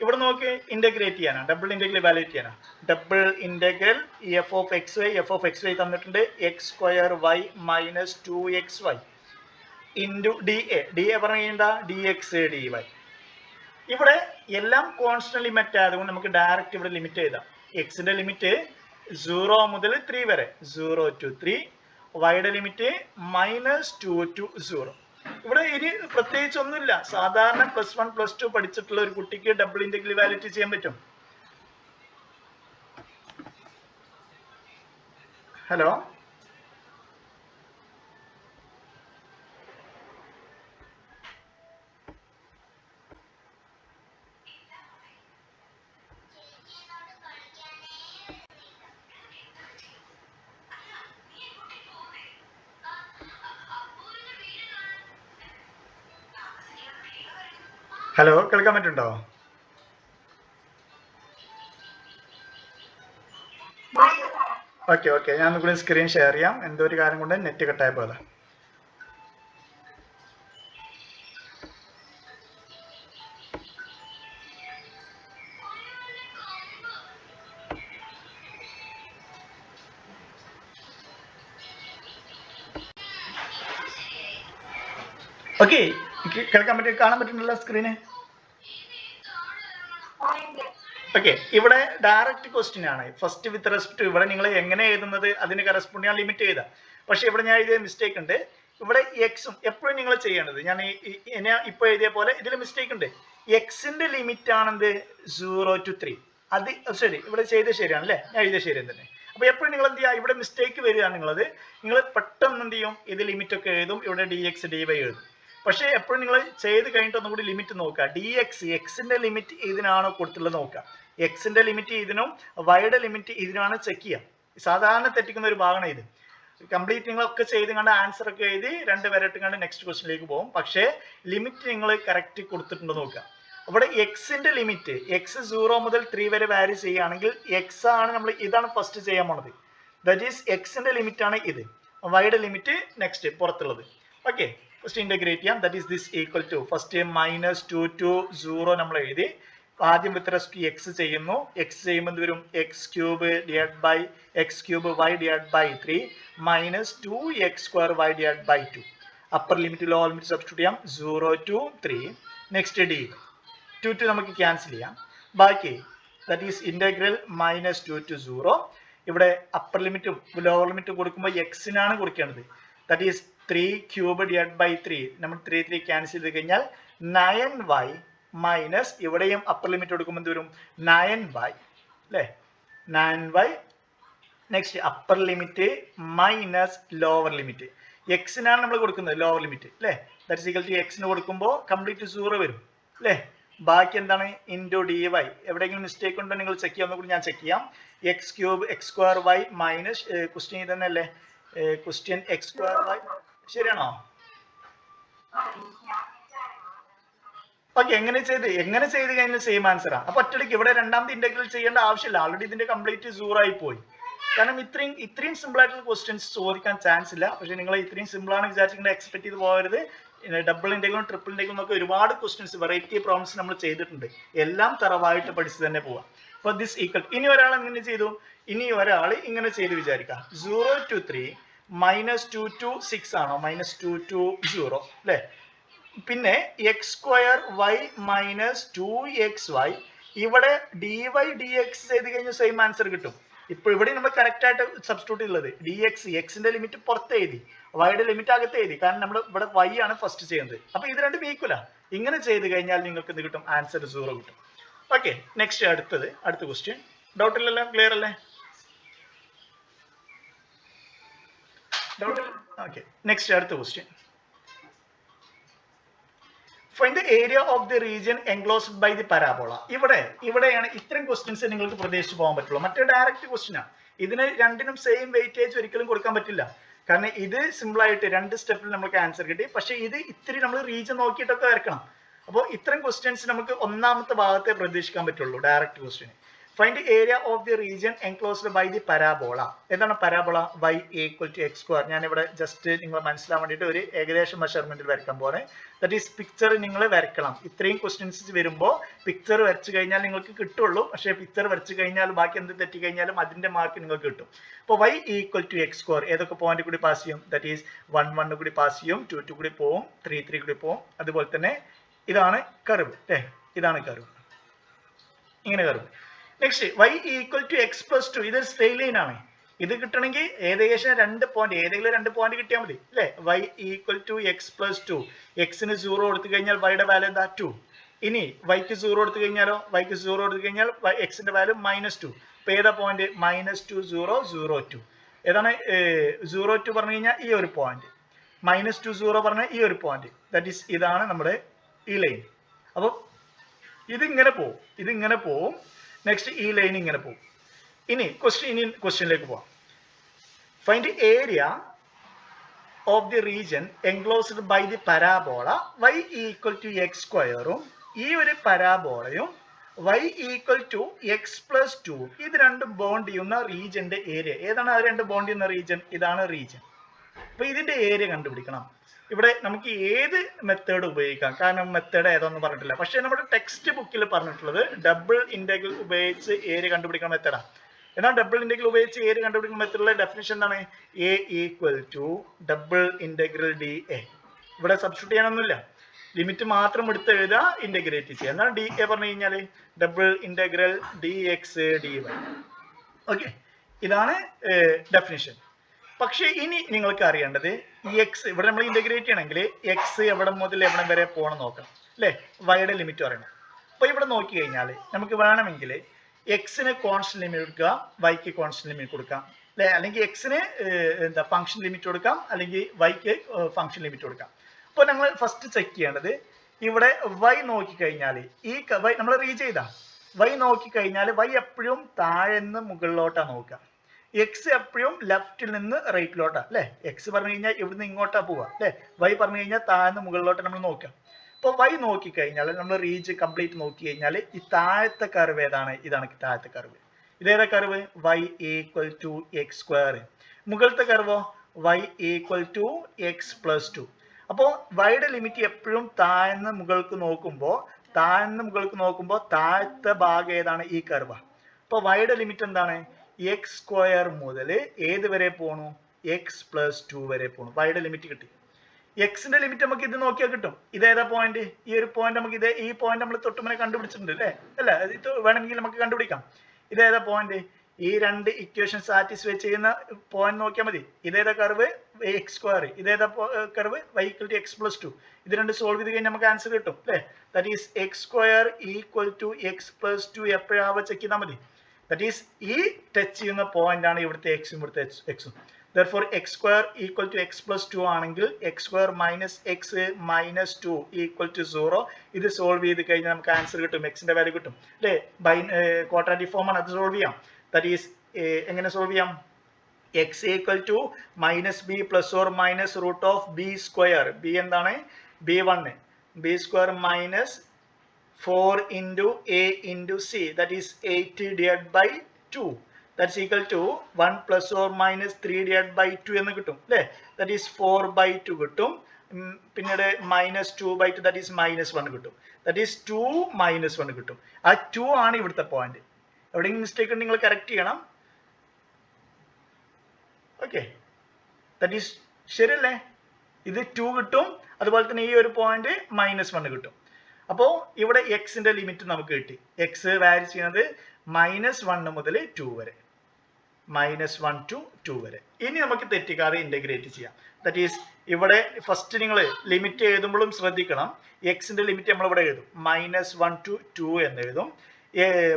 ഇവിടെ നോക്കി ഇന്റഗ്രേറ്റ് ചെയ്യാനാണ്, ഡബിൾ ഇന്റഗ്രൽ വാലുവേറ്റ് ചെയ്യാനാണ്. Double integral f of X y തന്നിട്ടുണ്ട്. X square y minus 2xy into d a പറഞ്ഞു കഴിഞ്ഞാൽ ഡി എക്സ് ഡി വൈ. ഇവിടെ എല്ലാം കോൺസ്റ്റന്റ് ലിമിറ്റ് ആയതുകൊണ്ട് നമുക്ക് ഡയറക്റ്റ് ഇവിടെ ലിമിറ്റ് ചെയ്താം. എക്സിന്റെ ലിമിറ്റ് 0 മുതൽ 3 വരെ, 0 to 3. വൈയുടെ ലിമിറ്റ് -2 to 0. ഇവിടെ ഇനി പ്രത്യേകിച്ച് ഒന്നുമില്ല. സാധാരണ +1 +2 പഠിച്ചിട്ടുള്ള ഒരു കുട്ടിക്ക് ഡബിൾ ഇന്റഗ്രൽ വാലുവേറ്റ് ചെയ്യാൻ പറ്റും. ഹലോ, ഹലോ, കേൾക്കാൻ പറ്റുണ്ടോ? ഓക്കെ ഓക്കെ, ഞാൻ കൂടി സ്ക്രീൻ ഷെയർ ചെയ്യാം. എന്തോ ഒരു കാര്യം കൊണ്ട് നെറ്റ് കട്ടായ പോലെ. ഓക്കെ, കേൾക്കാൻ പറ്റും, കാണാൻ പറ്റുന്നല്ലോ സ്ക്രീന്? ഓക്കെ, ഇവിടെ ഡയറക്റ്റ് ക്വസ്റ്റ്യൻ ആണ്. ഫസ്റ്റ് വിത്ത് റെസ്പെക്ട് ടു ഇവിടെ നിങ്ങൾ എങ്ങനെ എഴുതുന്നത് അതിന് കറസ്പോണ്ട് ഞാൻ ലിമിറ്റ് ചെയ്താ. പക്ഷെ ഇവിടെ ഞാൻ എഴുതിയ മിസ്റ്റേക്ക് ഉണ്ട്. ഇവിടെ എക്സും എപ്പോഴും നിങ്ങൾ ചെയ്യേണ്ടത്, ഞാൻ ഇപ്പൊ എഴുതിയ പോലെ ഇതിൽ മിസ്റ്റേക്ക് ഉണ്ട്. എക്സിന്റെ ലിമിറ്റ് ആണെന്ത് 0 to 3. അത് ശരി, ഇവിടെ ചെയ്ത് ശരിയാണല്ലേ, ഞാൻ എഴുതിയ ശരി തന്നെ. അപ്പൊ എപ്പോഴും നിങ്ങൾ എന്ത് ചെയ്യുക, ഇവിടെ മിസ്റ്റേക്ക് വരികയാണ് നിങ്ങൾ പെട്ടെന്ന് എന്ത് ചെയ്യും, ഇത് ലിമിറ്റ് ഒക്കെ എഴുതും, ഇവിടെ dx dy എഴുതും. പക്ഷെ എപ്പോഴും നിങ്ങൾ ചെയ്ത് കഴിഞ്ഞിട്ട് ഒന്നും കൂടി ലിമിറ്റ് നോക്കുക. dx എക്സിന്റെ ലിമിറ്റ് ഇതിനാണോ കൊടുത്തുള്ളത് നോക്കുക. എക്സിന്റെ ലിമിറ്റ് ഇതിനും വൈയുടെ ലിമിറ്റ് ഇതിനാണ് ചെക്ക് ചെയ്യുക. സാധാരണ തെറ്റിക്കുന്ന ഒരു ഭാഗമാണ് ഇത്. കംപ്ലീറ്റ് നിങ്ങളൊക്കെ ചെയ്ത് കണ്ട് ആൻസർ ഒക്കെ എഴുതി 2 വരെ ഇട്ട് കണ്ട് നെക്സ്റ്റ് ക്വസ്റ്റിലേക്ക് പോകും. പക്ഷേ ലിമിറ്റ് നിങ്ങൾ കറക്റ്റ് കൊടുത്തിട്ടുണ്ടോ നോക്കുക. അവിടെ എക്സിന്റെ ലിമിറ്റ് എക്സ് 0 മുതൽ 3 വരെ വാരി ചെയ്യുകയാണെങ്കിൽ എക്സ് ആണ് നമ്മൾ ഇതാണ് ഫസ്റ്റ് ചെയ്യാൻ പോണത്. ദാറ്റ് ഈസ് എക്സിന്റെ ലിമിറ്റ് ആണ് ഇത്, വൈയുടെ ലിമിറ്റ് നെക്സ്റ്റ് പുറത്തുള്ളത്. ഓക്കെ, ഫസ്റ്റ് ഇന്റഗ്രേറ്റ് ചെയ്യാം. That is this equal to first -2 to 0 നമ്മൾ എഴുതി. ആദ്യം വിത്ത് റെസ്പെക്ട് ടു എക്സ് ചെയ്യുന്നു. എക്സ് ചെയ്യുമ്പോൾ എന്ത് വരും, x³ divide by x³ y divide by 3 -2x² y divide by 2. Upper limit lower limit substitute ചെയ്യാം. 0 to 3. നെക്സ്റ്റ് ഡി 2 നമുക്ക് ക്യാൻസൽ ചെയ്യാം. ബാക്കി ദാറ്റ് ഈസ് ഇന്റഗ്രൽ -2 to 0. ഇവിടെ അപ്പർ ലിമിറ്റും ലോവർ ലിമിറ്റും കൊടുക്കുമ്പോൾ എക്സിനാണ് കൊടുക്കേണ്ടത്. That is 3³ divide by 3. നമ്മൾ 3 ക്യാൻസൽ ചെയ്ത് കഴിഞ്ഞാൽ 9y മൈനസ് ഇവിടെയും അപ്പർ ലിമിറ്റ് കൊടുക്കുമ്പോൾ എന്ത് വരും, 9y അല്ലേ, 9y. Next upper limit minus lower limit. എക്സിനാണ് നമ്മൾ കൊടുക്കുന്നത് ലോവർ ലിമിറ്റ് അല്ലേ. ദാറ്റ് ഈസ് ഈക്വൽ ടു എക്സിന് കൊടുക്കുമ്പോൾ കംപ്ലീറ്റ് 0 വരും അല്ലേ. ബാക്കി എന്താണ്, ഇൻറ്റു dy. എവിടെയെങ്കിലും മിസ്റ്റേക്ക് ഉണ്ടോ നിങ്ങൾ ചെക്ക് ചെയ്യാം. ഒന്നുകൂടി ഞാൻ ചെക്ക് ചെയ്യാം. x³ x² y minus question ഇതന്നെ അല്ലേ, ക്വസ്റ്റ്യൻ x² y ശരിയാണോ? ഓക്കെ, എങ്ങനെ ചെയ്ത് കഴിഞ്ഞാൽ സെയിം ആൻസറാ. അപ്പൊ ഒറ്റയ്ക്ക് ഇവിടെ രണ്ടാമത്തെ ഇന്റഗ്രൽ ചെയ്യേണ്ട ആവശ്യമില്ല. ആൾറെഡി ഇതിന്റെ കംപ്ലീറ്റ് 0 ആയി പോയി. കാരണം ഇത്രയും സിമ്പിൾ ആയിട്ടുള്ള ക്വസ്റ്റ്യൻസ് ചോദിക്കാൻ ചാൻസ് ഇല്ല. പക്ഷെ നിങ്ങൾ ഇത്രയും സിമ്പിൾ ആണ് വിചാരിച്ചിട്ട് എക്സ്പെക്ട് ചെയ്ത് പോകരുത്. ഡബിൾ ഇന്റഗ്രലും ട്രിപ്പിൾ ഇന്റഗ്രലും ഒക്കെ ഒരുപാട് ക്വസ്റ്റ്യൻസ് വെറൈറ്റി പ്രോബ്ലംസ് നമ്മൾ ചെയ്തിട്ടുണ്ട്. എല്ലാം തറവായിട്ട് പഠിച്ച് തന്നെ പോവാം. അപ്പൊ ദിസ് ഈക്വൽ, ഇനി ഒരാൾ എങ്ങനെ ചെയ്തു, ഇനി ഒരാൾ ഇങ്ങനെ ചെയ്ത് വിചാരിക്കാം. 0 to 3 -2 to 6 ആണോ, -2 to 0 അല്ലേ. പിന്നെ x² y മൈനസ് 2xy. ഇവിടെ dy dx ചെയ്ത് കഴിഞ്ഞാൽ സെയിം ആൻസർ കിട്ടും. ഇപ്പൊ ഇവിടെ നമ്മൾ കറക്റ്റ് ആയിട്ട് സബ്സ്റ്റിറ്റ്യൂട്ട് ഉള്ളത് dx എക്സിന്റെ ലിമിറ്റ് പുറത്ത് എഴുതി, വൈയുടെ ലിമിറ്റ് അകത്ത് എഴുതി. കാരണം നമ്മൾ ഇവിടെ y ആണ് ഫസ്റ്റ് ചെയ്യുന്നത്. അപ്പൊ ഇത് രണ്ടും ഈക്വലാ. ഇങ്ങനെ ചെയ്ത് കഴിഞ്ഞാൽ നിങ്ങൾക്ക് എന്ത് കിട്ടും, ആൻസർ 0 കിട്ടും. ഓക്കെ, നെക്സ്റ്റ് അടുത്ത ക്വസ്റ്റ്യൻ. ഡൗട്ട് ഇല്ലല്ലോ, ക്ലിയർ അല്ലേ? ഡൗട്ട്? ഓക്കെ, നെക്സ്റ്റ് അടുത്ത question. Find the area of the region enclosed by the parabola. ഇവിടെയാണ് ഇത്രയും ക്വസ്റ്റ്യൻസ് നിങ്ങൾക്ക് പ്രതീക്ഷിച്ച് പോകാൻ പറ്റുള്ളൂ. മറ്റേ ഡയറക്റ്റ് ക്വസ്റ്റ്യൻ ആണ്. ഇതിന് രണ്ടിനും സെയിം വെയിറ്റേജ് ഒരിക്കലും കൊടുക്കാൻ പറ്റില്ല. കാരണം ഇത് സിമ്പിൾ ആയിട്ട് 2 സ്റ്റെപ്പിൽ നമുക്ക് ആൻസർ കിട്ടി. പക്ഷെ ഇത് ഇത്തിരി നമ്മൾ റീജിയൻ നോക്കിയിട്ടൊക്കെ വരക്കണം. അപ്പോൾ ഇത്രയും ക്വസ്റ്റ്യൻസ് നമുക്ക് ഒന്നാമത്തെ ഭാഗത്തെ പ്രതീക്ഷിക്കാൻ പറ്റുള്ളൂ direct question. Find the area of the region enclosed by the parabola. എന്താണ് പരാബോള? y = x². ഞാൻ ഇവിടെ ജസ്റ്റ് നിങ്ങൾ മനസ്സിലാൻ വേണ്ടിയിട്ട് ഒരു ഏകദേശം മെഷർമെന്റിൽ വരയ്ക്കാൻ പോലെ. ദാറ്റ് ഈസ് പിക്ചർ നിങ്ങൾ വരയ്ക്കണം. ഇത്രയും ക്വസ്റ്റ്യൻസ് വരുമ്പോൾ പിക്ചർ വരച്ചു കഴിഞ്ഞാൽ നിങ്ങൾക്ക് കിട്ടുള്ളൂ. പക്ഷേ പിക്ചർ വരച്ചു കഴിഞ്ഞാൽ ബാക്കി എന്ത് തെറ്റി കഴിഞ്ഞാലും അതിന്റെ മാർക്ക് നിങ്ങൾക്ക് കിട്ടും. അപ്പോൾ y = x². ഏതൊക്കെ പോയിന്റ് കൂടി പാസ് ചെയ്യും? ദാറ്റ് ഈസ് 1 1 കൂടി പാസ് ചെയ്യും, 2 2 കൂടി പോവും, 3 3 കൂടി പോവും. അതുപോലെ തന്നെ ഇതാണ് കർവ് അല്ലേ, ഇതാണ് കർവ്, ഇങ്ങനെ കർവ്. Next y = x+2. ഇതൊരു സ്ട്രെയിറ്റ് ലൈൻ ആണ്. ഇത് കിട്ടണമെങ്കിൽ ഏകദേശം 2 പോയിന്റ്, ഏതെങ്കിലും 2 പോയിന്റ് കിട്ടിയാൽ മതി അല്ലേ. y = x+2. എക്സിന് 0 കൊടുത്തു കഴിഞ്ഞാൽ വൈയുടെ വാല്യൂ എന്താ, 2. ഇനി വൈക്ക് 0 കൊടുത്തു കഴിഞ്ഞാലോ, വൈക്ക് 0 കൊടുത്തു കഴിഞ്ഞാൽ എക്സിന്റെ വാല്യൂ -2. അപ്പൊ ഏതാ പോയിന്റ്, -2 0 0 2. ഏതാണ് 0 2 പറഞ്ഞു കഴിഞ്ഞാൽ ഈ ഒരു പോയിന്റ്, -2 0 പറഞ്ഞാൽ ഈ ഒരു പോയിന്റ്. ദാറ്റ് ഈസ് ഇതാണ് നമ്മുടെ ഈ ലൈൻ. അപ്പൊ ഇതിങ്ങനെ പോവും. നെക്സ്റ്റ് ഈ ലൈൻ ഇങ്ങനെ പോകും. ഇനി ക്വസ്റ്റ്യനിലേക്ക് പോവാം. Find the area of the region enclosed by the parabola y = x² ഈ ഒരു പരാബോളയും y equal to x plus two ഇത് രണ്ടും ബോണ്ട് ചെയ്യുന്ന റീജിയന്റെ ഏരിയ ഏതാണ്? ആ രണ്ട് ബോണ്ട് ചെയ്യുന്ന റീജിയൻ ഇതാണ് റീജിയൻ. അപ്പൊ ഇതിന്റെ ഏരിയ കണ്ടുപിടിക്കണം. ഇവിടെ നമുക്ക് ഏത് മെത്തേഡ് ഉപയോഗിക്കാം, കാരണം മെത്തേഡ് ഏതൊന്നും പറഞ്ഞിട്ടില്ല. പക്ഷെ നമ്മുടെ ടെക്സ്റ്റ് ബുക്കിൽ പറഞ്ഞിട്ടുള്ളത് ഡബിൾ ഇന്റഗ്രൽ ഉപയോഗിച്ച് ഏരിയ കണ്ടുപിടിക്കുന്ന മെത്തേഡാണ്. എന്നാൽ ഡബിൾ ഇന്റഗ്രൽ ഉപയോഗിച്ച് ഏരിയ കണ്ടുപിടിക്കുന്ന മെത്തേഡിലെ ഡെഫിനിഷൻ എന്താണ്? A equal to double integral d a. ഇവിടെ സബ്സ്റ്റിറ്റ്യൂട്ട് ചെയ്യാനൊന്നുമില്ല, ലിമിറ്റ് മാത്രം എടുത്ത് എഴുതുക, ഇന്റഗ്രേറ്റ് ചെയ്യുക. എന്നാൽ ഡി എ പറഞ്ഞു കഴിഞ്ഞാൽ double integral d x d y. Okay, ഇതാണ് ഡെഫിനിഷൻ. പക്ഷെ ഇനി നിങ്ങൾക്ക് അറിയേണ്ടത് ഈ എക്സ് ഇവിടെ നമ്മൾ ഇന്റഗ്രേറ്റ് ചെയ്യണമെങ്കിൽ എക്സ് എവിടെ മുതൽ എവിടെ വരെ പോകണം നോക്കണം അല്ലെ, വൈയുടെ ലിമിറ്റ് പറയണം. അപ്പൊ ഇവിടെ നോക്കി കഴിഞ്ഞാൽ നമുക്ക് വേണമെങ്കിൽ എക്സിന് കോൺസ്റ്റന്റ് ലിമിറ്റ് കൊടുക്കുക, വൈക്ക് കോൺസ്റ്റന്റ് ലിമിറ്റ് കൊടുക്കാം അല്ലെ, അല്ലെങ്കിൽ എക്സിന് എന്താ ഫംഗ്ഷൻ ലിമിറ്റ് കൊടുക്കാം, അല്ലെങ്കിൽ വൈക്ക് ഫംഗ്ഷൻ ലിമിറ്റ് കൊടുക്കാം. അപ്പൊ നമ്മൾ ഫസ്റ്റ് ചെക്ക് ചെയ്യേണ്ടത് ഇവിടെ വൈ നോക്കിക്കഴിഞ്ഞാൽ ഈ വൈ നമ്മൾ റീച്ച് ചെയ്താ വൈ നോക്കിക്കഴിഞ്ഞാൽ വൈ എപ്പോഴും താഴെ നിന്ന് മുകളിലോട്ടാ നോക്കുക, എക്സ് എപ്പോഴും ലെഫ്റ്റിൽ നിന്ന് റൈറ്റിലോട്ടാ അല്ലെ. എക്സ് പറഞ്ഞു കഴിഞ്ഞാൽ ഇവിടുന്ന് ഇങ്ങോട്ടാ പോവാ അല്ലെ, വൈ പറഞ്ഞു കഴിഞ്ഞാൽ താഴ്ന്ന് മുകളിലോട്ടാ നമ്മൾ നോക്കാം. അപ്പൊ വൈ നോക്കിക്കഴിഞ്ഞാൽ നമ്മൾ റീച്ച് കംപ്ലീറ്റ് നോക്കി കഴിഞ്ഞാൽ ഈ താഴത്തെ കർവ് ഏതാണ്? ഇതാണ് താഴത്തെ കർവ്. ഇതേതാ curve? Y equal to X square. മുകളിലത്തെ കർവോ? Y equal to x plus two. അപ്പോ വൈയുടെ ലിമിറ്റ് എപ്പോഴും താഴ്ന്ന് മുകൾക്ക് നോക്കുമ്പോൾ താഴത്തെ ഭാഗം ഏതാണ്? ഈ കർവ്. അപ്പൊ വൈയുടെ ലിമിറ്റ് എന്താണ്? എക്സ് സ്ക്വയർ മുതൽ ഏത് വരെ പോണു? എക്സ് പ്ലസ് ടു വരെ പോണു. വൈയുടെ ലിമിറ്റ് കിട്ടി. എക്സിന്റെ ലിമിറ്റ് നമുക്ക് ഇത് നോക്കിയാൽ കിട്ടും. ഇതേതാ പോയിന്റ്? ഈ ഒരു പോയിന്റ് നമുക്ക് ഈ പോയിന്റ് നമ്മൾ തൊട്ടുമുന്നെ കണ്ടുപിടിച്ചിട്ടുണ്ട് അല്ലെ, അല്ല ഇത് വേണമെങ്കിൽ നമുക്ക് കണ്ടുപിടിക്കാം. ഇതേതാ പോയിന്റ്? ഈ രണ്ട് ഇക്വേഷൻ സാറ്റിസ്ഫൈ ചെയ്യുന്ന പോയിന്റ് നോക്കിയാൽ മതി. ഇതേതാ കർവ്? X square. ഇതേതാ curve? Y equal to x plus two. ഇത് രണ്ട് സോൾവ് ചെയ്ത് കഴിഞ്ഞാൽ നമുക്ക് ആൻസർ കിട്ടും അല്ലെ. That is x square equal to x plus two. എപ്പോഴാവ ചെക്ക് ചെയ്താൽ മതി. ദാറ്റ് ഈസ് ഈ ടച്ച് ചെയ്യുന്ന പോയിന്റ് ആണ് ഇവിടുത്തെ എക്സും ഇവിടുത്തെ എക്സും. Therefore x square equal to x plus 2 ആണെങ്കിൽ x square minus x minus 2 equal to 0. ഇത് സോൾവ് ചെയ്ത് കഴിഞ്ഞാൽ നമുക്ക് ആൻസർ കിട്ടും, എക്സിന്റെ വാല്യൂ കിട്ടും അല്ലേ. ബൈ ക്വാഡ്രാറ്റിക് ഫോം ആണ്, അത് സോൾവ് ചെയ്യാം. ദാറ്റ് ഈസ് എങ്ങനെ സോൾവ് ചെയ്യാം? x equal to minus b plus or minus root of b square. b എന്താണ്? b1. b square minus 4 into a into c, that is 8 divided by 2. That's equal to 1 plus or minus 3 divided by 2 എന്ന് കിട്ടും അല്ലേ. That is 4 by 2 കിട്ടും. പിന്നീട് minus 2 by 2, that is minus 1 കിട്ടും. That is 2 minus 1 കിട്ടും. ആ 2 ആണ് ഇവിടുത്തെ പോയിന്റ്. എവിടെയെങ്കിലും മിസ്റ്റേക്ക് ഉണ്ടെങ്കിൽ നിങ്ങൾ കറക്റ്റ് ചെയ്യണം. ഓക്കെ, ദാറ്റ് ഈസ് ശരിയല്ലേ? ഇത് 2 കിട്ടും, അതുപോലെ തന്നെ ഈ ഒരു പോയിന്റ് -1 കിട്ടും. അപ്പോൾ ഇവിടെ എക്സിന്റെ ലിമിറ്റ് നമുക്ക് കിട്ടി. എക്സ് വാരി ചെയ്യുന്നത് -1 മുതൽ 2 വരെ, -1 to 2 വരെ. ഇനി നമുക്ക് തെറ്റിക്കാതെ ഇന്റഗ്രേറ്റ് ചെയ്യാം. ദാറ്റ് ഈസ് ഇവിടെ ഫസ്റ്റ് നിങ്ങൾ ലിമിറ്റ് എഴുതുമ്പോഴും ശ്രദ്ധിക്കണം, എക്സിന്റെ ലിമിറ്റ് നമ്മൾ ഇവിടെ എഴുതും -1 to 2 എന്ന് എഴുതും.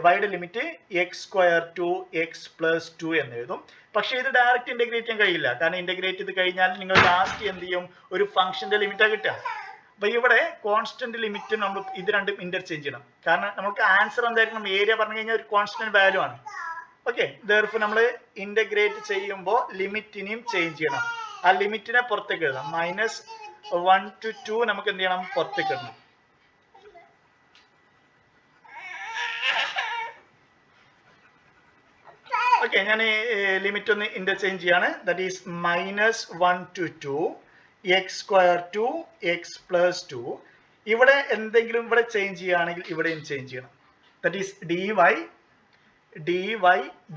വൈയുടെ limit x square to x plus 2 എന്ന് എഴുതും. പക്ഷെ ഇത് ഡയറക്റ്റ് ഇന്റഗ്രേറ്റ് ചെയ്യാൻ കഴിയില്ല, കാരണം ഇന്റഗ്രേറ്റ് ചെയ്ത് കഴിഞ്ഞാൽ നിങ്ങൾ ലാസ്റ്റ് എന്ത് ചെയ്യും? ഒരു ഫംഗ്ഷന്റെ ലിമിറ്റാണ് കിട്ടുക. അപ്പൊ ഇവിടെ കോൺസ്റ്റന്റ് ലിമിറ്റ് നമ്മൾ ഇത് രണ്ടും ഇന്റർചേഞ്ച് ചെയ്യണം, കാരണം നമുക്ക് ആൻസർ എന്തായിരിക്കണം? ഏരിയ പറഞ്ഞു കഴിഞ്ഞാൽ ഒരു കോൺസ്റ്റന്റ് വാല്യൂ ആണ്. ഓക്കെ, therefore നമ്മൾ ഇന്റഗ്രേറ്റ് ചെയ്യുമ്പോൾ ലിമിറ്റിനെയും ചേഞ്ച് ചെയ്യണം. ആ ലിമിറ്റിനെ പുറത്തേക്ക് എഴുതാം. -1 to 2 നമുക്ക് എന്ത് ചെയ്യണം? പുറത്തേക്ക് ഇടണം. ഓക്കെ, ഞാൻ ലിമിറ്റ് ഒന്ന് ഇന്റർചേഞ്ച് ചെയ്യാണ്. That is -1 to 2 X square to x plus 2. ഇവിടെ എന്തെങ്കിലും ഇവിടെ ചേഞ്ച് ചെയ്യുകയാണെങ്കിൽ ഇവിടെയും ചേഞ്ച് ചെയ്യണം. ദാറ്റ് ഈസ് dy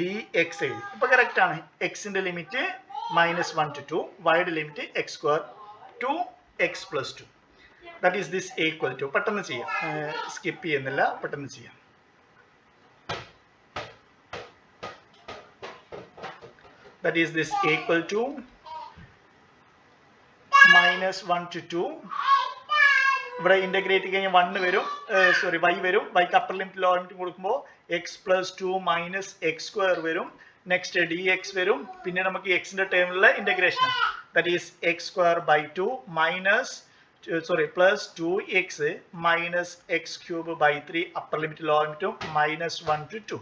dx എഴുതി. ഇപ്പൊ കറക്റ്റ് ആണ്. എക്സിന്റെ ലിമിറ്റ് -1 to 2, വൈയുടെ limit x square to x plus 2. That is this equal to. പെട്ടെന്ന് ചെയ്യാം, സ്കിപ്പ് ചെയ്യുന്നില്ല, പെട്ടെന്ന് ചെയ്യാം. That is this equal to -1 to 2. ഇവിടെ ഇന്റഗ്രേറ്റ് കഴിഞ്ഞാൽ 1 വരും, സോറി y വരും. വൈക്ക് അപ്പർ ലിമിറ്റ് ലോവർ ലിമിറ്റ് കൊടുക്കുമ്പോൾ x plus 2 minus x square വരും. നെക്സ്റ്റ് ഡി എക്സ് വരും. പിന്നെ നമുക്ക് എക്സിന്റെ ടേമിലുള്ള integration, that is x square by 2 plus 2x minus x cube by 3. Upper limit lower ലിമിറ്റും -1 to 2.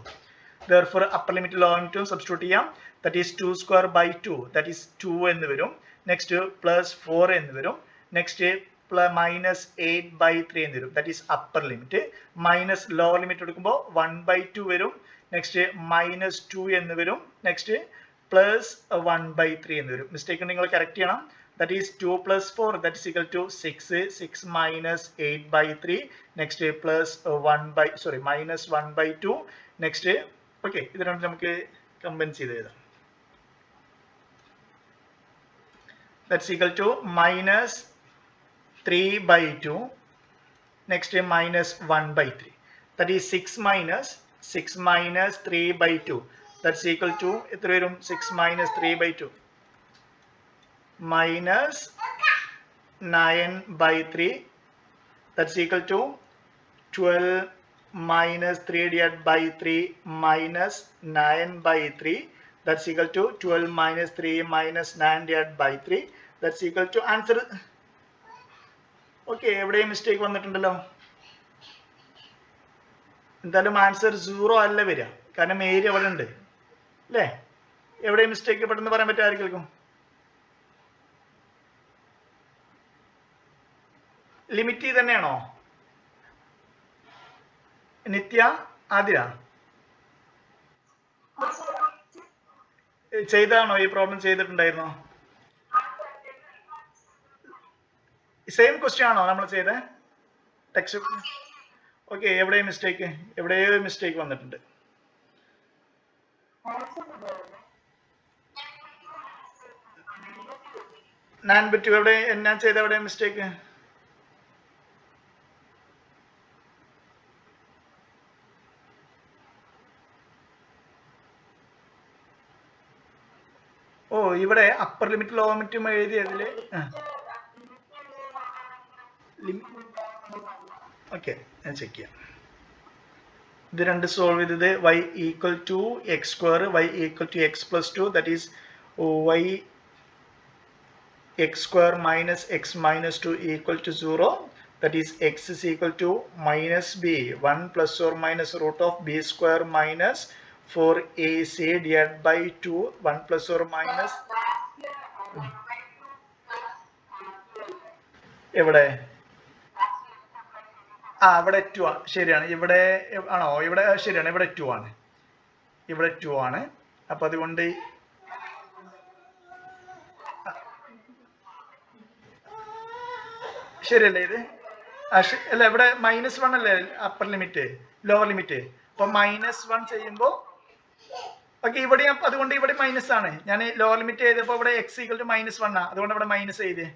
Therefore upper limit lower limit substitute ചെയ്യാം. That is 2 square by 2, that is 2 എന്ന് വരും. Next plus 4 എന്ന് വരും. Next മൈനസ് 8/3 എന്ന് വരും. That is upper limit. Minus lower limit എടുക്കുമ്പോൾ 1/2 വരും. നെക്സ്റ്റ് -2 എന്ന് വരും. നെക്സ്റ്റ് പ്ലസ് 1/3 എന്ന് വരും. മിസ്റ്റേക്ക് നിങ്ങൾ കറക്റ്റ് ചെയ്യണം. That is 2 plus 4, that is equal to 6. 6 minus 8/3. Next plus minus 1/2. Next, okay, ഇത് രണ്ടും നമുക്ക് കമ്പൈൻ ചെയ്ത് എഴുതാം. That's equal to minus 3/2. Next minus 1/3. That is 6 minus 3/2. That's equal to എത്ര വരും? 6 minus 3/2. minus 9/3. That's equal to 12 minus 3 divided by 3 minus 9/3. That's equal to 12 minus 3 minus 9 divided by 3. That's equal to answer. Okay, എവിടെ മിസ്റ്റേക്ക് വന്നിട്ടുണ്ടല്ലോ. എന്തായാലും ആൻസർ 0 അല്ല വരിക, കാരണം ഏരിയ അവിടെ ഉണ്ട് അല്ലേ. എവിടെ മിസ്റ്റേക്ക് പെട്ടെന്ന് പറയാൻ പറ്റുമായിരിക്കും. ലിമിറ്റ് തന്നെയാണോ? നിത്യ, ആതിര ചെയ്താണോ? ഈ പ്രോബ്ലം ചെയ്തിട്ടുണ്ടായിരുന്നോ? സെയിം ക്വസ്റ്റ്യൻ ആണോ നമ്മൾ ചെയ്തത്? ടെക്സ്റ്റ്. ഓക്കെ, എവിടെയും മിസ്റ്റേക്ക്, എവിടെയോ മിസ്റ്റേക്ക് വന്നിട്ടുണ്ട്. ഞാൻ പറ്റൂ, എവിടെ ഞാൻ ചെയ്ത എവിടെ മിസ്റ്റേക്ക്? ഓ, ഇവിടെ അപ്പർ ലിമിറ്റ് ലോവർ ലിമിറ്റും എഴുതിയതില്. ഓക്കെ, ഞാൻ ചെക്ക് ചെയ്യാം. ഇത് രണ്ട് സോൾവ് ചെയ്തത് y equal to X square, y equal to x plus 2, that is y x square minus x minus 2 equal to 0. That is x is equal to minus b, 1 plus or minus root of b square minus 4ac divided by 2, 1 plus or minus. എവിടെ? ഇവിടെ 2 ആണ്. ശരിയാണ്. ഇവിടെ ആണോ? ഇവിടെ ശരിയാണ്. ഇവിടെ 2 ആണ്. ഇവിടെ 2 ആണ്. അപ്പൊ അതുകൊണ്ട് ശരിയല്ലേ ഇത്? അല്ല, ഇവിടെ -1 അല്ലേ അപ്പർ ലിമിറ്റ്, ലോവർ ലിമിറ്റ്. അപ്പൊ -1 ചെയ്യുമ്പോ ഓക്കെ, ഇവിടെ അതുകൊണ്ട് ഇവിടെ മൈനസ് ആണ്. ഞാൻ ലോവർ ലിമിറ്റ് ചെയ്തപ്പോ ഇവിടെ x ഈക്വൽ ടു -1 ആ, അതുകൊണ്ട് ഇവിടെ മൈനസ് എഴുതിയേ.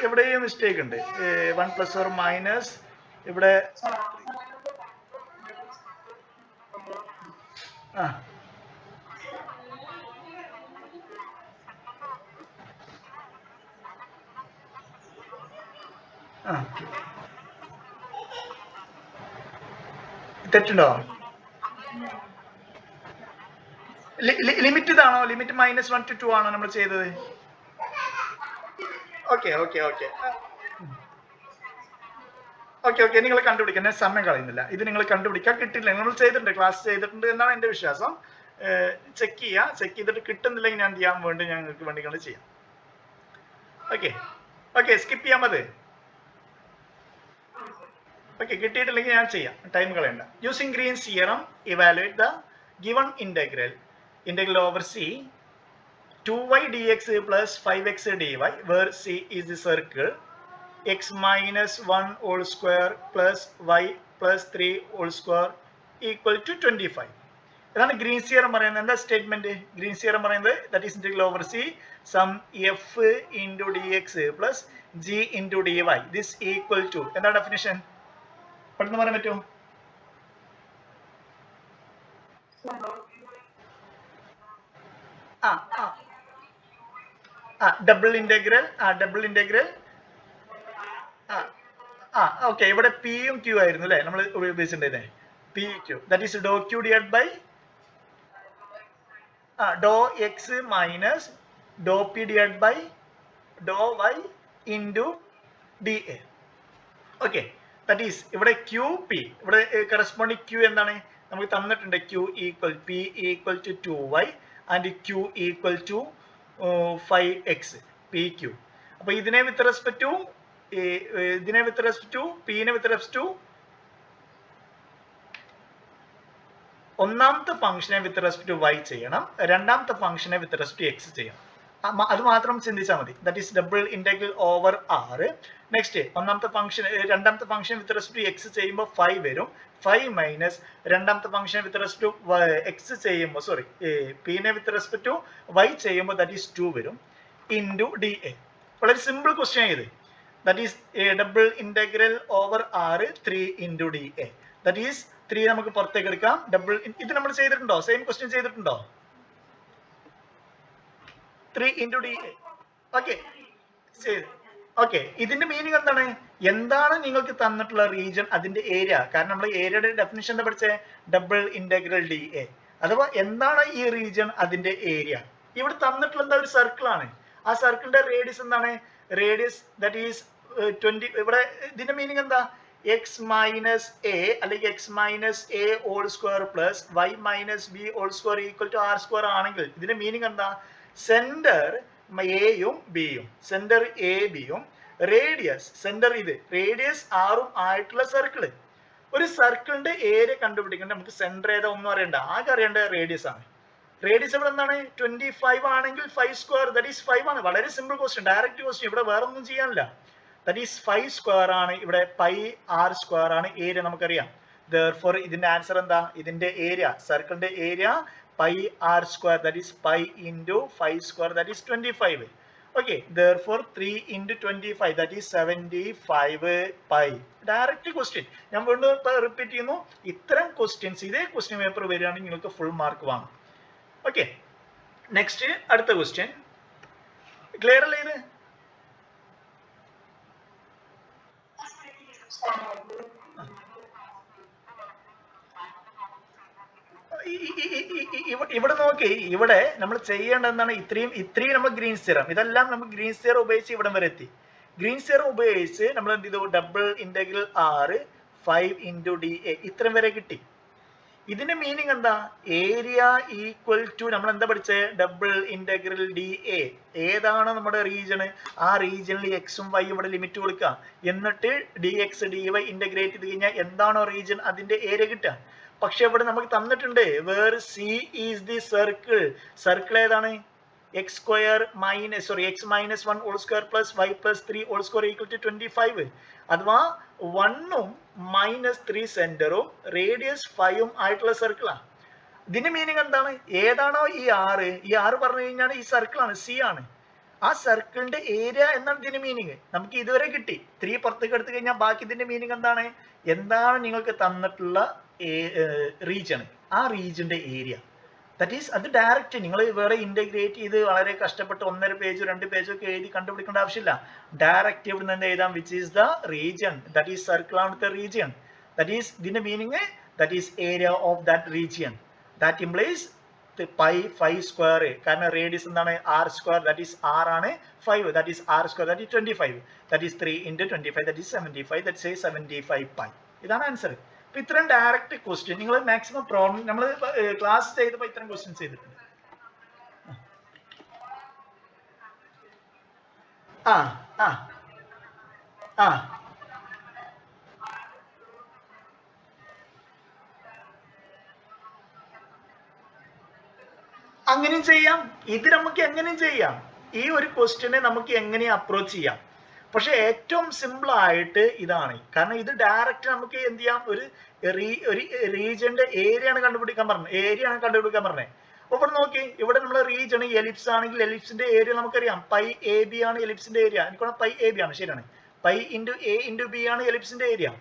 എവിടെയും മിസ്റ്റേക്ക് ഉണ്ട്. 1 പ്ലസ് ഓർ മൈനസ് ഇവിടെ തെറ്റുണ്ടോ? ലിമിറ്റ് ഇതാണോ? ലിമിറ്റ് -1 to 2 ആണോ നമ്മൾ ചെയ്തത്? Okay okay okay okay okay നിങ്ങൾ കണ്ടുപിടിക്കാൻ ഞാൻ സമയം കളയുന്നില്ല. ഇത് നിങ്ങൾ കണ്ടുപിടിക്കാൻ കിട്ടില്ല, നമ്മൾ ചെയ്തിട്ടുണ്ട്, ക്ലാസ് ചെയ്തിട്ടുണ്ട് എന്നാണ് എൻ്റെ വിശ്വാസം. ചെക്ക് ചെയ്യുക. ചെക്ക് ചെയ്തിട്ട് കിട്ടുന്നില്ലെങ്കിൽ ഞാൻ ചെയ്യാൻ വേണ്ടി ഞങ്ങൾക്ക് വേണ്ടി കൊണ്ട് ചെയ്യാം. ഓക്കെ ഓക്കെ, സ്കിപ്പ് ചെയ്യാൻ മതി. ഓക്കെ, കിട്ടിയിട്ടില്ലെങ്കിൽ ഞാൻ ചെയ്യാം, ടൈം കളയണ്ട. Using Green's theorem evaluate the given integral over c 2y dx plus 5x dy, where c is the circle, x minus 1 whole square plus y plus 3 whole square equal to 25. ഇതാണ് ഗ്രീൻസ് തിയറം പറയുന്നത്. എന്താ സ്റ്റേറ്റ്മെന്റ്? ഗ്രീൻസ് തിയറം പറയുന്നത് that is integral over c some f into dx plus g into dy, this equal to, എന്താ ഡെഫിനിഷൻ? പെട്ടെന്ന് പറയാൻ പറ്റുമോ? ഡബിൾ ഇന്റഗ്രൽ ഓക്കെ, ഇവിടെ പിയും ക്യൂ ആയിരുന്നു അല്ലെ നമ്മൾ ഉപയോഗിച്ചിട്ടുണ്ടായിരുന്നേ. പി ക്യൂ, ദാറ്റ് ഈസ് ഡോ q divide by Dr x minus ഡോ p divide by Dr y into d a. Okay, that is ഇവിടെ ക്യൂ പി, ഇവിടെ കറസ്പോണ്ടിങ് ക്യൂ എന്താണ് നമുക്ക് തന്നിട്ടുണ്ട്? Q equal p equal to 2y and q equal to 5x. P q. അപ്പൊ ഇതിനെ വിത്ത് റെസ്പെക്ട് ടു ഇതിനെ വിത്ത് റെസ്പെക്ട് ടു പിനെ വിത്ത് റെസ്പെക്ട് ടു ഒന്നാമത്തെ ഫംഗ്ഷനെ വിത്ത് റെസ്പെക്ട് ടു വൈ ചെയ്യണം, രണ്ടാമത്തെ ഫംഗ്ഷനെ വിത്ത് റെസ്പെക്ട് ടു എക്സ് ചെയ്യണം. അത് മാത്രം ചിന്തിച്ചാൽ മതി. That is double integral over r. Next ഒന്നാമത്തെ ഫംഗ്ഷൻ രണ്ടാമത്തെ function with respect to x ചെയ്യുമ്പോൾ 5 വരും. 5 മൈനസ് രണ്ടാമത്തെ function with respect to x ചെയ്യുമ്പോൾ പിനെ വിത്ത് റെസ്പെക്ട് ടു വൈ ചെയ്യുമ്പോൾ ദാറ്റ് ഈസ് 2 വരും ഇൻറ്റു ഡി എ. വളരെ സിമ്പിൾ ക്വസ്റ്റ്യൻ ഇത്. That is double integral over r 3 into d a. That is 3 നമുക്ക് പുറത്തേക്ക് എടുക്കാം. ഡബിൾ ഇത് നമ്മൾ ചെയ്തിട്ടുണ്ടോ? സെയിം ക്വസ്റ്റ്യൻ ചെയ്തിട്ടുണ്ടോ? 3 ഇൻറ്റു ഡി എ. ഓക്കെ ചെയ്ത്. ഓക്കെ, ഇതിന്റെ മീനിങ് എന്താണ്? എന്താണ് നിങ്ങൾക്ക് തന്നിട്ടുള്ള റീജിയൻ, അതിന്റെ ഏരിയ. കാരണം നമ്മൾ ഏരിയയുടെ ഡെഫിനിഷൻ എന്താ പഠിച്ചേ? Double integral d A. അഥവാ എന്താണ് ഈ റീജിയൻ, അതിന്റെ ഏരിയ. ഇവിടെ തന്നിട്ടുള്ള എന്താ? ഒരു സർക്കിൾ ആണ്. ആ സർക്കിളിന്റെ റേഡിയസ് എന്താണ്? Radius that is 20. ഇവിടെ ഇതിന്റെ മീനിങ് എന്താ? എക്സ് മൈനസ് എ അല്ലെങ്കിൽ x minus a whole square plus y minus b whole square equal to r square ആണെങ്കിൽ ഇതിന്റെ മീനിങ് എന്താ? സെന്റർ എയും ബിയും, സെന്റർ എ ബിയും റേഡിയസ് സെന്റർ ഇത് റേഡിയസ് ആറും ആയിട്ടുള്ള സർക്കിള്. ഒരു സർക്കിളിന്റെ ഏരിയ കണ്ടുപിടിക്കേണ്ട നമുക്ക് സെന്റർ ഏതാ ഒന്നും അറിയണ്ട, ആകെ അറിയേണ്ട റേഡിയസ് ആണ്. റേഡിയസ് ഇവിടെ എന്താണ്? 25 ആണെങ്കിൽ 5 സ്ക്വയർ ദാറ്റ് ഈസ് 5 ആണ്. വളരെ സിമ്പിൾ ക്വസ്റ്റ്യൻ, ഡയറക്റ്റ് ക്വസ്റ്റ്യൻ. ഇവിടെ വേറെ ഒന്നും ചെയ്യാനില്ല. ദാറ്റ് ഈസ് 5 സ്ക്വയർ ആണ്. ഇവിടെ പൈ ആർ സ്ക്വയർ ആണ് ഏരിയ നമുക്കറിയാം. therefore ഇതിന്റെ ആൻസർ എന്താ? ഇതിന്റെ ഏരിയ, സർക്കിളിന്റെ area pi r square that is pi into 5 square that is 25. Okay, therefore 3 into 25 that is 75 pi. Direct question. ഞാൻ വീണ്ടും റിപ്പീറ്റ് ചെയ്യുന്നു, ഇത്തരം ക്വസ്റ്റ്യൻസ് ഇതേ ക്വസ്റ്റ്യൻ പേപ്പർ വരികയാണെങ്കിൽ നിങ്ങൾക്ക് ഫുൾ മാർക്ക് വാങ്ങും. ഓക്കെ, നെക്സ്റ്റ് അടുത്ത ക്വസ്റ്റ്യൻ. ക്ലിയർ അല്ലേ ഇത്? ഇവിടെ നോക്കി, ഇവിടെ നമ്മൾ ചെയ്യേണ്ടത് എന്താണ്? ഇത്രയും നമ്മൾ ഗ്രീൻസ് തിയറം, ഇതെല്ലാം നമ്മൾ ഗ്രീൻസ് തിയറം ഉപയോഗിച്ച് ഇവിടം വരെ എത്തി. ഗ്രീൻസ് തിയറം ഉപയോഗിച്ച് നമ്മൾ എന്ത് ചെയ്തു? Double integral r 5 into d a ഇത്രയും വരെ കിട്ടി. ഇതിന്റെ മീനിങ് എന്താ? ഏരിയ ഈക്വൽ ടു നമ്മൾ എന്താ പഠിച്ചത്? Double integral d A. ഏതാണ് നമ്മുടെ റീജിയൻ? ആ റീജിയനിൽ എക്സും വൈയും ഇവിടെ ലിമിറ്റ് കൊടുക്കുക. എന്നിട്ട് d x d y integrate ചെയ്ത് കഴിഞ്ഞാൽ എന്താണോ റീജിയൻ അതിന്റെ ഏരിയ കിട്ടുക. പക്ഷെ ഇവിടെ നമുക്ക് തന്നിട്ടുണ്ട് where c is the circle. Circle ഏതാണ്? X square x minus 1 whole square plus y plus 3 whole square equal to 25. അഥവാ 1ഉം മൈനസ് 3 സെന്ററും റേഡിയസ് 5ഉം ആയിട്ടുള്ള സർക്കിളാണ്. ഇതിന്റെ മീനിങ് എന്താണ്? ഏതാണോ ഈ ആറ് പറഞ്ഞു കഴിഞ്ഞാൽ ഈ സർക്കിളാണ്, സി ആണ്. ആ സർക്കിളിന്റെ ഏരിയ എന്നാണ് ഇതിന്റെ മീനിങ്. നമുക്ക് ഇതുവരെ കിട്ടി. 3 പുറത്തേക്ക് എടുത്തു കഴിഞ്ഞാൽ ബാക്കി ഇതിന്റെ മീനിങ് എന്താണ്? എന്താണ് നിങ്ങൾക്ക് തന്നിട്ടുള്ള റീജിയൻ, ആ റീജിയന്റെ ഏരിയ. ദാറ്റ് ഈസ് അത് ഡയറക്റ്റ് നിങ്ങൾ വേറെ ഇന്റഗ്രേറ്റ് ചെയ്ത് വളരെ കഷ്ടപ്പെട്ട് 1.5 പേജോ 2 പേജോ ഒക്കെ എഴുതി കണ്ടുപിടിക്കേണ്ട ആവശ്യമില്ല. ഡയറക്റ്റ് ഇവിടെ നിന്ന് എഴുതാം which is the region. That is circle ആണ് ദ റീജിയൻ. ദാറ്റ് ഈസ് ഇതിന്റെ meaning that is area of that region. That implies pi 5 square. കാരണം റേഡിയസ് എന്താണ്? R square that is r ആണ്. 5 that is r square that is 25. That is 3 into 25 that is 75. That is 75 pi. ഇതാണ് ആൻസർ. അപ്പൊ ഇത്രയും ഡയറക്റ്റ് ക്വസ്റ്റ്യൻ നിങ്ങൾ മാക്സിമം പ്രോബ്ലം നമ്മൾ ക്ലാസ് ചെയ്തപ്പോൾ ഇത്രയും ക്വസ്റ്റ്യൻ ചെയ്തിട്ടുണ്ട്. ആ ആ ആ അങ്ങനെയും ചെയ്യാം. ഇത് നമുക്ക് എങ്ങനെയും ചെയ്യാം. ഈ ഒരു ക്വസ്റ്റ്യനെ നമുക്ക് എങ്ങനെയും അപ്രോച്ച് ചെയ്യാം. പക്ഷെ ഏറ്റവും സിമ്പിൾ ആയിട്ട് ഇതാണ്. കാരണം ഇത് ഡയറക്റ്റ് നമുക്ക് എന്ത് ചെയ്യാം? ഒരു റീജിയന്റെ ഏരിയ ആണ് കണ്ടുപിടിക്കാൻ പറഞ്ഞത്. അപ്പൊ ഇവിടെ നോക്കി, ഇവിടെ നമ്മൾ റീജിയൺ എലിപ്സ് ആണെങ്കിൽ എലിപ്സിന്റെ ഏരിയ നമുക്കറിയാം. പൈ എ ബി ആണ് എലിപ്സിന്റെ ഏരിയ. എനിക്കാണ് പൈ എ ബി ആണ്, ശരിയാണ്. Pi into A into B ആണ് എലിപ്സിന്റെ ഏരിയ.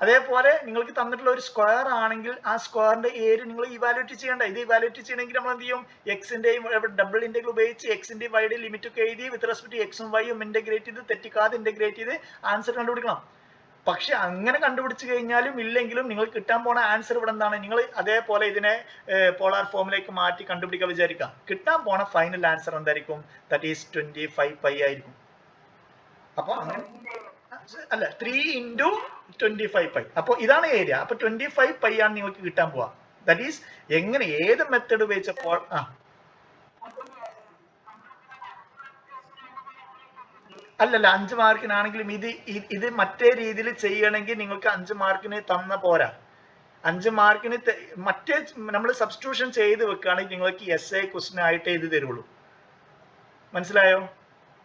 അതേപോലെ നിങ്ങൾക്ക് തന്നിട്ടുള്ള ഒരു സ്ക്വയർ ആണെങ്കിൽ ആ സ്ക്വയറിന്റെ ഏരിയ നിങ്ങൾ ഇവാലുവേറ്റ് ചെയ്യേണ്ട. ഇത് ഇവാലുവേറ്റ് ചെയ്യണമെങ്കിൽ നമ്മൾ എന്ത് ചെയ്യും? എക്സിന്റെയും ഡബിൾ ഇന്റഗ്രൽ ഉപയോഗിച്ച് എക്സിന്റെയും വൈയുടെ ലിമിറ്റ് ഒക്കെ എഴുതി വിത്ത് റെസ്പെക്ട് ടു എക്സും വൈയും ഇന്റഗ്രേറ്റ് ചെയ്ത് തെറ്റിക്കാതെ ഇന്റഗ്രേറ്റ് ചെയ്ത് ആൻസർ കണ്ടുപിടിക്കണം. പക്ഷെ അങ്ങനെ കണ്ടുപിടിച്ചു കഴിഞ്ഞാലും ഇല്ലെങ്കിലും നിങ്ങൾ കിട്ടാൻ പോണ ആൻസർ ഇവിടെ എന്താണ്? നിങ്ങൾ അതേപോലെ ഇതിനെ പോളാർ ഫോമിലേക്ക് മാറ്റി കണ്ടുപിടിക്കാൻ വിചാരിക്കാം. കിട്ടാൻ പോണ ഫൈനൽ ആൻസർ എന്തായിരിക്കും? ദാറ്റ് ഈസ് 25 പൈ ആയിരിക്കും. അപ്പൊ അങ്ങനെ അല്ല 3 ഇൻറ്റു 25 പൈ. അപ്പൊ ഇതാണ് ഏരിയ. അപ്പൊ 25 പൈ ആണ് നിങ്ങൾക്ക് കിട്ടാൻ പോവാ. ദാറ്റ് ഈസ് എങ്ങനെ ഏത് മെത്തേഡ് ഉപയോഗിച്ചപ്പോൾ അല്ലല്ല 5 മാർക്കിനാണെങ്കിലും ഇത് മറ്റേ രീതിയിൽ ചെയ്യണമെങ്കിൽ നിങ്ങൾക്ക് 5 മാർക്കിന് തന്ന പോരാ. 5 മാർക്കിന് മറ്റേ നമ്മൾ സബ്സ്റ്റിറ്റ്യൂഷൻ ചെയ്ത് വെക്കുകയാണെങ്കിൽ നിങ്ങൾക്ക് എസ്എ ക്വസ്റ്റ്യൻ ആയിട്ട് എഴുതി തരുള്ളൂ. മനസ്സിലായോ?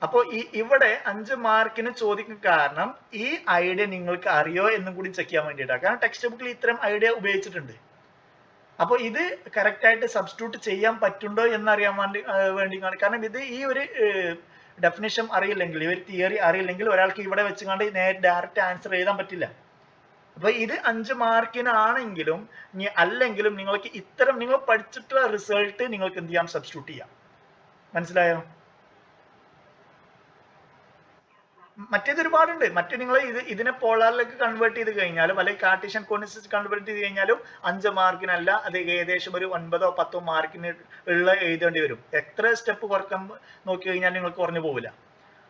അപ്പോൾ ഇവിടെ 5 മാർക്കിന് ചോദിക്കും. കാരണം ഈ ഐഡിയ നിങ്ങൾക്ക് അറിയോ എന്നും കൂടി ചെക്ക് ചെയ്യാൻ വേണ്ടിയിട്ടാണ്. കാരണം ടെക്സ്റ്റ് ബുക്കിൽ ഇത്തരം ഐഡിയ ഉപയോഗിച്ചിട്ടുണ്ട്. അപ്പോൾ ഇത് കറക്റ്റ് ആയിട്ട് സബ്സ്റ്റിറ്റ്യൂട്ട് ചെയ്യാൻ പറ്റുണ്ടോ എന്നറിയാൻ വേണ്ടിയാണ്. കാരണം ഇത് ഈ ഒരു ഡെഫിനിഷൻ അറിയില്ലെങ്കിൽ, ഈ ഒരു തിയറി അറിയില്ലെങ്കിൽ ഒരാൾക്ക് ഇവിടെ വെച്ചുകൊണ്ട് ഡയറക്റ്റ് ആൻസർ എഴുതാൻ പറ്റില്ല. അപ്പൊ ഇത് 5 മാർക്കിനാണെങ്കിലും അല്ലെങ്കിലും നിങ്ങൾക്ക് ഇത്തരം നിങ്ങൾ പഠിച്ചിട്ടുള്ള റിസൾട്ട് നിങ്ങൾക്ക് എന്ത് ചെയ്യാം, സബ്സ്റ്റിറ്റ്യൂട്ട് ചെയ്യാം. മനസ്സിലായോ? മറ്റേത് ഒരുപാടുണ്ട്. മറ്റേ നിങ്ങൾ ഇതിനെ പോളാറിലേക്ക് കൺവേർട്ട് ചെയ്ത് കഴിഞ്ഞാലും അല്ലെങ്കിൽ കാർട്ടീഷ്യൻ കോർഡിനേറ്റ്സ് കൺവേർട്ട് ചെയ്ത് കഴിഞ്ഞാലും 5 മാർക്കിനല്ല, അത് ഏകദേശം ഒരു 9 or 10 മാർക്കിന് ഉള്ള എഴുതേണ്ടി വരും. എത്ര സ്റ്റെപ്പ് കുറക്കാൻ നോക്കി കഴിഞ്ഞാൽ നിങ്ങൾക്ക് കുറഞ്ഞു പോവില്ല.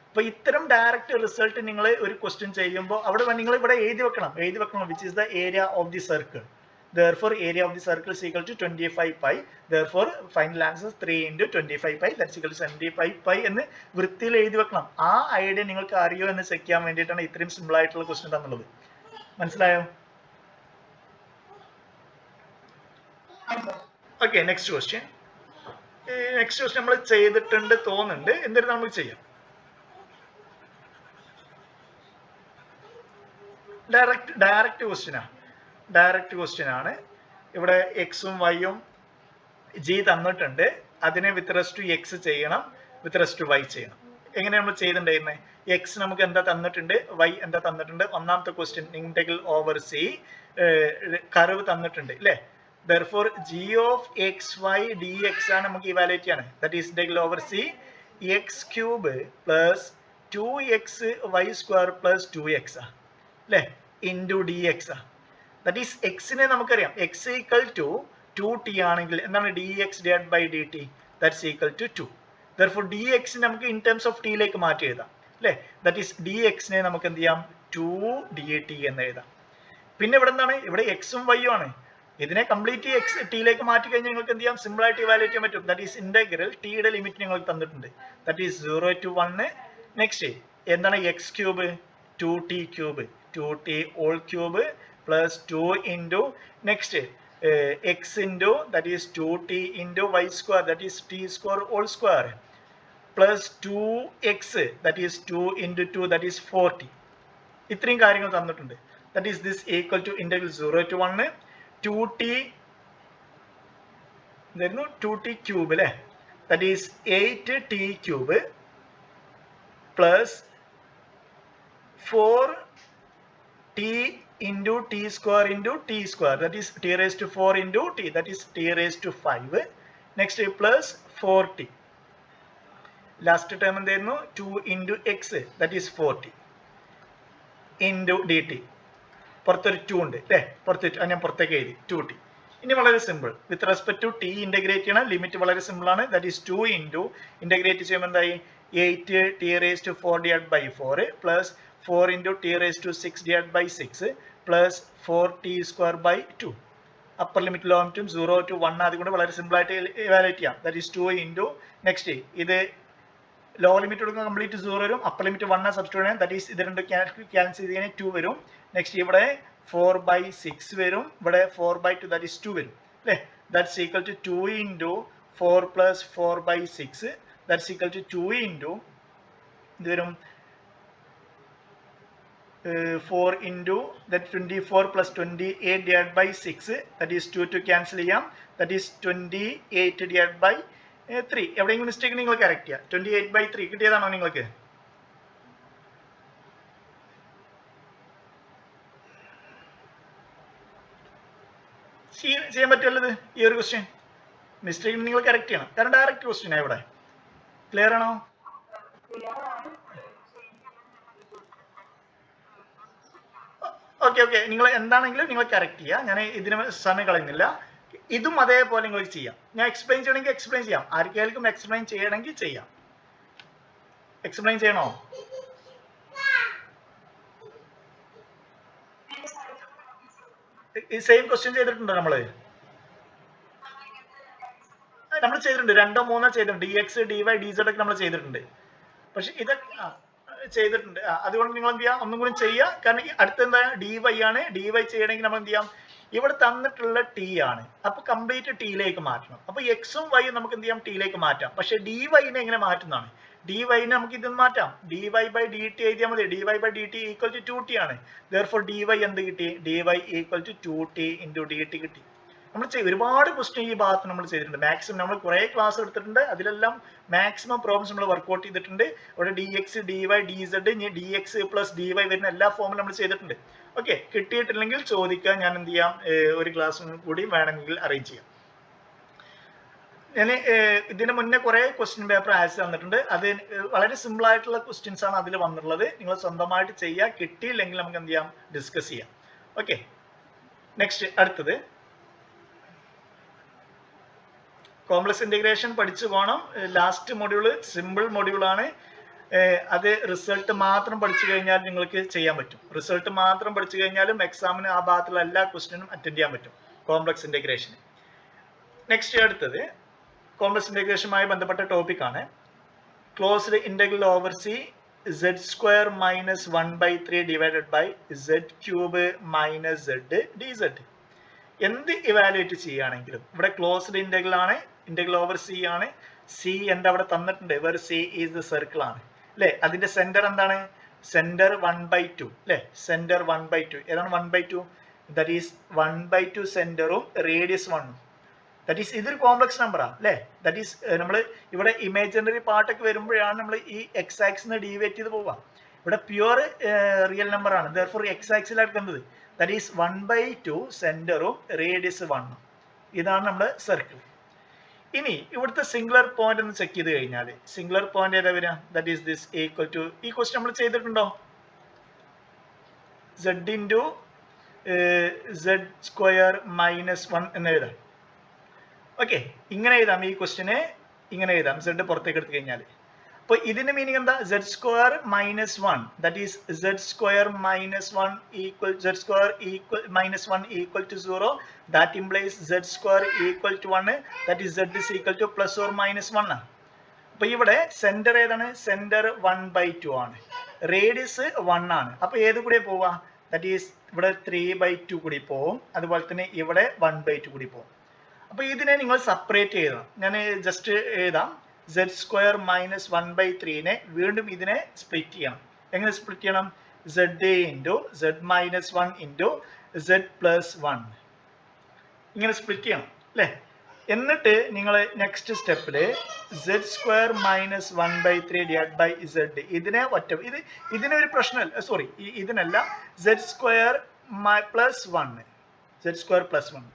അപ്പൊ ഇത്തരം ഡയറക്റ്റ് റിസൾട്ട് നിങ്ങൾ ഒരു ക്വസ്റ്റ്യൻ ചെയ്യുമ്പോൾ അവിടെ നിങ്ങൾ ഇവിടെ എഴുതി വെക്കണം which is the area of the circle. Therefore, area of the circle is equal to 25 pi. Therefore, final answer 3 into 25 pi. That's equal to 75 pi എന്ന് വൃത്തിയിൽ എഴുതി വെക്കണം. ആ ഐഡിയ നിങ്ങൾക്ക് അറിയോ എന്ന് ചെക്ക് ചെയ്യാൻ വേണ്ടിയിട്ടാണ് ഇത്രയും സിമ്പിൾ ആയിട്ടുള്ള ക്വസ്റ്റ്യൻ തന്നുള്ളത്. മനസ്സിലായോ? Okay, next question. Next question നമ്മൾ ചെയ്തിട്ടുണ്ട് തോന്നുന്നുണ്ട്. എന്നിട്ട് നമുക്ക് ചെയ്യാം. ഡയറക്റ്റ് ക്വസ്റ്റ്യൻ ആണ്. ഇവിടെ എക്സും വൈയും ജി തന്നിട്ടുണ്ട്. അതിനെ വിത്ത് റെസ്റ്റ് ടു എക്സ് ചെയ്യണം, വിത്ത് റെസ്റ്റ് ടു വൈ ചെയ്യണം. എങ്ങനെ നമ്മൾ ചെയ്തിട്ടുണ്ടായിരുന്നത്? എക്സ് നമുക്ക് എന്താ തന്നിട്ടുണ്ട്, വൈ എന്താ തന്നിട്ടുണ്ട്. ഒന്നാമത്തെ question integral over C curve തന്നിട്ടുണ്ട് അല്ലേ. Therefore, g of xy dx ആണ് നമുക്ക് ഇവാലുവേറ്റ് ചെയ്യാണ്. That is integral over c x cube plus 2xy square plus 2x അല്ലേ into dx. That is x നെ നമുക്കറിയാം x equal to 2t ആണെങ്കിൽ എന്താണ് dx divided by dt, that's equal to 2. Therefore dx നമുക്ക് in terms of t ലേക്ക് മാറ്റി എഴുതാം അല്ലേ. That is dx നെ നമുക്ക് എന്ത് ചെയ്യാം 2 dt എന്ന് എഴുതാം. പിന്നെ ഇവിടെ എന്താണ്, ഇവിടെ x ഉം y ഉം ആണ്. ഇതിനെ കംപ്ലീറ്റ് x t ലേക്ക് മാറ്റി കഴിഞ്ഞാൽ നിങ്ങൾക്ക് എന്ത് ചെയ്യാം, സിമ്പിൾ ആയിട്ട് ഇവാലുവേറ്റ് ചെയ്യാൻ പറ്റും. That is integral t യുടെ ലിമിറ്റ് നിങ്ങൾക്ക് തന്നിട്ടുണ്ട്. That is 0 to 1. നെക്സ്റ്റ് എന്താണ് x cube 2t cube 2t whole cube plus 2 into next x into that is 2t into y square, that is t square whole square plus 2x that is 2 into 2 that is 40. ഇത്രയും കാര്യങ്ങൾ തന്നിട്ടുണ്ട്. That is this equal to integral 0 to 1 2t എന്തായിരുന്നു 2t cube അല്ലേ. That is 8t cube plus 4t into t square into t square, that is t raised to 4 into t, that is t raised to 5. Next plus 4t. Last term എന്തായിരുന്നു 2 into x, that is 40 into dt. പുറത്തൊരു 2 ഉണ്ട് അല്ലേ, ഞാൻ പുറത്തേക്ക് എഴുതി 2t. ഇനി വളരെ simple, with respect to t integrate ചെയ്യണം. ലിമിറ്റ് വളരെ സിമ്പിൾ ആണ്. ദാറ്റ് ഈസ് 2 into ഇന്റഗ്രേറ്റ് ചെയ്യുമ്പോൾ എന്തായി 8t raised to 4 divided by 4 plus 4 into t raised to 6 divided by 6 plus 4t square by 2. Upper limit low ലിമിറ്റും 0 to 1 അതുകൊണ്ട് വളരെ സിമ്പിൾ ആയിട്ട് ഇവാലുവേറ്റ് ചെയ്യാം. ദാറ്റ് ഈസ് 2 into നെക്സ്റ്റ് ഇത് ലോ ലിമിറ്റ് കൊടുക്കുക കംപ്ലീറ്റ് 0 വരും, അപ്പർ ലിമിറ്റ് 1 സബ്സ്റ്റിറ്റ്യൂട്ട് ചെയ്യാം. ദാറ്റ് ഈസ് ഇത് രണ്ട് ക്യാൻസൽ ചെയ്ത് കഴിഞ്ഞാൽ 2 വരും. നെക്സ്റ്റ് ഇവിടെ 4/6 വരും, ഇവിടെ 4/2 that is 2 വരും അല്ലേ. That's equal to 2 into 4 plus 4/6, that's equal to 2 into ഇത് വരും 4 into that 24 plus 28 divided by 6, that is 2 to cancel ചെയ്യാം. That is 28 divided by 3. എവിടെയെങ്കിലും മിസ്റ്റേക്ക് നിങ്ങൾ കറക്റ്റ് ചെയ്യുക. 28/3 കിട്ടിയതാണോ നിങ്ങൾക്ക്? ചെയ്യാൻ പറ്റുമല്ലത് ഈ ഒരു ക്വസ്റ്റ്യൻ. മിസ്റ്റേക്ക് നിങ്ങൾ കറക്റ്റ് ചെയ്യണം, കാരണം ഡയറക്റ്റ് ക്വസ്റ്റ്യൻ ഇവിടെ. ക്ലിയർ ആണോ? ഓക്കെ നിങ്ങൾ എന്താണെങ്കിലും നിങ്ങൾ കറക്റ്റ് ചെയ്യുക. ഞാൻ ഇതിന് സമയം കളയുന്നില്ല. ഇതും അതേപോലെ നിങ്ങൾ ചെയ്യാം. ഞാൻ എക്സ്പ്ലെയിൻ ചെയ്യണമെങ്കിൽ എക്സ്പ്ലെയിൻ ചെയ്യാം, ആർക്കെങ്കിലും എക്സ്പ്ലെയിൻ ചെയ്യണമെങ്കിൽ ചെയ്യാം. എക്സ്പ്ലെയിൻ ചെയ്യണോ? ഈ സെയിം ക്വസ്റ്റ്യൻ ചെയ്തിട്ടുണ്ടോ നമ്മൾ ചെയ്തിട്ടുണ്ട്. 2 or 3 ചെയ്തിട്ടുണ്ട്. dx dy dz ഒക്കെ നമ്മൾ ചെയ്തിട്ടുണ്ട്. പക്ഷെ ഇതൊക്കെ ചെയ്തിട്ടുണ്ട്. അതുകൊണ്ട് നിങ്ങൾ എന്ത് ചെയ്യാം, ഒന്നും കൂടി ചെയ്യുക. കാരണം അടുത്ത എന്താ dy ആണ്. dy ചെയ്യണമെങ്കിൽ നമ്മൾ എന്ത് ചെയ്യാം, ഇവിടെ തന്നിട്ടുള്ള ടി ആണ്. അപ്പൊ കംപ്ലീറ്റ് ടിയിലേക്ക് മാറ്റണം. അപ്പൊ എക്സും വൈയും നമുക്ക് എന്ത് ചെയ്യാം, ടിയിലേക്ക് മാറ്റാം. പക്ഷെ ഡിവൈനെ എങ്ങനെ മാറ്റുന്നതാണ്, ഡിവൈനെ നമുക്ക് ഇതൊന്ന് മാറ്റാം. dy ബൈ ഡി ടി എഴുതിയാൽ മതി. dy by d t equal to 2t ആണ്. therefore dy എന്ത് കിട്ടി, dy equal to 2t into dt കിട്ടി. നമ്മൾ ഒരുപാട് ക്വസ്റ്റ്യൻ ഈ ഭാഗത്ത് നമ്മൾ ചെയ്തിട്ടുണ്ട്. മാക്സിമം നമ്മൾ കുറെ ക്ലാസ് എടുത്തിട്ടുണ്ട്. അതിലെല്ലാം മാക്സിമം പ്രോബ്ലംസ് നമ്മൾ വർക്ക്ഔട്ട് ചെയ്തിട്ടുണ്ട്. അവിടെ dx dy dz dx plus dy വരുന്ന എല്ലാ ഫോമിലും നമ്മൾ ചെയ്തിട്ടുണ്ട്. ഓക്കെ, കിട്ടിയിട്ടില്ലെങ്കിൽ ചോദിക്കുക, ഞാൻ എന്ത് ചെയ്യാം, ഒരു ക്ലാസ് കൂടി വേണമെങ്കിൽ അറേഞ്ച് ചെയ്യാം. ഞാൻ ഇതിന് മുന്നേ കുറെ ക്വസ്റ്റ്യൻ പേപ്പർ അയച്ചു തന്നിട്ടുണ്ട്. അത് വളരെ സിമ്പിൾ ആയിട്ടുള്ള ക്വസ്റ്റ്യൻസ് ആണ് അതിൽ വന്നിട്ടുള്ളത്. നിങ്ങൾ സ്വന്തമായിട്ട് ചെയ്യുക. കിട്ടിയില്ലെങ്കിൽ നമുക്ക് എന്ത് ചെയ്യാം, ഡിസ്കസ് ചെയ്യാം. ഓക്കെ, നെക്സ്റ്റ് അടുത്തത് കോംപ്ലക്സ് ഇന്റഗ്രേഷൻ പഠിച്ചു പോകണം. ലാസ്റ്റ് മൊഡ്യൂള് സിമ്പിൾ മൊഡ്യൂളാണ്. അത് റിസൾട്ട് മാത്രം പഠിച്ചു കഴിഞ്ഞാൽ നിങ്ങൾക്ക് ചെയ്യാൻ പറ്റും. റിസൾട്ട് മാത്രം പഠിച്ചു കഴിഞ്ഞാലും എക്സാമിന് ആ ഭാഗത്തുള്ള എല്ലാ ക്വസ്റ്റ്യനും അറ്റൻഡ് ചെയ്യാൻ പറ്റും കോംപ്ലക്സ് ഇന്റഗ്രേഷൻ. നെക്സ്റ്റ് അടുത്തത് കോംപ്ലക്സ് ഇന്റഗ്രേഷനുമായി ബന്ധപ്പെട്ട ടോപ്പിക് ആണ്. Closed integral over c z square minus 1/3 divided by z cube minus z dz. എന്ത് ഇവാലുവേറ്റ് ചെയ്യുകയാണെങ്കിലും ഇവിടെ ക്ലോസ്ഡ് ഇന്റഗ്രൽ ആണ്, ഇന്റഗ്രൽ ഓവർ സി ആണ്. സി എന്താ അവിടെ തന്നിട്ടുണ്ട്, where c is the circle ആണ് അല്ലെ. അതിന്റെ സെന്റർ എന്താണ്, സെന്റർ 1/2 അല്ലെ. സെന്റർ 1/2 ഏതാണ് 1/2, ദാറ്റ് ഈസ് 1/2 സെന്ററും റേഡിയസ് 1. ദാറ്റ് ഈസ് ഇതൊരു കോംപ്ലക്സ് നമ്പർ ആണ് അല്ലെ. ദാറ്റ് ഈസ് നമ്മൾ ഇവിടെ ഇമാജിനറി പാർട്ടൊക്കെ വരുമ്പോഴാണ് നമ്മൾ ഈ എക്സ് ആക്സിന് ഡീവിയേറ്റ് ചെയ്ത് പോവുക. ഇവിടെ പ്യുവർ റിയൽ നമ്പർ ആണ്. therefore എക്സ് ആക്സിലാണ് എടുക്കുന്നത്. ദാറ്റ് ഈസ് 1/2 സെന്ററും റേഡിയസ് 1. ഇതാണ് നമ്മുടെ സർക്കിൾ. ഇനി ഇവിടുത്തെ സിംഗുലർ പോയിന്റ് ഒന്ന് ചെക്ക് ചെയ്ത് കഴിഞ്ഞാൽ സിംഗുലർ പോയിന്റ് ഏതാ വരിക, that is this equal to, ഈ ക്വസ്റ്റ്യൻ നമ്മൾ ചെയ്തിട്ടുണ്ടോ, z into z square minus 1 എന്ന് എഴുതാം. ഓക്കെ, ഇങ്ങനെ എഴുതാം. ഈ ക്വസ്റ്റ്യനെ ഇങ്ങനെ എഴുതാം, z പുറത്തേക്ക് എടുത്തു കഴിഞ്ഞാൽ. അപ്പൊ ഇതിന്റെ മീനിങ് എന്താ, z square minus 1, that is z square minus 1 equal z square equal minus 1 equal to 0. That implies z square equal to 1, that is z is equal to plus or minus 1 ആണ്. അപ്പൊ ഇവിടെ സെന്റർ ഏതാണ്, സെന്റർ 1/2 ആണ്, റേഡിയസ് 1 ആണ്. അപ്പൊ ഏത് കൂടെ പോവാ, ദാറ്റ് ഈസ് ഇവിടെ 3/2 കൂടി പോവും. അതുപോലെ തന്നെ ഇവിടെ 1/2 കൂടി പോവും. അപ്പൊ ഇതിനെ നിങ്ങൾ സെപ്പറേറ്റ് ചെയ്യണം. ഞാൻ ജസ്റ്റ് എഴുതാം, z സ്ക്വയർ മൈനസ് 1/3നെ വീണ്ടും ഇതിനെ സ്പ്ലിറ്റ് ചെയ്യണം. എങ്ങനെ സ്പ്ലിറ്റ് ചെയ്യണം, z into z minus 1 into z plus 1 ഇങ്ങനെ സ്പ്ലിറ്റ് ചെയ്യണം അല്ലേ. എന്നിട്ട് നിങ്ങൾ നെക്സ്റ്റ് സ്റ്റെപ്പില് z square minus 1/3 divide by z ഇതിനെ ഒറ്റ ഇതിനെ ഒരു പ്രശ്നമല്ല, സോറി ഇതിനല്ല, z square plus 1, z square plus 1.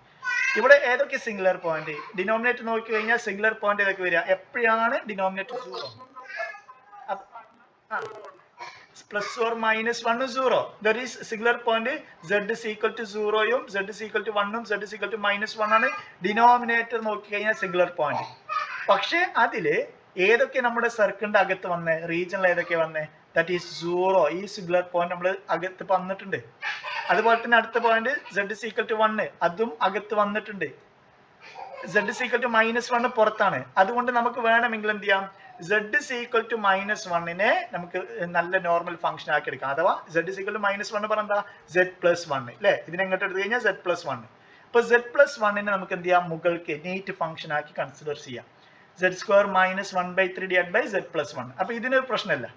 ഇവിടെ ഏതൊക്കെ സിംഗുലർ പോയിന്റ്, ഡിനോമിനേറ്റർ നോക്കി കഴിഞ്ഞാൽ സിംഗുലർ പോയിന്റ് ഏതൊക്കെ വരിക, എപ്പോഴാണ് denominator 0, plus or minus 1 0. There is singular point z is equal to 0യും z is equal to 1ഉം z is equal to minus 1 ആണ് ഡിനോമിനേറ്റർ നോക്കി കഴിഞ്ഞാൽ സിംഗുലർ പോയിന്റ്. പക്ഷെ അതില് ഏതൊക്കെ നമ്മുടെ സർക്കിളിന്റെ അകത്ത് വന്നേ, റീജിയനിൽ ഏതൊക്കെ വന്നേ, ദാറ്റ് ഈസ് 0. ഈ സിംഗുലർ പോയിന്റ് നമ്മൾ അകത്ത് വന്നിട്ടുണ്ട്. അതുപോലെ തന്നെ അടുത്ത point z is equal to 1, അതും അകത്ത് വന്നിട്ടുണ്ട്. z is equal to minus 1 പുറത്താണ്. അതുകൊണ്ട് നമുക്ക് വേണമെങ്കിൽ എന്ത് ചെയ്യാം, z is equal to minus 1നെ നമുക്ക് നല്ല നോർമൽ ഫംഗ്ഷൻ ആക്കി എടുക്കാം. അഥവാ z is equal to minus 1 പറഞ്ഞാ z plus 1 അല്ലെ. ഇതിനെ എങ്ങോട്ട് എടുത്തു കഴിഞ്ഞാൽ z plus 1. അപ്പൊ z plus 1നെ നമുക്ക് എന്ത് ചെയ്യാം, മുകൾക്ക് നീറ്റ് ഫംഗ്ഷൻ ആക്കി കൺസിഡർ ചെയ്യാം. z square minus 1/3 divide by z plus 1. അപ്പൊ ഇതിനൊരു പ്രശ്നമല്ല.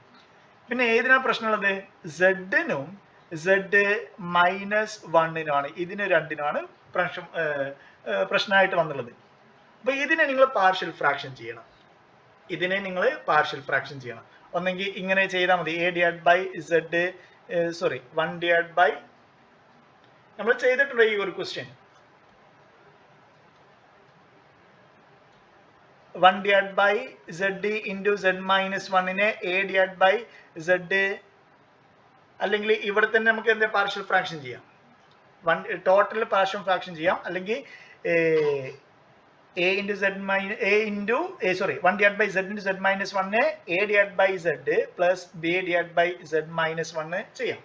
പിന്നെ ഏതിനാ പ്രശ്നമുള്ളത്, z-നും z മൈനസ് 1-നുമാണ്, ഇതിന് രണ്ടിനാണ് പ്രശ്നമായിട്ട് വന്നുള്ളത്. അപ്പൊ ഇതിനെ നിങ്ങൾ പാർഷ്യൽ ഫ്രാക്ഷൻ ചെയ്യണം. ഇതിനെ നിങ്ങൾ പാർഷ്യൽ ഫ്രാക്ഷൻ ചെയ്യണം. ഒന്നെങ്കിൽ ഇങ്ങനെ ചെയ്താൽ മതി, a divide by z, sorry 1 divide by, നമ്മൾ ചെയ്തിട്ടുണ്ട് ഈ ഒരു question, 1 divide by z into z minus 1നെ a ഡിവൈഡ് ബൈ z, അല്ലെങ്കിൽ ഇവിടെ തന്നെ നമുക്ക് എന്താ പാർഷ്യൽ ഫ്രാക്ഷൻ ചെയ്യാം, ടോട്ടൽ പാർഷ്യൽ ഫ്രാക്ഷൻ ചെയ്യാം. അല്ലെങ്കിൽ a into z minus a into sorry 1 divided by z into z minus 1 a divided by z plus b divided by z minus 1 ചെയ്യാം.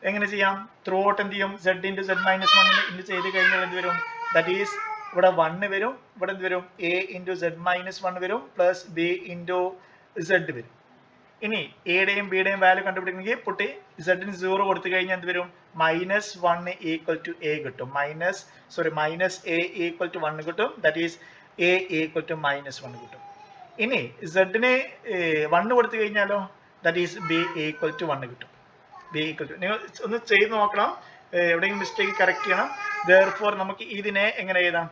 എങ്ങനെ ചെയ്യാം, ത്രൂ ഔട്ട് എന്ത് ചെയ്യും, z into z minus 1 into ചെയ്ത് കഴിഞ്ഞാൽ എന്ത് വരും, ദാറ്റ് ഈസ് ഇവിടെ 1 വരും, ഇവിടെ എന്ത് വരും, a into z minus 1 വരും പ്ലസ് b into z വരും. ഇനി എയുടെയും ബിയുടെയും വാല്യൂ കണ്ടുപിടിക്കണമെങ്കിൽ പുട്ടി സെഡിന് 0 കൊടുത്തു കഴിഞ്ഞാൽ എന്ത് വരും -1 ഈക്വൽ ടു എ കിട്ടും മൈനസ് എ ഈക്വൽ ടു 1 കിട്ടും that is a equal to -1 കിട്ടും. ഇനി സെഡിന് 1 കൊടുത്തു കഴിഞ്ഞാലോ that is b equal to 1 കിട്ടും. ബി ഈക്വൽ ടു നിങ്ങൾ ഒന്ന് ചെയ്ത് നോക്കണം, എവിടെയെങ്കിലും മിസ്റ്റേക്ക് കറക്റ്റ് ചെയ്യണം. therefore നമുക്ക് ഇതിനെ എങ്ങനെ എഴുതാം,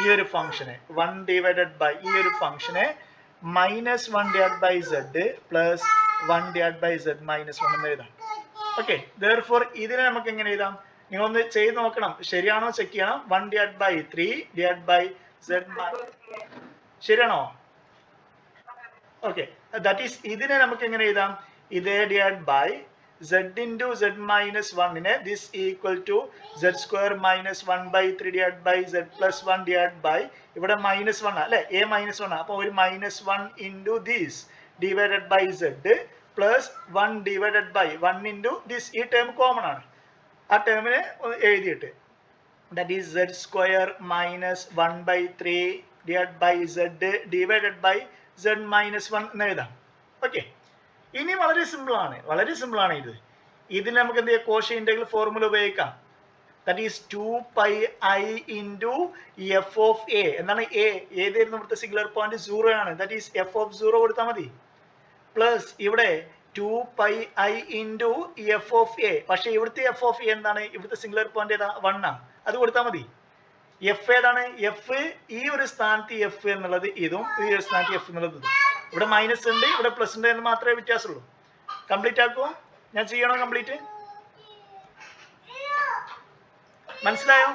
ഈ ഒരു ഫംഗ്ഷനെ 1 ഡിവൈഡഡ് ബൈ ഈ ഒരു ഫംഗ്ഷനെ -1 divide by z plus 1 divide by z -1 എന്ന് എഴുതാം. ഓക്കെ, therefore ഇതിനെ നമുക്ക് എങ്ങനെ എഴുതാം, നിങ്ങളൊന്ന് ചെയ്ത് നോക്കണം, ശരിയാണോ ചെക്ക് ചെയ്യണം. 1 divide by 3 divide by z ശരിയാണോ? ഓക്കെ, ദാറ്റ് ഈസ് ഇതിനെ നമുക്ക് എങ്ങനെ എഴുതാം, ഇതേ divide by z into z minus 1 നെ this equal to z square minus 1 by 3 divided by z plus 1 divided by ഇവിടെ -1 അല്ലേ, a -1 അപ്പോൾ ഒരു -1 into this divided by z plus 1 divided by 1 into this ഈ ടേം കോമൺ ആണ്, ആ ടേമിനെ എഴുതിയിട്ട് that is z square minus 1 by 3 divided by z divided by z minus 1 എന്ന് എഴുതാം. ഓക്കെ, ഇനി വളരെ സിമ്പിൾ ആണ് ഇത്. ഇതിന് നമുക്ക് എന്ത് ചെയ്യാം, കോഷി ഇന്റഗ്രൽ ഫോർമുല ഉപയോഗിക്കാം. That is 2πi into f of a. എന്താണ് a? ഏതായിരുന്നു ഇവിടുത്തെ സിംഗുലർ പോയിന്റ് 0 ആണ്. ദാറ്റ് ഈസ് f of 0 കൊടുത്താൽ മതി. പ്ലസ് ഇവിടെ 2πi into f of a. പക്ഷേ ഇവിടുത്തെ f of a എന്താണ്, ഇവിടുത്തെ സിംഗുലർ പോയിന്റ് ഏതാ 1 ആണ്, അത് കൊടുത്താൽ മതി. എഫ് ഏതാണ്, എഫ് ഈ ഒരു സ്ഥാനത്ത് എഫ് എന്നുള്ളത് ഇതും ഈ ഒരു സ്ഥാനത്ത് എഫ് എന്നുള്ളത് ഇതും. ഇവിടെ മൈനസ് ഉണ്ട്, ഇവിടെ പ്ലസ് ഉണ്ട് എന്ന് മാത്രമേ വ്യത്യാസമുള്ളൂ. കംപ്ലീറ്റ് ആക്കുമോ, ഞാൻ ചെയ്യണോ കംപ്ലീറ്റ്? മനസ്സിലായോ?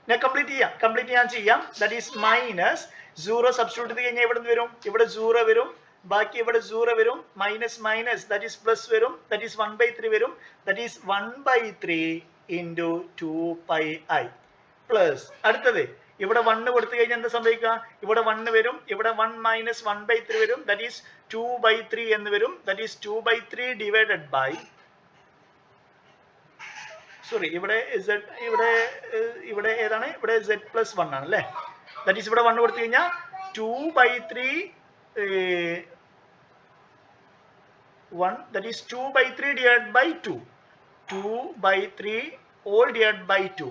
ഞാൻ കംപ്ലീറ്റ് ഞാൻ ചെയ്യാം. ദാറ്റ് ഈസ് -0 സബ്സ്റ്റിറ്റ്യൂട്ട് ചെയ്ത് കഴിഞ്ഞാൽ ഇവിടെ വരും, ഇവിടെ 0 വരും, ബാക്കി ഇവിടെ 0 വരും, മൈനസ് ദാറ്റ് ഈസ് പ്ലസ് വരും, ദാറ്റ് ഈസ് 1/3 വരും, that is 1/3 into 2πi plus അടുത്തത് ഇവിടെ 1 കൊടുത്തു കഴിഞ്ഞാൽ എന്താ സംഭവിക്കുക, ഇവിടെ 1 വരും, ഇവിടെ 1 - 1/3 വരും, ദാറ്റ് ഈസ് 2/3 എന്ന് വരും, that is 2/3 divided by sorry ഇവിടെ ഏതാണ്, ഇവിടെ z plus 1 ആണ് അല്ലേ. ദാറ്റ് ഈസ് ഇവിടെ 1 കൊടുത്തു കഴിഞ്ഞാൽ 2/3 that is 2/3 divided by 2 2/3 all divided by 2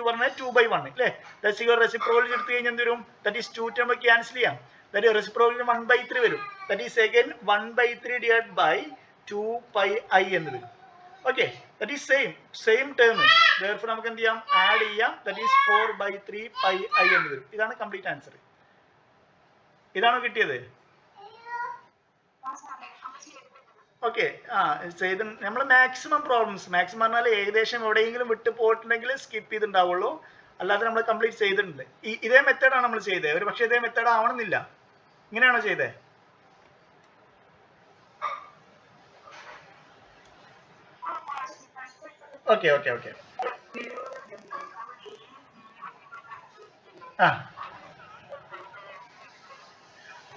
പറഞ്ഞാൽ 2/1 അല്ലേ. ദാറ്റ് ഈസ് റെസിപ്രോക്കൽ എടുത്തു കഴിഞ്ഞാൽ എന്ത് വരും, ദാറ്റ് ഈസ് 2 ടേം ക്യാൻസൽ ചെയ്യാം, ദാറ്റ് ഈസ് റെസിപ്രോക്കൽ 1/3 വരും, that is again 1/3 divided by 2πi എന്ന് വരും. Okay, that is same term. therefore നമുക്ക് എന്ത് ചെയ്യാം, ആഡ് ചെയ്യാം, ദാറ്റ് ഈസ് 4/3πi എന്ന് വരും. ഇതാണ് കംപ്ലീറ്റ് ആൻസർ. ഇതാണോ കിട്ടിയത്? ഓക്കെ, ചെയ്ത് നമ്മൾ മാക്സിമം പറഞ്ഞാൽ ഏകദേശം എവിടെയെങ്കിലും വിട്ടു പോയിട്ടുണ്ടെങ്കിൽ സ്കിപ്പ് ചെയ്തിട്ടുണ്ടാവുള്ളൂ, അല്ലാതെ നമ്മൾ കംപ്ലീറ്റ് ചെയ്തിട്ടുണ്ട്. ഇതേ മെത്തേഡാണ് നമ്മൾ ചെയ്തത്, ഒരു പക്ഷേ ഇതേ മെത്തേഡ് ആവണമെന്നില്ല. ഇങ്ങനെയാണോ ചെയ്തത്?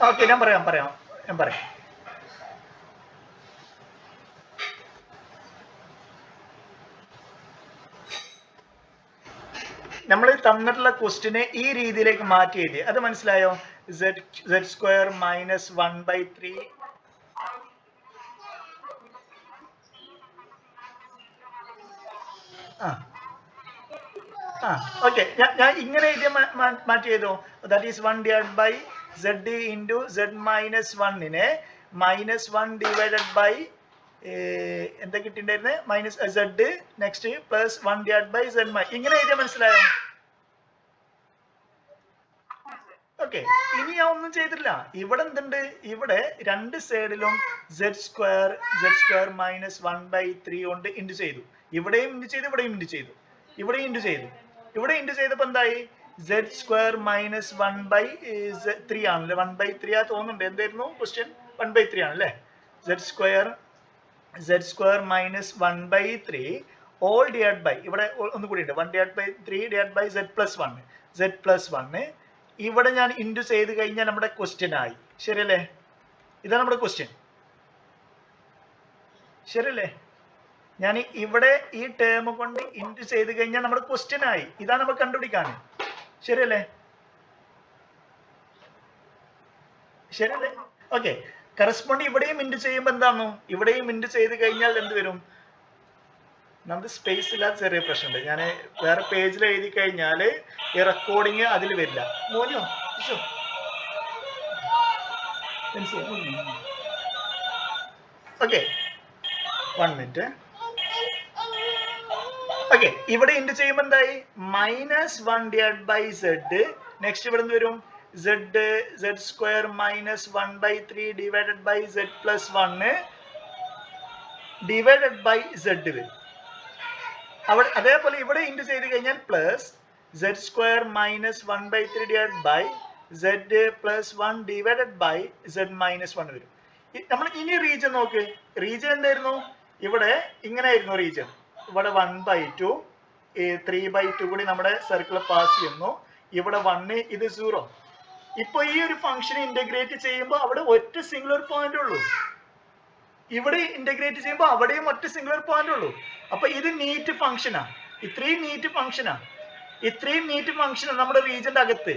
ഓക്കെ ഞാൻ പറയാം. നമ്മൾ തന്നിട്ടുള്ള ക്വസ്റ്റിനെ ഈ രീതിയിലേക്ക് മാറ്റി എഴുതി, അത് മനസ്സിലായോ? z സ്ക്വയർ മൈനസ് 1/3 ഓക്കെ, ഞാൻ ഇങ്ങനെ എഴുതിയ മാറ്റി ചെയ്തോ. That is 1 divided by z into z minus 1 നെ -1 divided by എന്താ കിട്ടിണ്ടായിരുന്നത്, minus z next plus 1 divided by z ഇങ്ങനെ എഴുതിയാൽ മനസ്സിലായോ? ഓക്കെ, ഇനി ഞാൻ ഒന്നും ചെയ്തിട്ടില്ല. ഇവിടെ എന്തുണ്ട്, ഇവിടെ രണ്ട് സൈഡിലും z സ്ക്വയർ മൈനസ് 1/3 കൊണ്ട് ഇൻറ്റു ചെയ്തു. ഇവിടെയും ഇൻറ്റു ചെയ്തു, ഇവിടെയും ഇൻറ്റു ചെയ്തു, ഇവിടെയും ഇൻറ്റു ചെയ്തു. ഇവിടെ ഇൻറ്റു ചെയ്തപ്പോൾ എന്തായി, z സ്ക്വയർ മൈനസ് 1/3 ആണല്ലേ, 1/3 ആ തോന്നുന്നുണ്ട്. എന്തായിരുന്നു ക്വസ്റ്റ്യൻ? 1/3 ആണല്ലേ. z square minus 1/3 all divide by, ഇവിടെ ഒന്നുകൂടി ഉണ്ട്, 1 divided by 3 divided by z plus 1 ഇവിടെ ഞാൻ ഇൻറ്റു ചെയ്ത് കഴിഞ്ഞാൽ നമ്മുടെ ക്വസ്റ്റ്യൻ ആയി. ശരിയല്ലേ? ഇതാണ് നമ്മുടെ ക്വസ്റ്റ്യൻ, ശരിയല്ലേ? ഞാൻ ഇവിടെ ഈ ടേം കൊണ്ട് ഇൻറ്റു ചെയ്ത് കഴിഞ്ഞാൽ നമ്മുടെ ക്വസ്റ്റ്യൻ ആയി. ഇതാണ് നമ്മൾ കണ്ടുപിടിക്കാൻ. ശരിയല്ലേ? ഓക്കെ, കറസ്പോണ്ട് ഇവിടെയും ഇൻഡ് ചെയ്യുമ്പോൾ എന്താണോ, ഇവിടെയും ഇൻഡ് ചെയ്ത് കഴിഞ്ഞാൽ എന്ത് വരും, നമുക്ക് സ്പേസ് ഇല്ലാത്ത ചെറിയ പ്രശ്നമുണ്ട്. ഞാൻ വേറെ പേജിൽ എഴുതി കഴിഞ്ഞാൽ ഈ റെക്കോർഡിങ് അതിൽ വരില്ല. മോനോ ഓക്കെ, 1 മിനിറ്റ്. ഓക്കെ, ഇവിടെ ഇൻഡ് ചെയ്യുമ്പോൾ എന്തായി, -1 ഡിവൈഡ് ബൈ സെഡ്. നെക്സ്റ്റ് ഇവിടെ എന്ത് വരും, z square -1/3 divided by z plus 1 divided by z വരും. അവിടെ അതേപോലെ ഇവിടെ ഇൻഡ് ചെയ്ത് കഴിഞ്ഞാൽ plus z square -1/3 divided by z plus 1 divided by z minus 1 വരും. നമ്മൾ ഇനി റീജിയൻ നോക്ക്. റീജിയൻ എന്തായിരുന്നു, ഇവിടെ ഇങ്ങനെ ആയിരുന്നു റീജിയൻ. ഇവിടെ 1/2 3/2 കൂടി നമ്മുടെ സർക്കിൾ പാസ് ചെയ്യുന്നു. ഇവിടെ 1, ഇത് 0. ഇപ്പൊ ഈ ഒരു ഫംഗ്ഷൻ ഇന്റഗ്രേറ്റ് ചെയ്യുമ്പോൾ അവിടെ ഒറ്റ സിംഗുലർ പോയിന്റ് ഉള്ളൂ. ഇവിടെ ഇന്റഗ്രേറ്റ് ചെയ്യുമ്പോൾ അവിടെയും ഒറ്റ സിംഗുലർ പോയിന്റ് ഉള്ളൂ. അപ്പൊ ഇത് നീറ്റ് ഫംഗ്ഷനാ, ഇത്രയും നീറ്റ് ഫംഗ്ഷനാ നമ്മുടെ റീജിയന്റെ അകത്ത്.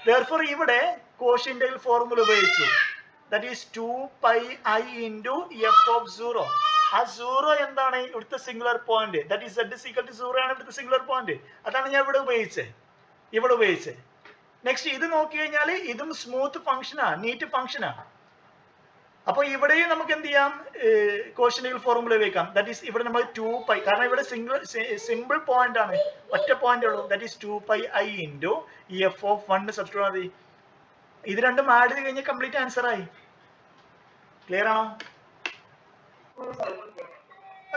therefore ഇവിടെ കോഷി ഇന്റഗ്രൽ ഫോർമുല ഉപയോഗിച്ചു. that is 2πi into f of 0. ആ 0 എന്താണ് ഇവിടുത്തെ singular point, that is z is equal to 0 ആണ് ഇവിടുത്തെ സിംഗുലർ പോയിന്റ്. അതാണ് ഞാൻ ഇവിടെ ഉപയോഗിച്ചത്. നെക്സ്റ്റ് ഇത് നോക്കി കഴിഞ്ഞാൽ ഇതും സ്മൂത്ത് ഫംഗ്ഷനാ, നീറ്റ് ഫംഗ്ഷനാ. അപ്പൊ ഇവിടെയും നമുക്ക് എന്ത് ചെയ്യാം, കോഷി ഇന്റഗ്രൽ ഫോർമുല ഉപയോഗിക്കാം. ദാറ്റ് ഈസ് ഇവിടെ നമ്മൾ 2π, കാരണം ഇവിടെ സിമ്പിൾ പോയിന്റ് ആണ്, ഒറ്റ പോയിന്റ് ഉള്ളൂ. That is 2πi into f of 1 substitute മതി. ഇത് രണ്ടും ആഡ് ചെയ്ത് കഴിഞ്ഞാൽ കംപ്ലീറ്റ് ആൻസർ ആയി. ക്ലിയർ ആണോ?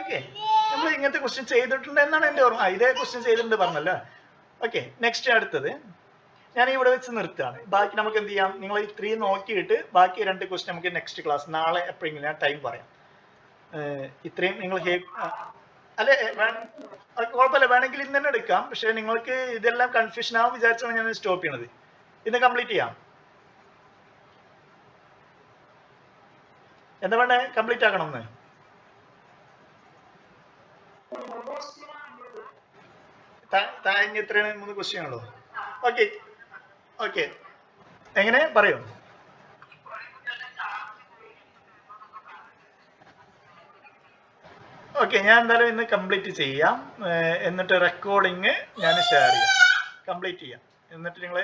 ഓക്കെ, നമ്മൾ ഇങ്ങനത്തെ ക്വസ്റ്റ്യൻ ചെയ്തിട്ടുണ്ട് എന്നാണ് എന്റെ ഓർമ്മ. ഇതേ ക്വസ്റ്റ്യൻ ചെയ്തിട്ടുണ്ട് പറഞ്ഞല്ലോ. ഓക്കെ, നെക്സ്റ്റ് അടുത്തത് ഞാൻ ഇവിടെ വെച്ച് നിർത്തുകയാണ്. ബാക്കി നമുക്ക് എന്ത് ചെയ്യാം, നിങ്ങൾ ഈ 3 നോക്കിയിട്ട് ബാക്കി 2 ക്വസ്റ്റ്യൻ നമുക്ക് നെക്സ്റ്റ് ക്ലാസ് നാളെ എപ്പോഴെങ്കിലും ഞാൻ ടൈം പറയാം. ഇത്രയും നിങ്ങൾ അല്ലെ കുഴപ്പമില്ല, വേണമെങ്കിൽ ഇന്ന് തന്നെ എടുക്കാം. പക്ഷെ നിങ്ങൾക്ക് ഇതെല്ലാം കൺഫ്യൂഷൻ ആവും വിചാരിച്ചാണ് ഞാൻ സ്റ്റോപ്പ് ചെയ്യണത്. ഇന്ന് കംപ്ലീറ്റ് ചെയ്യാം. എന്താ വേണ്ടേ, കംപ്ലീറ്റ് ആക്കണം എന്ന്. താഴെ എത്രയാണ്, 3 ക്വസ്റ്റ്യൻ ഉള്ളൂ. ഓക്കെ എങ്ങനെ പറയൂ. ഓക്കെ, ഞാൻ എന്തായാലും ഇന്ന് കംപ്ലീറ്റ് ചെയ്യാം. എന്നിട്ട് റെക്കോർഡിങ് ഞാൻ ഷെയർ ചെയ്യാം, കംപ്ലീറ്റ് ചെയ്യാം. എന്നിട്ട് നിങ്ങൾ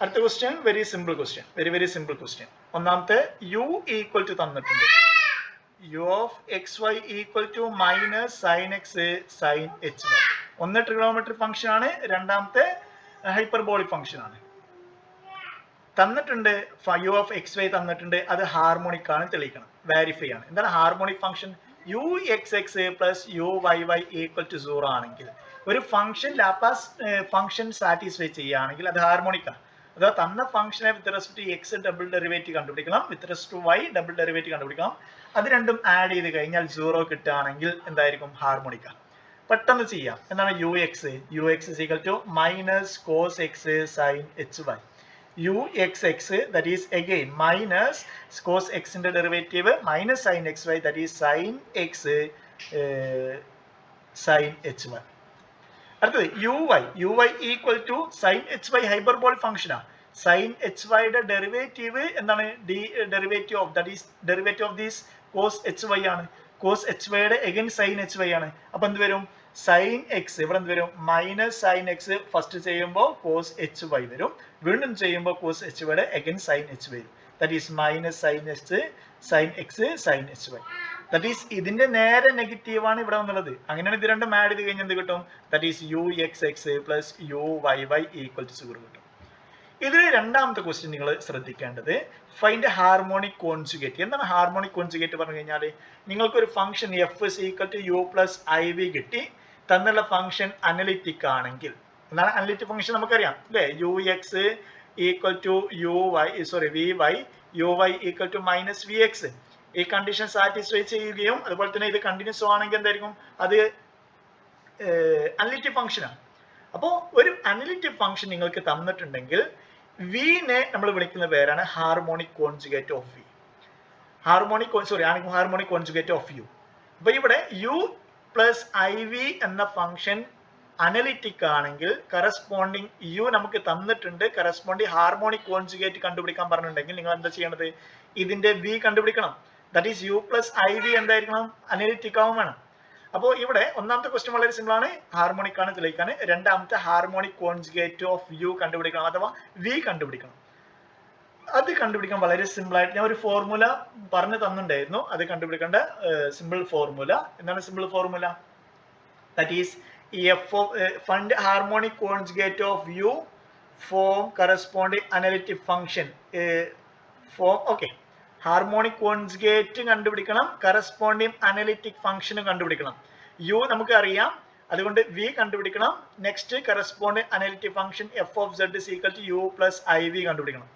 അടുത്ത ക്വസ്റ്റ്യൻ വെരി സിമ്പിൾ ക്വസ്റ്റ്യൻ. ഒന്നാമത്തെ u ഈക്വൽ ടു തന്നിട്ടുണ്ട്. u of xy equal to minus sine x sine h y. ഒന്ന് ട്രിഗണോമെട്രി ഫംഗ്ഷൻ ആണ്, രണ്ടാമത്തെ ഹൈപ്പർബോളിക് ഫംഗ്ഷൻ ആണ്. തന്നിട്ടുണ്ട് u ഓഫ് xy തന്നിട്ടുണ്ട്, അത് ഹാർമോണിക് ആണ്, തെളിയിക്കണം, വാരിഫൈ ആണ്. എന്താണ് harmonic function? uxx plus uyy equal to 0 ആണെങ്കിൽ ഒരു ഫംഗ്ഷൻ ലാപ്ലാസ് ഫംഗ്ഷൻ സാറ്റിസ്ഫൈ ചെയ്യുകയാണെങ്കിൽ അത് ഹാർമോണിക് ആണ്. അഥവാ തന്ന ഫംഗ്ഷനെ with respect to x double derivative കണ്ടുപിടിക്കണം, with respect to y double derivative കണ്ടുപിടിക്കണം. അത് രണ്ടും ആഡ് ചെയ്ത് കഴിഞ്ഞാൽ 0 കിട്ടുകയാണെങ്കിൽ എന്തായിരിക്കും, ഹാർമോണിക് ആണ്. പെട്ടെന്ന് ചെയ്യാം. എന്താണ് ux is equal to minus cos x sin hy. uxx that is again minus cos x ന്റെ derivative minus sin xy that is sin x sin hy. അടുത്തത് uy equal to sin hy hyperbolic function ആണ്. sin hy യുടെ ഡെറിവേറ്റീവ് എന്താണ്, derivative of that is derivative of this cos hy ആണ്. cos hy യുടെ again sin hy ആണ്. അപ്പൊ എന്ത് വരും, sin x ഇവിടെ എന്ത് വരും, മൈനസ് sin x ഫസ്റ്റ് ചെയ്യുമ്പോൾ cos hy വരും, വീണ്ടും ചെയ്യുമ്പോൾ cos hy യുടെ again sin h വരും. that is minus sin x sin hy. that is ഇതിന്റെ നേരെ നെഗറ്റീവ് ആണ് ഇവിടെ വന്നുള്ളത്. അങ്ങനെയാണ് ഇത് രണ്ടും ആഡ് ചെയ്ത് കഴിഞ്ഞാൽ എന്ത് കിട്ടും, that is uxx plus uyy equal to 0 കിട്ടും. ഇതിൽ രണ്ടാമത്തെ ക്വസ്റ്റ്യൻ നിങ്ങൾ ശ്രദ്ധിക്കേണ്ടത് ഫൈൻഡ് ഹാർമോണിക് കോൺജുഗേറ്റ്. എന്താണ് ഹാർമോണിക് കോൺജുഗേറ്റ് പറഞ്ഞു കഴിഞ്ഞാൽ, നിങ്ങൾക്കൊരു function f is equal to u plus iv കിട്ടി, തന്നുള്ള ഫംഗ്ഷൻ അനലിറ്റിക് ആണെങ്കിൽ, എന്താണ് അനലിറ്റിക് ഫംഗ്ഷൻ നമുക്കറിയാം അല്ലേ, ux equal to vy uy equal to minus vx. ഈ കണ്ടീഷൻ സാറ്റിസ്ഫൈ ചെയ്യുകയും അതുപോലെ തന്നെ ഇത് കണ്ടിന്യൂസ് ആണെങ്കിൽ എന്തായിരിക്കും, അത് അനലിറ്റിക് ഫംഗ്ഷനാണ്. അപ്പോൾ ഒരു അനലിറ്റിക് ഫംഗ്ഷൻ നിങ്ങൾക്ക് തന്നിട്ടുണ്ടെങ്കിൽ വിനെ നമ്മൾ വിളിക്കുന്ന പേരാണ് harmonic conjugate of v. Harmonic conjugate of u. അപ്പൊ ഇവിടെ u പ്ലസ് iv എന്ന ഫംഗ്ഷൻ അനലിറ്റിക് ആണെങ്കിൽ കറസ്പോണ്ടിങ് യു നമുക്ക് തന്നിട്ടുണ്ട്, കറസ്പോണ്ടിങ് ഹാർമോണിക് കോൺജുഗേറ്റ് കണ്ടുപിടിക്കാൻ പറഞ്ഞിട്ടുണ്ടെങ്കിൽ നിങ്ങൾ എന്താ ചെയ്യേണ്ടത്? ഇതിന്റെ വി കണ്ടുപിടിക്കണം. That is u plus i v എന്തായിരിക്കണം? അനലിറ്റിക് ആവും വേണം. അപ്പോൾ ഇവിടെ ഒന്നാമത്തെ ക്വസ്റ്റ്യൻ വളരെ സിമ്പിൾ ആണ്, ഹാർമോണിക് ആണ് തെളിയിക്കാൻ. രണ്ടാമത്തെ ഹാർമോണിക് കോൺജുഗേറ്റ് ഓഫ് യു കണ്ടുപിടിക്കണം അഥവാ വി കണ്ടുപിടിക്കണം. അത് കണ്ടുപിടിക്കാൻ വളരെ സിമ്പിൾ ആയിട്ട് ഞാൻ ഒരു ഫോർമുല പറഞ്ഞു തന്നിട്ടുണ്ടായിരുന്നു. അത് കണ്ടുപിടിക്കേണ്ട സിമ്പിൾ ഫോർമുല എന്താണ്? Simple formula that is find harmonic conjugate of u form corresponding analytic function form. Okay, harmonic conjugate കണ്ടുപിടിക്കണം, കറസ്പോണ്ടിങ് അനലിറ്റിക് ഫംഗ്ഷൻ കണ്ടുപിടിക്കണം. യു നമുക്ക് അറിയാം, അതുകൊണ്ട് വി കണ്ടുപിടിക്കണം. Next corresponding analytic function f of z is equal to u plus i v കണ്ടുപിടിക്കണം.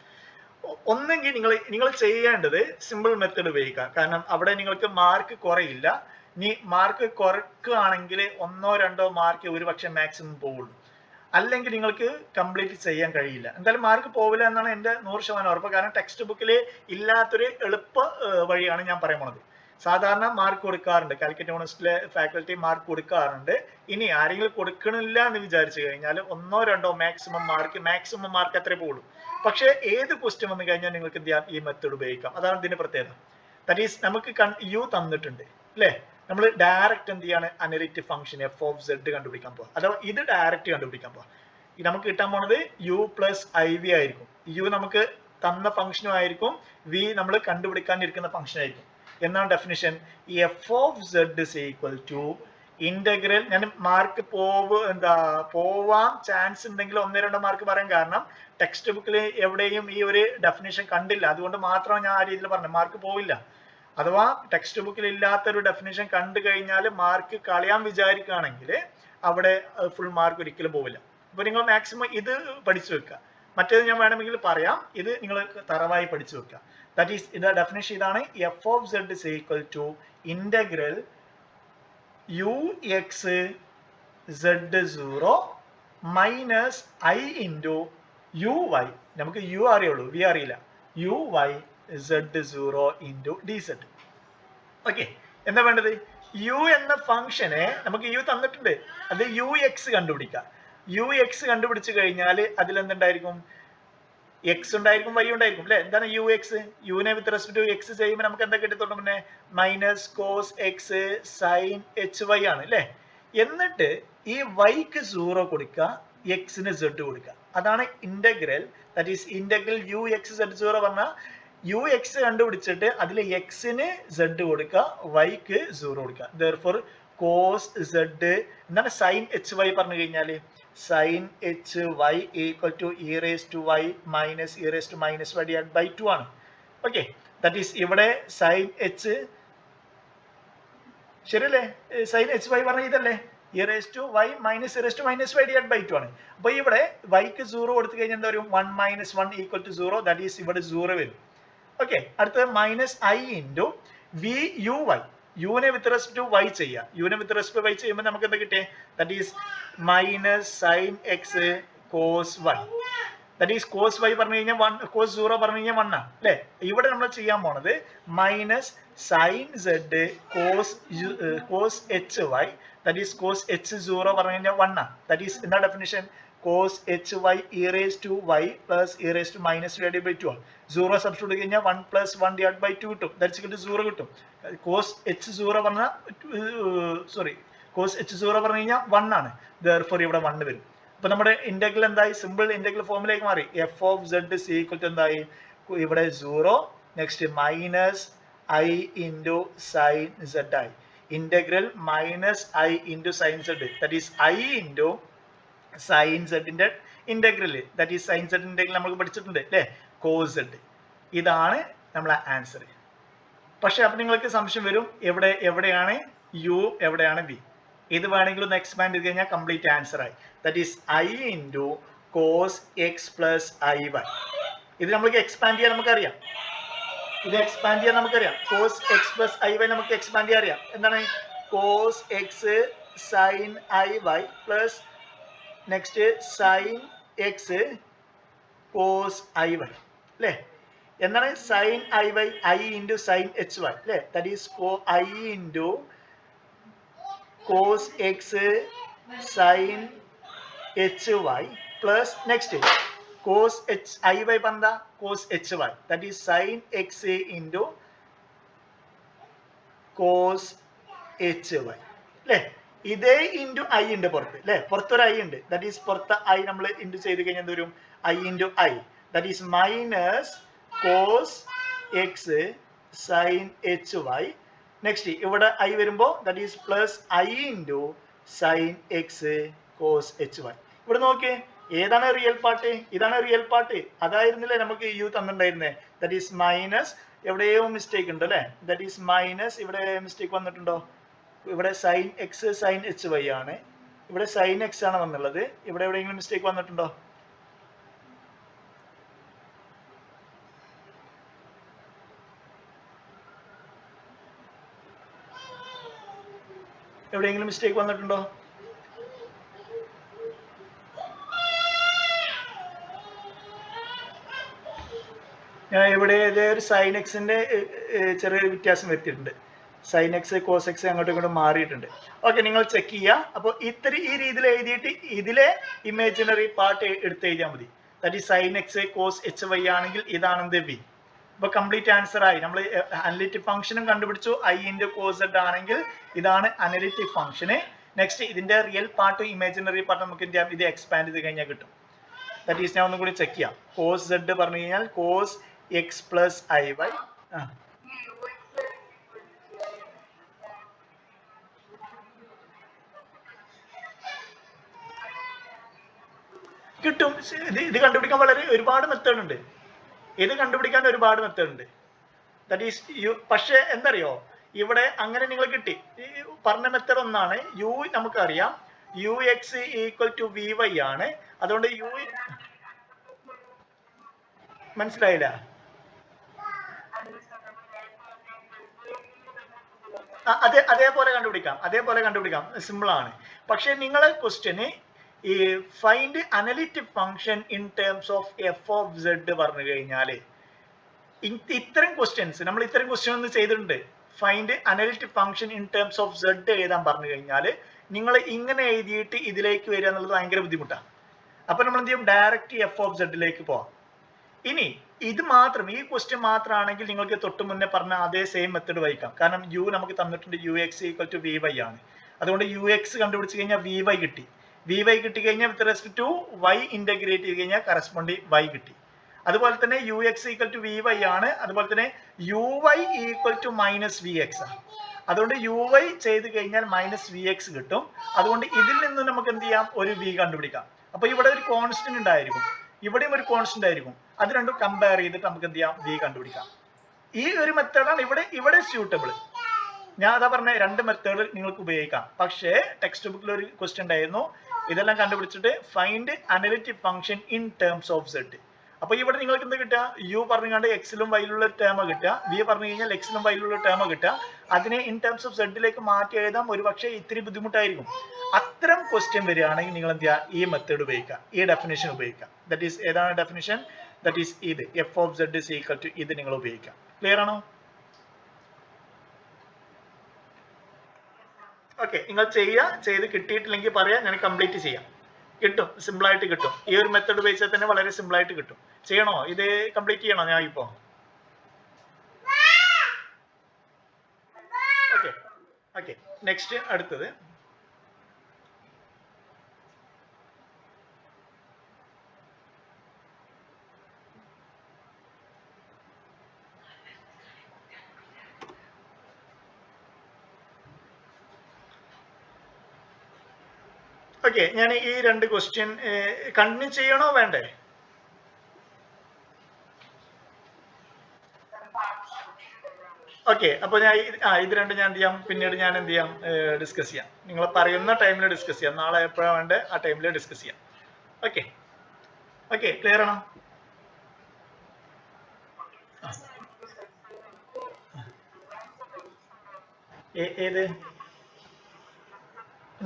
ഒന്നെങ്കിൽ നിങ്ങൾ ചെയ്യേണ്ടത് സിമ്പിൾ മെത്തേഡ് ഉപയോഗിക്കുക, കാരണം അവിടെ നിങ്ങൾക്ക് മാർക്ക് കുറയില്ല. ഇനി മാർക്ക് കുറക്കുകയാണെങ്കിൽ 1-2 മാർക്ക് ഒരു പക്ഷേ മാക്സിമം പോവുള്ളൂ, അല്ലെങ്കിൽ നിങ്ങൾക്ക് കംപ്ലീറ്റ് ചെയ്യാൻ കഴിയില്ല. എന്തായാലും മാർക്ക് പോവില്ല എന്നാണ് എൻ്റെ 100% ഉറപ്പ്. കാരണം ടെക്സ്റ്റ് ബുക്കിൽ ഇല്ലാത്തൊരു എളുപ്പ വഴിയാണ് ഞാൻ പറയാൻ പോണത്. സാധാരണ മാർക്ക് കൊടുക്കാറുണ്ട്, കാലിക്കറ്റ് യൂണിവേഴ്സിറ്റിയിലെ ഫാക്കൽറ്റി മാർക്ക് കൊടുക്കാറുണ്ട്. ഇനി ആരെങ്കിലും കൊടുക്കണില്ല എന്ന് വിചാരിച്ചു കഴിഞ്ഞാൽ 1-2 മാക്സിമം മാർക്ക് അത്രേ പോകുള്ളൂ. പക്ഷേ ഏത് ക്വസ്റ്റ്യൻ വന്നു കഴിഞ്ഞാൽ നിങ്ങൾക്ക് എന്ത് ചെയ്യാം? ഈ മെത്തേഡ് ഉപയോഗിക്കാം. അതാണ് ഇതിന്റെ പ്രത്യേകത. ദാറ്റ് ഈസ് നമുക്ക് യു തന്നിട്ടുണ്ട് അല്ലേ, നമ്മൾ ഡയറക്റ്റ് എന്ത് ചെയ്യാണ്? Analytic function f of z കണ്ടുപിടിക്കാൻ പോവാം, അഥവാ ഇത് ഡയറക്റ്റ് കണ്ടുപിടിക്കാൻ പോവാം. നമുക്ക് കിട്ടാൻ പോണത് യു പ്ലസ് ഐ വി ആയിരിക്കും. യു നമുക്ക് തന്ന ഫംഗ്ഷനും ആയിരിക്കും, വി നമ്മൾ കണ്ടുപിടിക്കാനിരിക്കുന്ന ഫംഗ്ഷൻ ആയിരിക്കും. എന്നാണ് definition? F of z is equal to integral. ഞാൻ മാർക്ക് പോവാൻ ചാൻസ് ഉണ്ടെങ്കിൽ 1-2 മാർക്ക് പറയാൻ കാരണം ടെക്സ്റ്റ് ബുക്കിൽ എവിടെയും ഈ ഒരു ഡെഫിനിഷൻ കണ്ടില്ല, അതുകൊണ്ട് മാത്രമാണ് ഞാൻ ആ രീതിയിൽ പറഞ്ഞത്. മാർക്ക് പോവില്ല. അഥവാ ടെക്സ്റ്റ് ബുക്കിൽ ഇല്ലാത്തൊരു ഡെഫിനിഷൻ കണ്ടു കഴിഞ്ഞാൽ മാർക്ക് കളയാൻ വിചാരിക്കുകയാണെങ്കിൽ അവിടെ ഫുൾ മാർക്ക് ഒരിക്കലും പോവില്ല. അപ്പൊ നിങ്ങൾ മാക്സിമം ഇത് പഠിച്ചു വെക്കുക. മറ്റേത് ഞാൻ വേണമെങ്കിൽ പറയാം, ഇത് നിങ്ങൾ തറവായി പഠിച്ചു വെക്കുക. ദാറ്റ് ഈസ് ഇത് ഡെഫിനിഷൻ ഇതാണ്: f of z is equal to integral u x z 0 minus i into u y. നമുക്ക് യു അറിയുള്ളൂ, വി അറിയില്ല. U y z0 into d z. Okay, എന്താ വേണ്ടത്? യു എന്ന ഫംഗ്ഷനെ നമുക്ക് യു തന്നിട്ടുണ്ട്, അത് യു എക്സ് കണ്ടുപിടിക്കാം. യു എക്സ് കണ്ടുപിടിച്ചു കഴിഞ്ഞാൽ അതിൽ എന്തുണ്ടായിരിക്കും? എക്സ് ഉണ്ടായിരിക്കും, വൈ ഉണ്ടായിരിക്കും അല്ലെ. എന്താണ് യു എക്സ്? യുവിനെ വിത്ത് റെസ്പെക്ട് ടു എക്സ് ചെയ്യുമ്പോൾ നമുക്ക് എന്താ കിട്ടത്തുള്ളൂ? പിന്നെ minus cos x sine h y ആണ് അല്ലെ. എന്നിട്ട് ഈ വൈക്ക് 0 കൊടുക്കുക, എക്സിന് സെഡ് കൊടുക്കുക. അതാണ് integral. That is integral u x z0 പറഞ്ഞാൽ യു എക്സ് കണ്ടുപിടിച്ചിട്ട് അതിൽ എക്സിന് സെഡ് കൊടുക്കുക, വൈക്ക് 0 കൊടുക്കുക. ദെർഫോർ കോസ് സെഡ് എന്താണ്? സൈൻ എച്ച് വൈ പറഞ്ഞു കഴിഞ്ഞാൽ sine h y equal to e raise to y minus e raise to minus y divide by 2 ആണ്. ഓക്കെ, ദാറ്റ് ഈസ് ഇവിടെ സൈൻ എച്ച് ശരിയല്ലേ? സൈൻ എച്ച് വൈ പറഞ്ഞ ഇതല്ലേ? E raise to y minus e raise to minus y divide by 2 ആണ്. അപ്പൊ ഇവിടെ വൈക്ക് 0 കൊടുത്തു കഴിഞ്ഞാൽ എന്താ വരും? 1 minus 1 equal to 0. That is ഇവിടെ 0 വരും. ഓക്കെ, അടുത്തത് minus i into v u y. യുവിനെ വിത്ത് റെസ്പെക്ട് ടു വൈ ചെയ്യാം. യുവിനെ വിത്ത് റെസ്പെക്ട് വൈ ചെയ്യുമ്പോൾ നമുക്ക് എന്താ കിട്ടിയേ? That is minus sine x cos y. That is cos y പറഞ്ഞു കഴിഞ്ഞാൽ 1, കോസ് 0 പറഞ്ഞു കഴിഞ്ഞാൽ 1 ആണ് അല്ലെ. ഇവിടെ നമ്മൾ ചെയ്യാൻ പോണത് minus sine z cos h y. That is cos h 0 പറഞ്ഞു കഴിഞ്ഞാൽ 1 ആണ്. ദാറ്റ് ഈസ് എന്താ definition? cos hy e raised to y plus e raised to minus divided by 2 ആണ്. 0 സബ്സ്റ്റിറ്റ്യൂട്ട് കഴിഞ്ഞാൽ 1 plus 1 divided by 2 കിട്ടും. ദാറ്റ്സ് ഈക്വൽ ടു 0 കിട്ടും. cos h0 പറഞ്ഞാൽ cos h0 പറഞ്ഞു കഴിഞ്ഞാൽ 1 ആണ്. therefore ഇവിടെ 1 വരും. അപ്പൊ നമ്മുടെ ഇന്റഗ്രൽ എന്തായി? സിമ്പിൾ ഇന്റഗ്രൽ ഫോമിലേക്ക് മാറി. f of z is equal to എന്തായി? ഇവിടെ 0 next minus i into sin z ആയി. ഇന്റഗ്രൽ മൈനസ് i into sin z. That is i into sine സെഡിന്റെ integral. That is sine z integral നമ്മൾ പഠിച്ചിട്ടുണ്ട് അല്ലേ? Cos z. ഇതാണ് നമ്മളെ ആൻസർ. പക്ഷെ അപ്പൊ നിങ്ങൾക്ക് സംശയം വരും, എവിടെയാണ് യു, എവിടെയാണ് വി? ഇത് വേണമെങ്കിൽ ഒന്ന് എക്സ്പാൻഡ് ചെയ്ത് കഴിഞ്ഞാൽ കംപ്ലീറ്റ് ആൻസർ ആയി. That is i into cos x plus i y. ഇത് നമുക്ക് എക്സ്പാൻഡ് ചെയ്യാൻ നമുക്കറിയാം. Cos x plus i y നമുക്ക് എക്സ്പാൻഡ് ചെയ്യാൻ അറിയാം. എന്താണ്? Cos x sine i y plus next sine x cos i y അല്ലേ. എന്താണ് sine i y? I into sine h y അല്ലേ. That is i into cos x sin hy plus next cos hy പറഞ്ഞ cos hy, that is sin x into cos hy അല്ലേ. ഇതേ ഇൻറ്റു ഐ ഉണ്ട് പുറത്ത് അല്ലേ, പുറത്തൊരു ഐ ഉണ്ട്, ദാറ്റ് ഈസ് പുറത്ത് ഐ നമ്മൾ ഇൻറ്റു ചെയ്ത് കഴിഞ്ഞാൽ എന്ത് വരും, i into i, that is minus cos x sine h y. Next ഇവിടെ ഐ വരുമ്പോൾ that is plus i into sine x cos h y. ഇവിടെ നോക്കിയേ, ഏതാണ് റിയൽ പാർട്ട്, ഇതാണ് റിയൽ പാർട്ട്, അതായിരുന്നില്ലേ നമുക്ക് യു തന്നിട്ടുണ്ടായിരുന്നേ, ദാറ്റ് ഈസ് മൈനസ്, എവിടെയോ മിസ്റ്റേക്ക് ഉണ്ട് അല്ലേ, ദാറ്റ് ഈസ് മൈനസ്, ഇവിടെ മിസ്റ്റേക്ക് വന്നിട്ടുണ്ടോ, ഇവിടെ sine x sine h y ആണ്, ഇവിടെ സൈൻ എക്സ് ആണ് വന്നുള്ളത്, ഇവിടെ എവിടെയെങ്കിലും മിസ്റ്റേക്ക് വന്നിട്ടുണ്ടോ, എവിടെയെങ്കിലും മിസ്റ്റേക്ക് വന്നിട്ടുണ്ടോ, ഞാൻ ഇവിടെ ഒരു സൈൻ എക്സിന്റെ ചെറിയൊരു വ്യത്യാസം വരുത്തിയിട്ടുണ്ട്, സൈൻ എക്സ് കോസ് എക്സ് അങ്ങോട്ടും ഇങ്ങോട്ടും മാറിയിട്ടുണ്ട്. ഓക്കെ, നിങ്ങൾ ചെക്ക് ചെയ്യുക. അപ്പോൾ ഈ രീതിയിൽ എഴുതിയിട്ട് ഇതിലെ ഇമേജിനറി പാർട്ട് എടുത്ത് എഴുതിയാൽ മതി. ദാറ്റ് ഈ sine x cos h y ആണെങ്കിൽ ഇതാണ് എന്ത് വി. അപ്പോൾ കംപ്ലീറ്റ് ആൻസർ ആയി. നമ്മൾ അനലിറ്റിക് ഫംഗ്ഷനും കണ്ടുപിടിച്ചു, ഐ ഇൻറ്റു കോസ് സെഡ് ആണെങ്കിൽ ഇതാണ് അനലിറ്റിക് ഫംഗ്ഷന്. നെക്സ്റ്റ് ഇതിന്റെ റിയൽ പാർട്ടും ഇമേജിനറി പാർട്ടും നമുക്ക് എന്ത് ചെയ്യാം, ഇത് എക്സ്പാൻഡ് ചെയ്ത് കഴിഞ്ഞാൽ കിട്ടും. ദാറ്റ് ഈസ് ഞാൻ ഒന്നും കൂടി ചെക്ക് ചെയ്യാം. കോസ് സെഡ് പറഞ്ഞു കഴിഞ്ഞാൽ cos x plus i y കിട്ടും. ഇത് കണ്ടുപിടിക്കാൻ ഒരുപാട് മെത്തേഡ് ഉണ്ട്, ഇത് കണ്ടുപിടിക്കാൻ ഒരുപാട് മെത്തേഡ് ഉണ്ട്. That is u. പക്ഷെ എന്തറിയോ, ഇവിടെ അങ്ങനെ നിങ്ങൾ കിട്ടി, പറഞ്ഞ മെത്തേഡ് ഒന്നാണ്. യു നമുക്കറിയാം, u x equal to v y ആണ്, അതുകൊണ്ട് യു മനസ്സിലായില്ല, അതേപോലെ കണ്ടുപിടിക്കാം, സിമ്പിൾ ആണ്. പക്ഷെ നിങ്ങളെ ക്വസ്റ്റ്യന് ഈ find analytic function in terms of f of z പറഞ്ഞു കഴിഞ്ഞാൽ ഇത്തരം ക്വസ്റ്റ്യൻസ് നമ്മൾ ഇത്തരം ക്വസ്റ്റ്യൻ ഒന്ന് ചെയ്തിട്ടുണ്ട്. Find analytic function in terms of z എഴുതാൻ പറഞ്ഞു കഴിഞ്ഞാൽ നിങ്ങൾ ഇങ്ങനെ എഴുതിയിട്ട് ഇതിലേക്ക് വരിക എന്നുള്ളത് ഭയങ്കര ബുദ്ധിമുട്ടാണ്. അപ്പൊ നമ്മൾ എന്ത് ചെയ്യും, ഡയറക്റ്റ് എഫ് ഓഫ് സെഡിലേക്ക് പോവാം. ഇനി ഇത് മാത്രം, ഈ ക്വസ്റ്റ്യൻ മാത്രമാണെങ്കിൽ നിങ്ങൾക്ക് തൊട്ട് മുന്നേ പറഞ്ഞ അതേ സെയിം മെത്തേഡ് വഹിക്കാം. കാരണം യു നമുക്ക് തന്നിട്ടുണ്ട്, u x equal to v y ആണ്, അതുകൊണ്ട് യു എക്സ് കണ്ടുപിടിച്ച് കഴിഞ്ഞാൽ വി വൈ കിട്ടി. വി വൈ കിട്ടി കഴിഞ്ഞാൽ with respect to y integrate ചെയ്ത് കഴിഞ്ഞാൽ കറസ്പോണ്ടിങ് വൈ കിട്ടി. അതുപോലെ തന്നെ u x equal to v y ആണ്, അതുപോലെ തന്നെ u y equal to minus v x ആണ്, അതുകൊണ്ട് യു വൈ ചെയ്ത് കഴിഞ്ഞാൽ മൈനസ് വി എക്സ് കിട്ടും. അതുകൊണ്ട് ഇതിൽ നിന്ന് നമുക്ക് എന്ത് ചെയ്യാം, ഒരു വി കണ്ടുപിടിക്കാം. അപ്പൊ ഇവിടെ ഒരു കോൺസ്റ്റന്റ് ഉണ്ടായിരിക്കും, ഇവിടെയും ഒരു കോൺസ്റ്റന്റ് ആയിരിക്കും, അത് രണ്ടും കമ്പയർ ചെയ്തിട്ട് നമുക്ക് എന്ത് ചെയ്യാം, വി കണ്ടുപിടിക്കാം. ഈ ഒരു മെത്തേഡാണ് ഇവിടെ സ്യൂട്ടബിൾ. ഞാൻ അതാ പറഞ്ഞ രണ്ട് മെത്തേഡ് നിങ്ങൾക്ക് ഉപയോഗിക്കാം. പക്ഷേ ടെക്സ്റ്റ് ബുക്കിൽ ഒരു ക്വസ്റ്റ്യൻ ഉണ്ടായിരുന്നു, ഇതെല്ലാം കണ്ടുപിടിച്ചിട്ട് find analytic function in terms of z. അപ്പൊ ഇവിടെ നിങ്ങൾക്ക് എന്ത് കിട്ടുക, യു പറഞ്ഞുകൊണ്ട് എക്സിലും വൈയിലുള്ള ടേമ കിട്ടുക, വി പറഞ്ഞു കഴിഞ്ഞാൽ എക്സിലും വൈയിലുള്ള ടേമ കിട്ടുക. അതിനെ ഇൻ ടേംസ് ഓഫ് സെഡിലേക്ക് മാറ്റി എഴുതാൻ ഒരു പക്ഷേ ഇത്തിരി ബുദ്ധിമുട്ടായിരിക്കും. അത്തരം ക്വസ്റ്റ്യൻ വരികയാണെങ്കിൽ നിങ്ങൾ എന്ത് ചെയ്യുക, ഈ മെത്തേഡ് ഉപയോഗിക്കുക, ഈ ഡെഫിനേഷൻ ഉപയോഗിക്കുക. ദാറ്റ് ഈസ് ഏതാണ് ഡെഫിനേഷൻ, ദാറ്റ് ഈസ് ഇത് f of z is equal to ഇത് നിങ്ങൾ ഉപയോഗിക്കുക. ക്ലിയർ ആണോ? ഓക്കെ, നിങ്ങൾ ചെയ്ത് കിട്ടിയിട്ടില്ലെങ്കിൽ പറയാം, ഞാൻ കംപ്ലീറ്റ് ചെയ്യാം. കിട്ടും, സിമ്പിൾ ആയിട്ട് കിട്ടും. ഈ ഒരു മെത്തേഡ് ഉപയോഗിച്ചാൽ തന്നെ വളരെ സിമ്പിൾ ആയിട്ട് കിട്ടും. ചെയ്യണോ, ഇത് കംപ്ലീറ്റ് ചെയ്യണോ ഞാൻ ഇപ്പോ? ഓക്കെ, നെക്സ്റ്റ് അടുത്തത് ഓക്കെ. ഞാൻ ഈ രണ്ട് ക്വസ്റ്റ്യൻ കണ്ടിന്യൂ ചെയ്യണോ വേണ്ടേ? ഓക്കെ, അപ്പൊ ഞാൻ ഇത് രണ്ട് ഞാൻ എന്ത് ചെയ്യാം, പിന്നീട് ഞാൻ എന്ത് ചെയ്യാം, ഡിസ്കസ് ചെയ്യാം. നിങ്ങൾ പറയുന്ന ടൈമിൽ ഡിസ്കസ് ചെയ്യാം, നാളെ എപ്പോഴാണ് വേണ്ടത് ആ ടൈമിൽ ഡിസ്കസ് ചെയ്യാം. ഓക്കെ, ക്ലിയർ ആണോ? ഏത്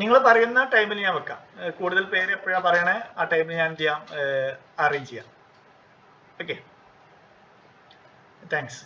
നിങ്ങൾ പറയുന്ന ടൈമിൽ ഞാൻ വെക്കാം. കൂടുതൽ പേര് എപ്പോഴാണ് പറയണേ ആ ടൈമിൽ ഞാൻ എന്ത് ചെയ്യാം, അറേഞ്ച് ചെയ്യാം. Okay, thanks.